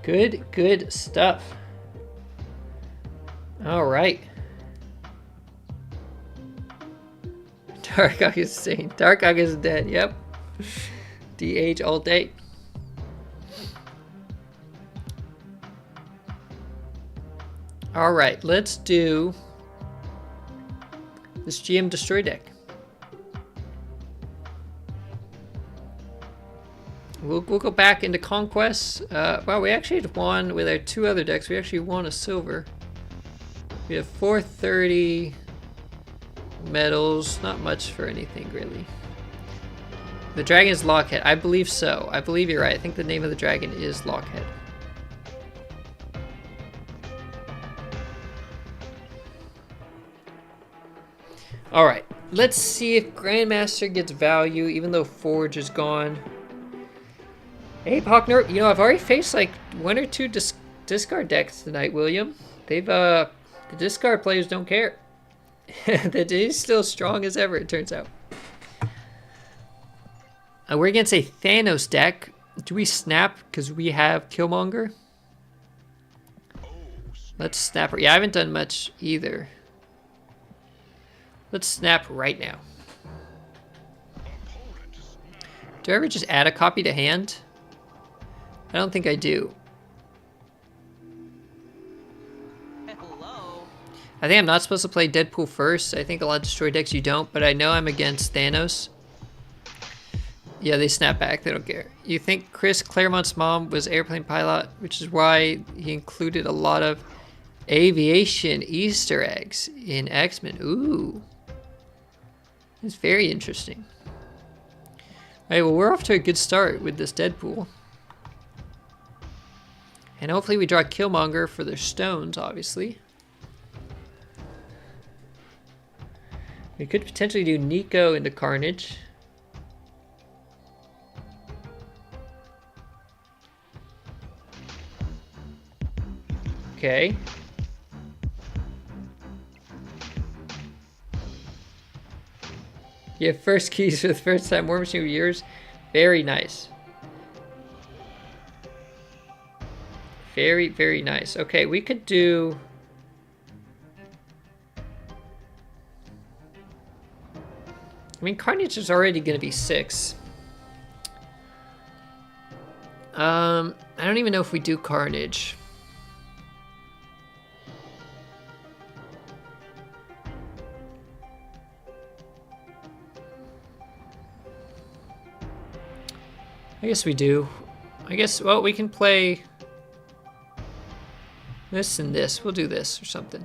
Good stuff. All right. Dark August is saying Dark August is dead. Yep. DH all day. All right, let's do this GM Destroy deck. We'll go back into Conquest. Well, we actually had won with our two other decks. We actually won a silver. We have 430 medals. Not much for anything, really. The dragon is Lockhead. I believe so. I believe you're right. I think the name of the dragon is Lockhead. All right. Let's see if Grandmaster gets value, even though Forge is gone. Hey, Pockner, you know, I've already faced like one or two discard decks tonight, William. They've, the discard players don't care. That is still strong as ever, it turns out. We're against a Thanos deck. Do we snap because we have Killmonger? Let's snap. Yeah, I haven't done much either. Let's snap right now. Do I ever just add a copy to hand? I don't think I do. Hello. I think I'm not supposed to play Deadpool first. I think a lot of Destroy decks you don't, but I know I'm against Thanos. Yeah, they snap back. They don't care. You think Chris Claremont's mom was airplane pilot, which is why he included a lot of aviation Easter eggs in X-Men. Ooh. It's very interesting. All right, well, we're off to a good start with this Deadpool. And hopefully we draw Killmonger for their stones, obviously. We could potentially do Nico into Carnage. Okay. You have first keys for the first time. War Machine with yours. Very nice. Very, very nice. Okay, we could do... I mean, Carnage is already going to be 6. I I don't even know if we do Carnage. I guess we do. I guess, well, we can play this and this. We'll do this or something.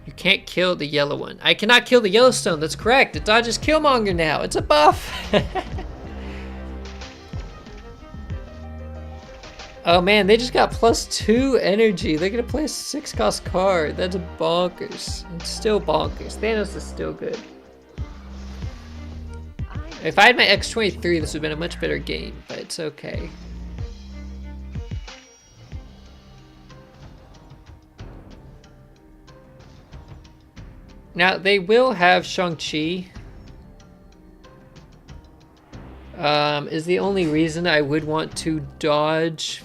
You can't kill the yellow one. I cannot kill the Yellowstone. That's correct. It dodges Killmonger now. It's a buff. Oh man, they just got +2 energy. They're gonna play a 6-cost card. That's bonkers. It's still bonkers. Thanos is still good. If I had my X-23, this would have been a much better game, but it's okay. Now, they will have Shang-Chi. Is the only reason I would want to dodge.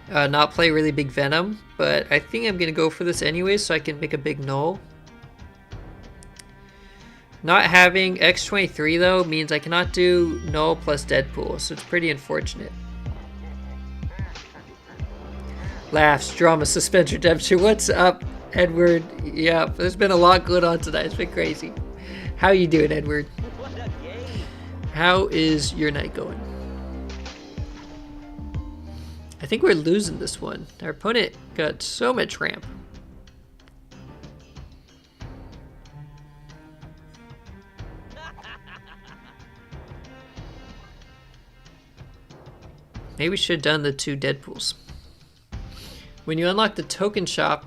Not play really big Venom, but I think I'm going to go for this anyway so I can make a big null. Not having X-23 though means I cannot do null plus Deadpool, so it's pretty unfortunate. Laughs, drama, suspense, redemption. What's up, Edward? Yeah, there's been a lot going on tonight. It's been crazy. How you doing, Edward? How is your night going? I think we're losing this one. Our opponent got so much ramp. Maybe we should have done the 2 Deadpools. When you unlock the token shop,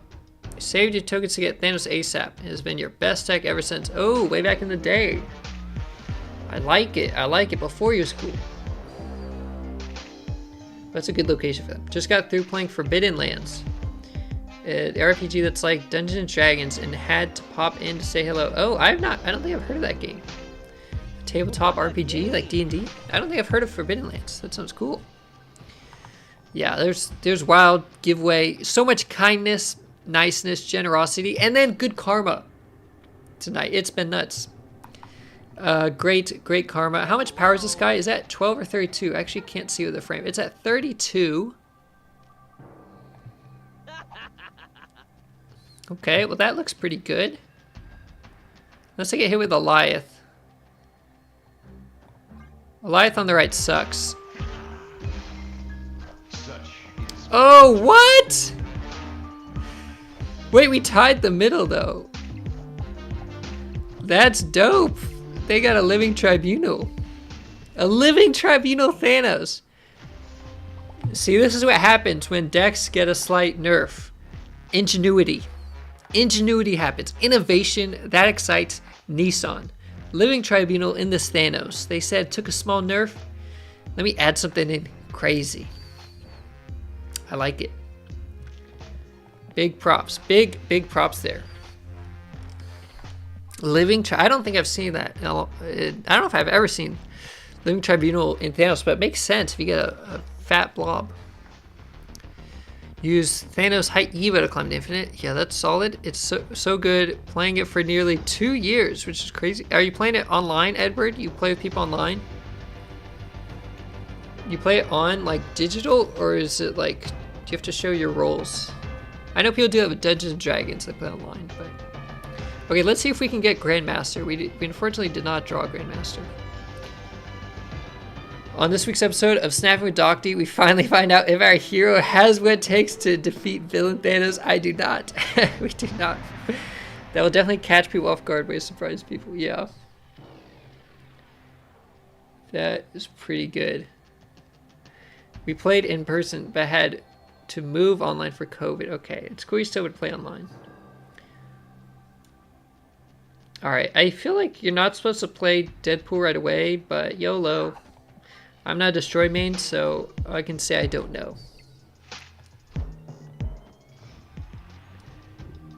you saved your tokens to get Thanos ASAP. It has been your best tech ever since. Oh, way back in the day. I like it. I like it. Before your school. That's a good location for them. Just got through playing Forbidden Lands. The RPG that's like Dungeons and Dragons and had to pop in to say hello. Oh, I don't think I've heard of that game. Tabletop RPG like D&D? I don't think I've heard of Forbidden Lands. That sounds cool. Yeah, there's wild giveaway, so much kindness, niceness, generosity, and then good karma tonight. It's been nuts. Great karma. How much power is this guy? Is that 12 or 32? I actually can't see with the frame. It's at 32. Okay, well that looks pretty good. Unless I get hit with Goliath. Goliath on the right sucks. Oh, what? Wait, we tied the middle though. That's dope. They got a living tribunal. A living tribunal Thanos. See, this is what happens when decks get a slight nerf. Ingenuity. Ingenuity happens. Innovation, that excites Nissan. Living tribunal in this Thanos. They said took a small nerf. Let me add something in crazy. I like it. Big props. Big props there. I don't think I've seen that. I don't know if I've ever seen Living Tribunal in Thanos, but it makes sense if you get a fat blob. Use Thanos Height Eva to climb to Infinite. Yeah, that's solid. It's so good. Playing it for nearly 2 years, which is crazy. Are you playing it online, Edward? You play with people online? You play it on like digital, or is it like, do you have to show your roles? I know people do that with Dungeons and Dragons, they play online, but. Okay, let's see if we can get Grandmaster. We unfortunately did not draw Grandmaster. On this week's episode of Snapping with Docty, we finally find out if our hero has what it takes to defeat villain Thanos. I do not. We do not. That will definitely catch people off guard by surprise people. Yeah. That is pretty good. We played in person, but had to move online for COVID. Okay, it's cool you still would play online. Alright, I feel like you're not supposed to play Deadpool right away, but YOLO. I'm not a Destroy main, so I can say I don't know.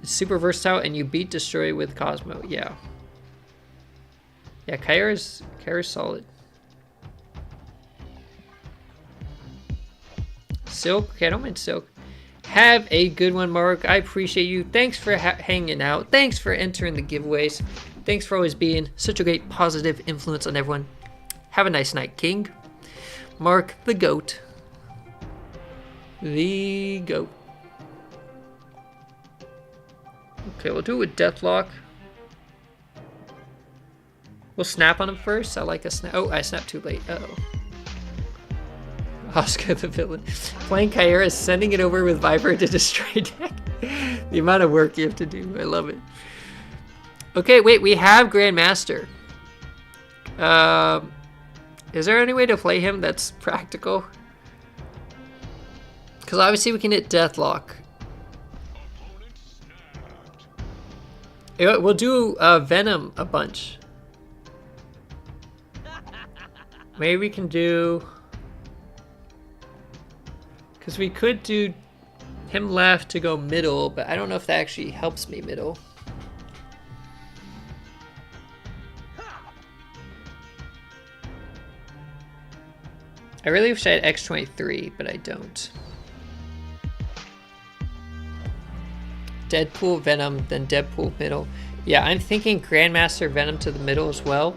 It's super versatile, and you beat Destroy with Cosmo. Yeah. Yeah, Kyra's solid. Silk? Okay, I don't mind Silk. Have a good one, Mark. I appreciate you. Thanks for hanging out. Thanks for entering the giveaways. Thanks for always being such a great positive influence on everyone. Have a nice night, King. Mark the goat. The goat. Okay, we'll do it with Deathlock. We'll snap on him first. I like a snap. Oh, I snapped too late. Uh-oh. Oscar the villain. Playing Kyra is sending it over with Viper to destroy deck. The amount of work you have to do. I love it. Okay, wait. We have Grandmaster. Is there any way to play him that's practical? Because obviously we can hit Deathlock. We'll do Venom a bunch. Maybe we can do... Because we could do him left to go middle, but I don't know if that actually helps me middle. I really wish I had X-23, but I don't. Deadpool, Venom, then Deadpool, middle. Yeah, I'm thinking Grandmaster, Venom to the middle as well.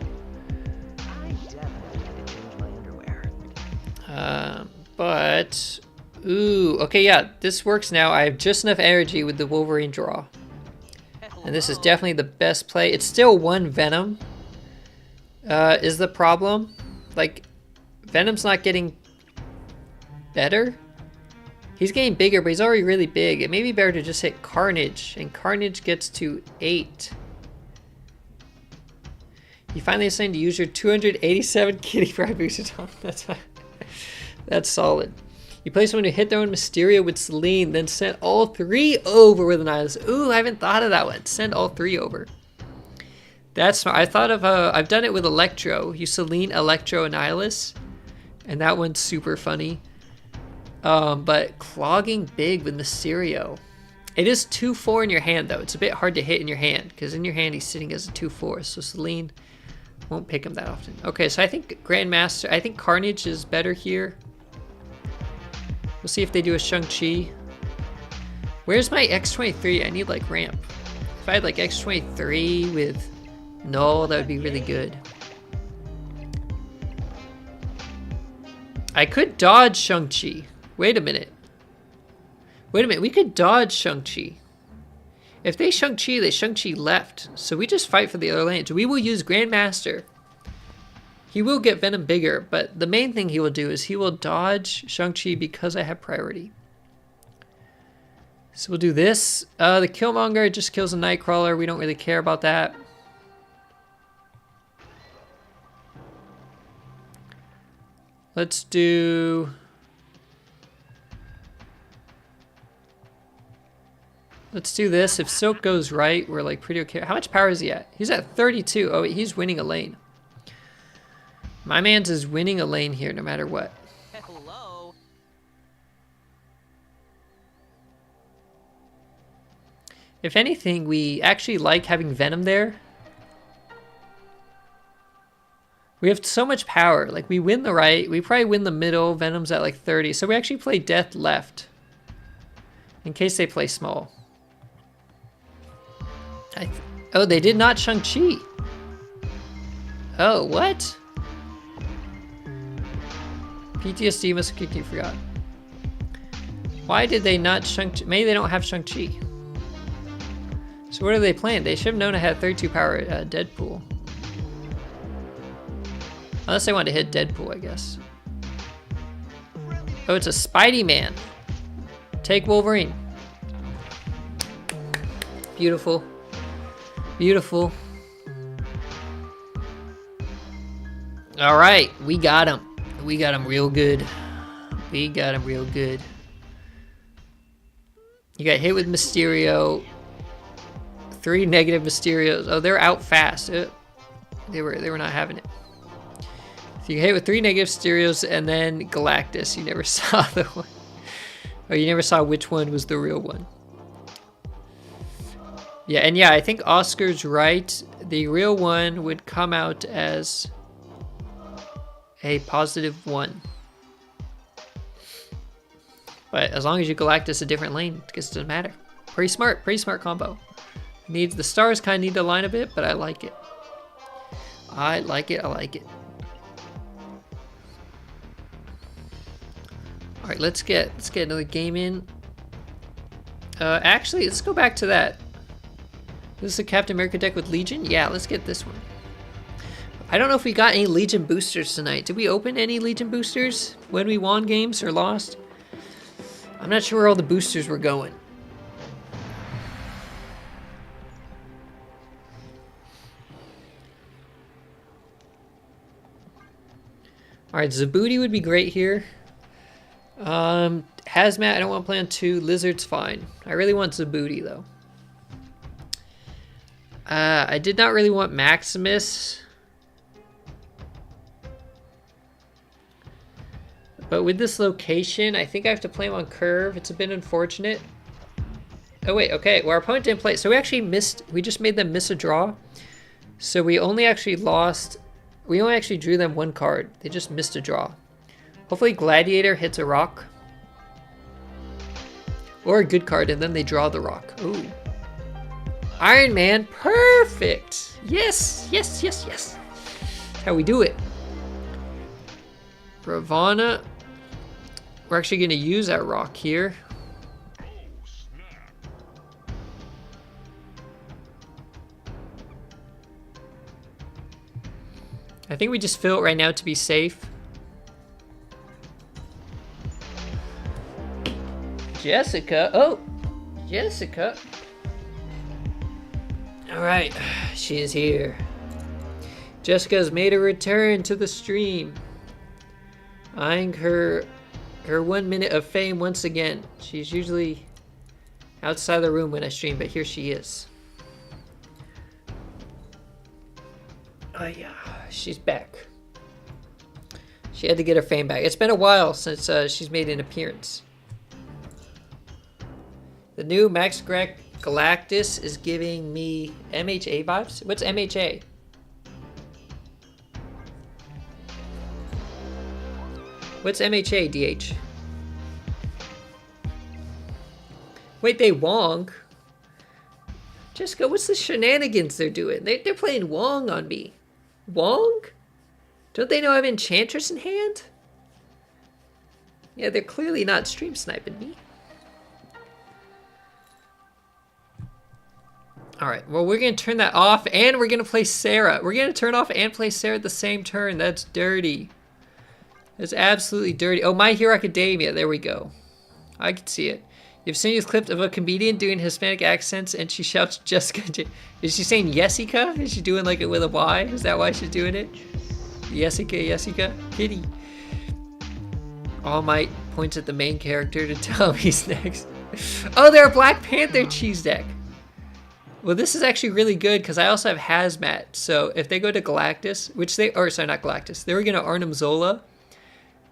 I definitely had to change my underwear. But... Ooh, okay, yeah, this works now. I have just enough energy with the Wolverine draw. And this is definitely the best play. It's still one Venom. Is the problem. Like, Venom's not getting better. He's getting bigger, but he's already really big. It may be better to just hit Carnage, and Carnage gets to 8. You finally decided to use your 287 Kitty Pryde boosted on. That's solid. You play someone who hit their own Mysterio with Selene, then send all 3 over with an Nihilus. Ooh, I haven't thought of that one. Send all 3 over. That's smart. I thought of, I've done it with Electro. You Selene, Electro, and Nihilus. And that one's super funny. But clogging big with Mysterio. It is 2-4 in your hand, though. It's a bit hard to hit in your hand, because in your hand he's sitting as a 2-4. So Selene won't pick him that often. Okay, so I think Grandmaster, I think Carnage is better here. We'll see if they do a Shang-Chi. Where's my X-23? I need like ramp. If I had like X-23 with Null, that would be really good. I could dodge Shang-Chi. Wait a minute. Wait a minute, we could dodge Shang-Chi. If they Shang-Chi, they Shang-Chi left. So we just fight for the other lanes. We will use Grandmaster. He will get Venom bigger, but the main thing he will do is he will dodge Shang-Chi because I have priority. So we'll do this. The Killmonger just kills a Nightcrawler. We don't really care about that. Let's do... Let's do this. If Silk goes right, we're like pretty okay. How much power is he at? He's at 32. Oh, wait, he's winning a lane. My man's is winning a lane here no matter what. Hello. If anything, we actually like having Venom there. We have so much power. Like, we win the right. We probably win the middle. Venom's at like 30. So we actually play Death left. In case they play small. Oh, they did not Shang-Chi. Oh, what? PTSD must have kicked you, forgot. Why did they not Shang-Chi? Maybe they don't have Shang-Chi. So what are they playing? They should have known I had 32 power Deadpool. Unless they wanted to hit Deadpool, I guess. Oh, it's a Spidey Man. Take Wolverine. Beautiful. Beautiful. All right, we got him. We got him real good. We got him real good. You got hit with Mysterio. 3 negative Mysterios. Oh, they're out fast. They were not having it. So you hit with 3 negative Mysterios and then Galactus. You never saw the one. Oh, you never saw which one was the real one. Yeah, and yeah, I think Oscar's right. The real one would come out as a +1. But as long as you Galactus a different lane, it doesn't matter. Pretty smart combo. Needs the stars kind of need to line a bit, but I like it. I like it. right, let's get another game in. Actually, let's go back to that. This is a Captain America deck with Legion? Yeah, let's get this one. I don't know if we got any Legion boosters tonight. Did we open any Legion boosters when we won games or lost? I'm not sure where all the boosters were going. Alright, Zabuti would be great here. Hazmat, I don't want to play on 2. Lizard's fine. I really want Zabuti, though. I did not really want Maximus. But with this location, I think I have to play him on curve. It's a bit unfortunate. Oh, wait, okay. Well, our opponent didn't play. So we actually missed. We just made them miss a draw. So we only actually lost. We only actually drew them 1 card. They just missed a draw. Hopefully Gladiator hits a rock. Or a good card, and then they draw the rock. Ooh. Iron Man, perfect! Yes, yes, yes, yes. That's how we do it. Ravana. We're actually going to use that rock here. I think we just fill it right now to be safe. Jessica. Oh, Jessica. All right, she is here. Jessica's made a return to the stream. Eyeing her 1 minute of fame once again. She's usually outside the room when I stream, but here she is. Oh yeah, she's back. She had to get her fame back. It's been a while since she's made an appearance. The new Max Galactus is giving me MHA vibes. What's MHA? What's MHA, DH? Wait, they Wong? Jessica, what's the shenanigans they're doing? They're playing Wong on me. Wong? Don't they know I have Enchantress in hand? Yeah, they're clearly not stream sniping me. Alright, well, we're going to turn that off, and we're going to play Sarah. We're going to turn off and play Sarah at the same turn. That's dirty. That's absolutely dirty. Oh, My Hero Academia. There we go. I can see it. You've seen this clip of a comedian doing Hispanic accents, and she shouts Jessica. Is she saying Jessica? Is she doing like it with a Y? Is that why she's doing it? Jessica, Jessica, kitty. All Might points at the main character to tell him he's next. Oh, they're a Black Panther cheese deck. Well, this is actually really good because I also have Hazmat. So if they go to Galactus, which they, or sorry, not Galactus, they were going to Arnim Zola,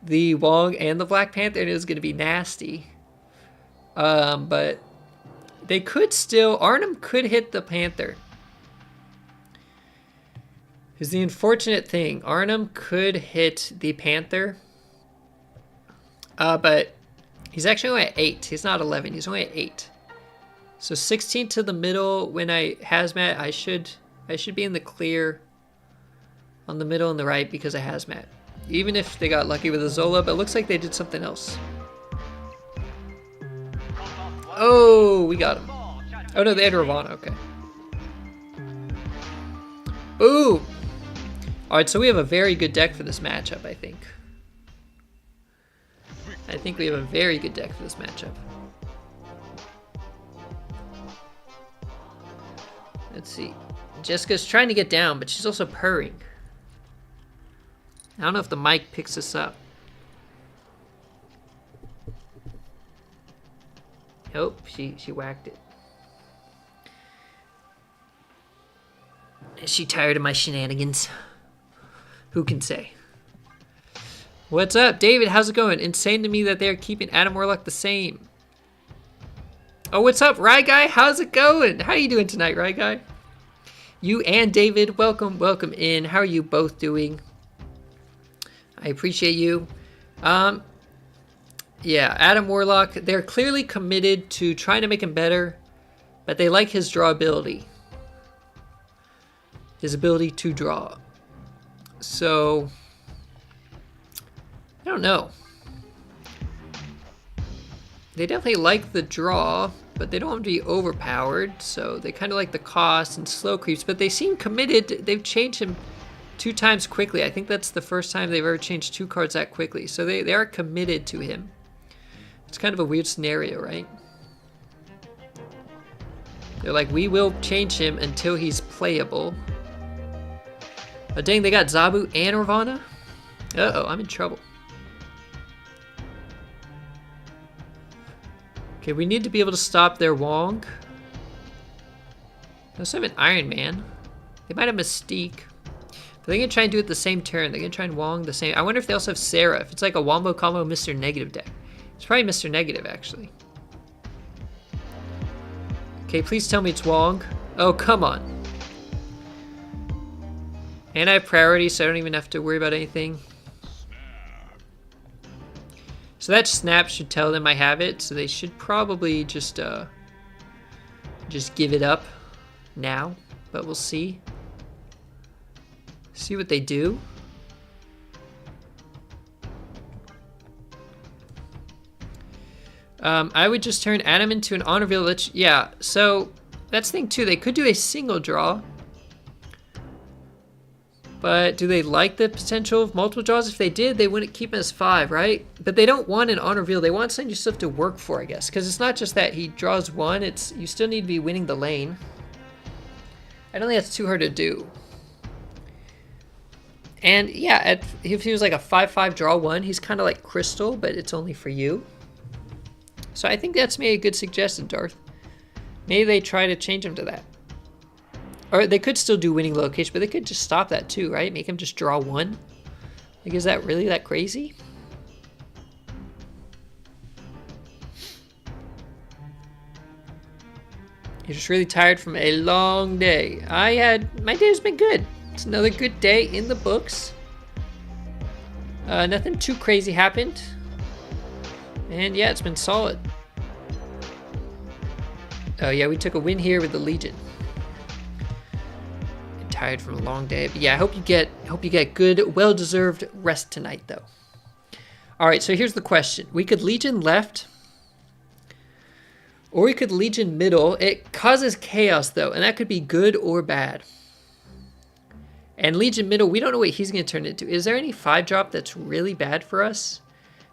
the Wong, and the Black Panther, and it was going to be nasty. But they could still, Arnim could hit the Panther. Is the unfortunate thing. Arnim could hit the Panther. But he's actually only at 8. He's not 11. He's only at 8. So 16 to the middle. When I Hazmat, I should be in the clear on the middle and the right because of Hazmat. Even if they got lucky with a Zola, but it looks like they did something else. Oh, we got him. Oh no, they had Ravana. Okay. Ooh. Alright, so we have a very good deck for this matchup, I think. I think we have a very good deck for this matchup. Let's see. Jessica's trying to get down, but she's also purring. I don't know if the mic picks this up. Nope, she whacked it. Is she tired of my shenanigans? Who can say? What's up, David? How's it going? Insane to me that they're keeping Adam Warlock the same. Oh, what's up, Rye Guy? How's it going? How are you doing tonight, Rye Guy? You and David, welcome in. How are you both doing? I appreciate you. Yeah, Adam Warlock, they're clearly committed to trying to make him better, but they like his draw ability. His ability to draw. So, I don't know. They definitely like the draw, but they don't want to be overpowered, so they kind of like the cost and slow creeps, but they seem committed. They've changed him 2 times quickly. I think that's the first time they've ever changed 2 cards that quickly, so they are committed to him. It's kind of a weird scenario, right? They're like, we will change him until he's playable. Oh, dang, they got Zabu and Ravana? Uh-oh, I'm in trouble. Okay, we need to be able to stop their Wong. They also have an Iron Man. They might have Mystique. But they're going to try and do it the same turn. They're going to try and Wong the same. I wonder if they also have Sarah. If it's like a Wombo Combo Mr. Negative deck. It's probably Mr. Negative, actually. Okay, please tell me it's Wong. Oh, come on. And I have priority, so I don't even have to worry about anything. So that snap should tell them I have it, so they should probably just give it up now, but we'll see. See what they do. I would just turn Adam into an honor village. Yeah, so that's the thing too. They could do a single draw. But do they like the potential of multiple draws? If they did, they wouldn't keep him as 5, right? But they don't want an honor reveal. They want something you still have to work for, I guess. Because it's not just that he draws 1. It's you still need to be winning the lane. I don't think that's too hard to do. And yeah, if he was like a 5/5 draw 1, he's kind of like Crystal, but it's only for you. So I think that's maybe a good suggestion, Darth. Maybe they try to change him to that. Or they could still do winning location, but they could just stop that too, right? Make him just draw 1. Like, is that really that crazy? You're just really tired from a long day. My day's been good. It's another good day in the books. Nothing too crazy happened. And yeah, it's been solid. Oh yeah, we took a win here with the Legion. Tired from a long day, but yeah, I hope you get good, well-deserved rest tonight, though. All right, so here's the question: we could Legion left, or we could Legion middle. It causes chaos, though, and that could be good or bad. And Legion middle, we don't know what he's going to turn into. Is there any 5-drop that's really bad for us?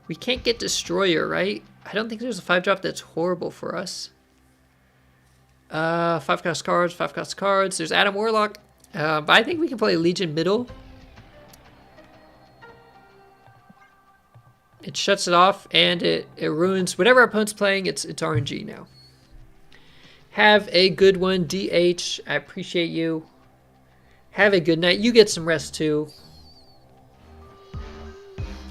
We can't get Destroyer, right? I don't think there's a 5-drop that's horrible for us. 5-cost cards, 5-cost cards. There's Adam Warlock. But I think we can play Legion middle. It shuts it off and it ruins whatever our opponent's playing. It's RNG now. Have a good one, DH. I appreciate you. Have a good night. You get some rest too.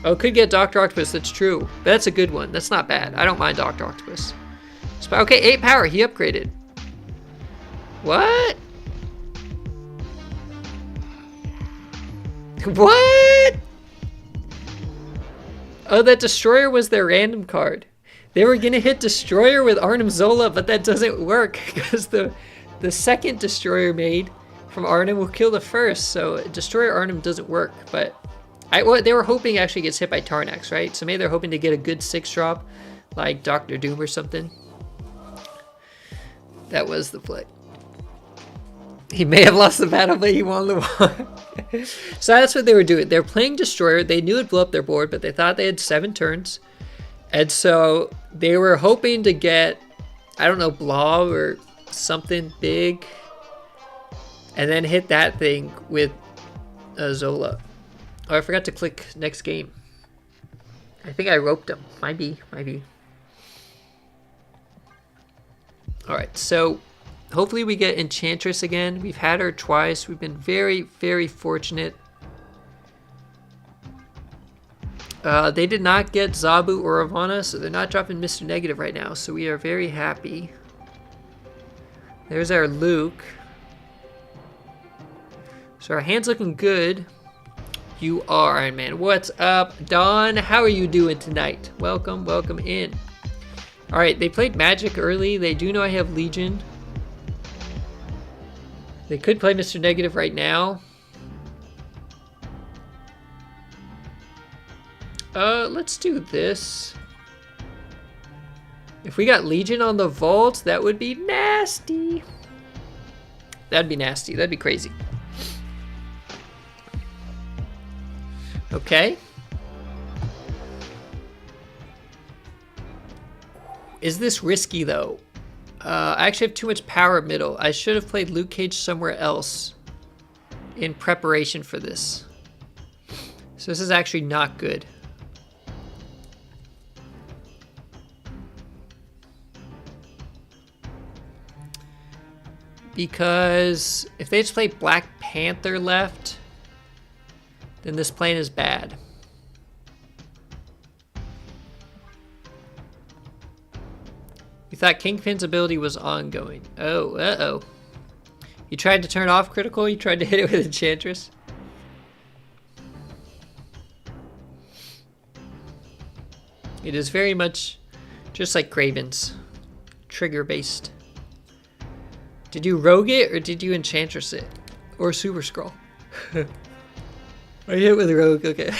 Oh, could get Dr. Octopus. That's true. But that's a good one. That's not bad. I don't mind Dr. Octopus. Okay, 8 power. He upgraded. What? What? Oh, that Destroyer was their random card. They were gonna hit Destroyer with Arnim Zola, but that doesn't work because the second Destroyer made from Arnim will kill the first, so Destroyer Arnim doesn't work. But they were hoping actually gets hit by Tarnax, right? So maybe they're hoping to get a good 6-drop, like Doctor Doom or something. That was the play. He may have lost the battle, but he won the war. So that's what they were doing. They're playing Destroyer. They knew it'd blow up their board, but they thought they had 7 turns. And so they were hoping to get, I don't know, Blob or something big. And then hit that thing with Zola. Oh, I forgot to click next game. I think I roped him. Might be. Alright, so hopefully we get Enchantress again. We've had her twice. We've been very, very fortunate. They did not get Zabu or Ravana, so they're not dropping Mr. Negative right now. So we are very happy. There's our Luke. So our hand's looking good. You are Iron Man. What's up, Don? How are you doing tonight? Welcome in. All right, they played Magic early. They do know I have Legion. They could play Mr. Negative right now. Let's do this. If we got Legion on the vault, that would be nasty. That'd be nasty. That'd be crazy. Okay. Is this risky though? I actually have too much power middle. I should have played Luke Cage somewhere else in preparation for this. So this is actually not good. Because if they just play Black Panther left, then this plane is bad. We thought Kingpin's ability was ongoing. Oh, uh-oh. You tried to turn off critical? You tried to hit it with Enchantress? It is very much just like Kraven's. Trigger-based. Did you rogue it or did you Enchantress it? Or Super Scroll? I hit with rogue, okay.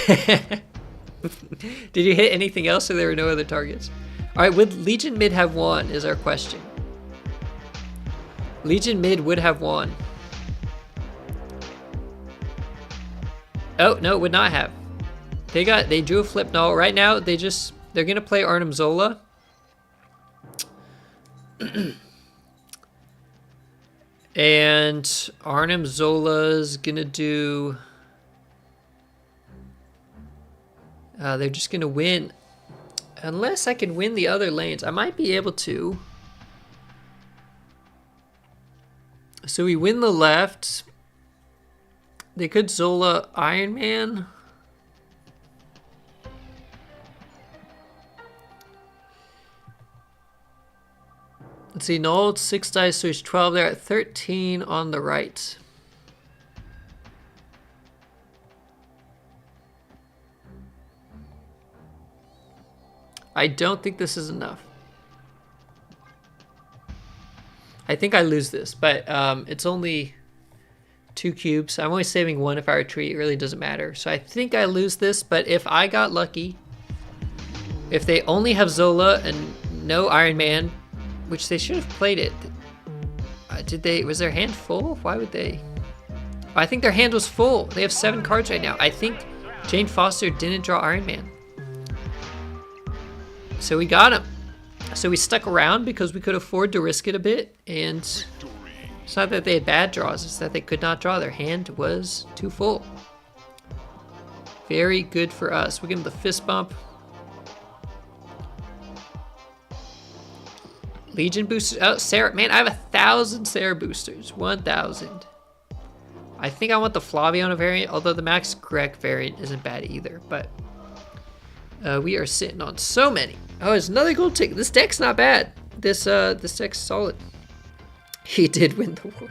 Did you hit anything else or there were no other targets? Alright, would Legion mid have won is our question. Legion mid would have won. Oh, no, would not have. They drew a flip null. Right now, they're gonna play Arnim Zola. And Arnim Zola's gonna do... they're just gonna win. Unless I can win the other lanes. I might be able to. So we win the left. They could Zola Iron Man. Let's see, no, it's 6 dice, so he's 12 there at 13 on the right. I don't think this is enough. I think I lose this, but it's only 2 cubes. I'm only saving 1 if I retreat. It really doesn't matter. So I think I lose this, but if I got lucky, if they only have Zola and no Iron Man, which they should have played it. Was their hand full? Why would they? I think their hand was full. They have 7 cards right now. I think Jane Foster didn't draw Iron Man. So we got him. So we stuck around because we could afford to risk it a bit. And it's not that they had bad draws, it's that they could not draw. Their hand was too full. Very good for us. We give them the fist bump. Legion boosters. Oh, Sarah. Man, I have 1,000 Sarah boosters. 1,000. I think I want the Flaviana variant, although the Max Greg variant isn't bad either. But we are sitting on so many. Oh, there's another gold ticket. This deck's not bad. This deck's solid. He did win the war.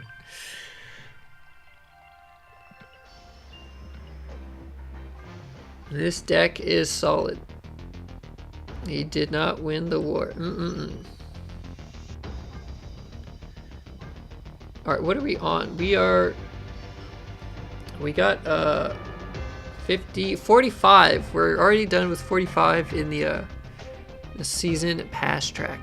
This deck is solid. He did not win the war. Alright, what are we on? We got 45. We're already done with 45 in the season pass track.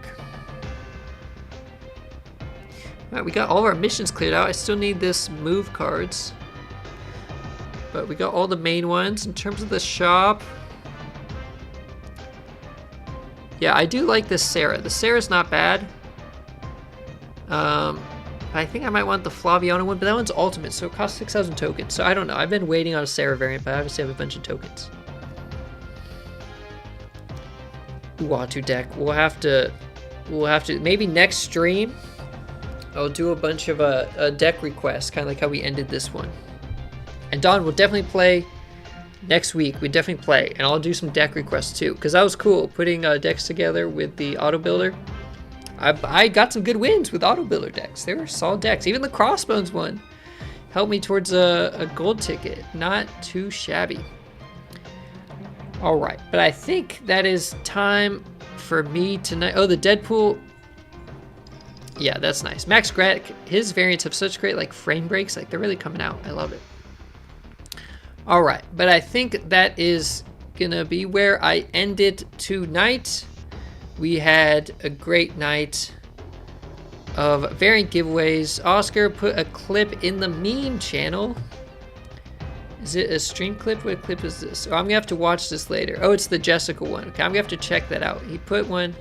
Alright, we got all of our missions cleared out. I still need this move cards. But we got all the main ones. In terms of the shop, yeah, I do like this Sarah. The Sarah's not bad. I think I might want the Flaviana one, but that one's ultimate, so it costs 6,000 tokens. So I don't know. I've been waiting on a Sarah variant, but I obviously have a bunch of tokens. Uatu deck. We'll have to maybe next stream I'll do a bunch of deck requests, kind of like how we ended this one. And Don will definitely play next week. We definitely play, and I'll do some deck requests too, because that was cool putting decks together with the auto builder. I got some good wins with auto builder decks. They were solid decks. Even the Crossbones one helped me towards a gold ticket. Not too shabby. All right, but I think that is time for me tonight. Oh, the Deadpool. Yeah, that's nice. Max Grat, his variants have such great like frame breaks. Like they're really coming out. I love it. All right, but I think that is gonna be where I end it tonight. We had a great night of variant giveaways. Oscar put a clip in the meme channel. Is it a stream clip? What clip is this? Oh, I'm gonna have to watch this later. Oh, it's the Jessica one. Okay, I'm gonna have to check that out. He put one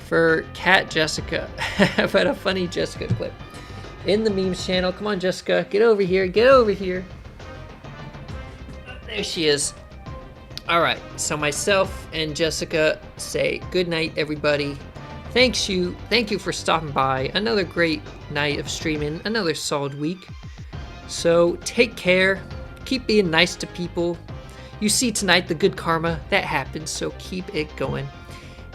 for Cat Jessica. But a funny Jessica clip in the memes channel. Come on, Jessica, get over here. Get over here. There she is. All right, so myself and Jessica say good night, everybody. Thank you for stopping by. Another great night of streaming, another solid week. So take care, keep being nice to people. You see tonight the good karma that happens, so keep it going.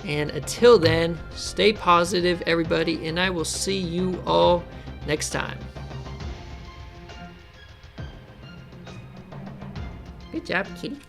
And until then, stay positive, everybody, and I will see you all next time. Good job, kitty.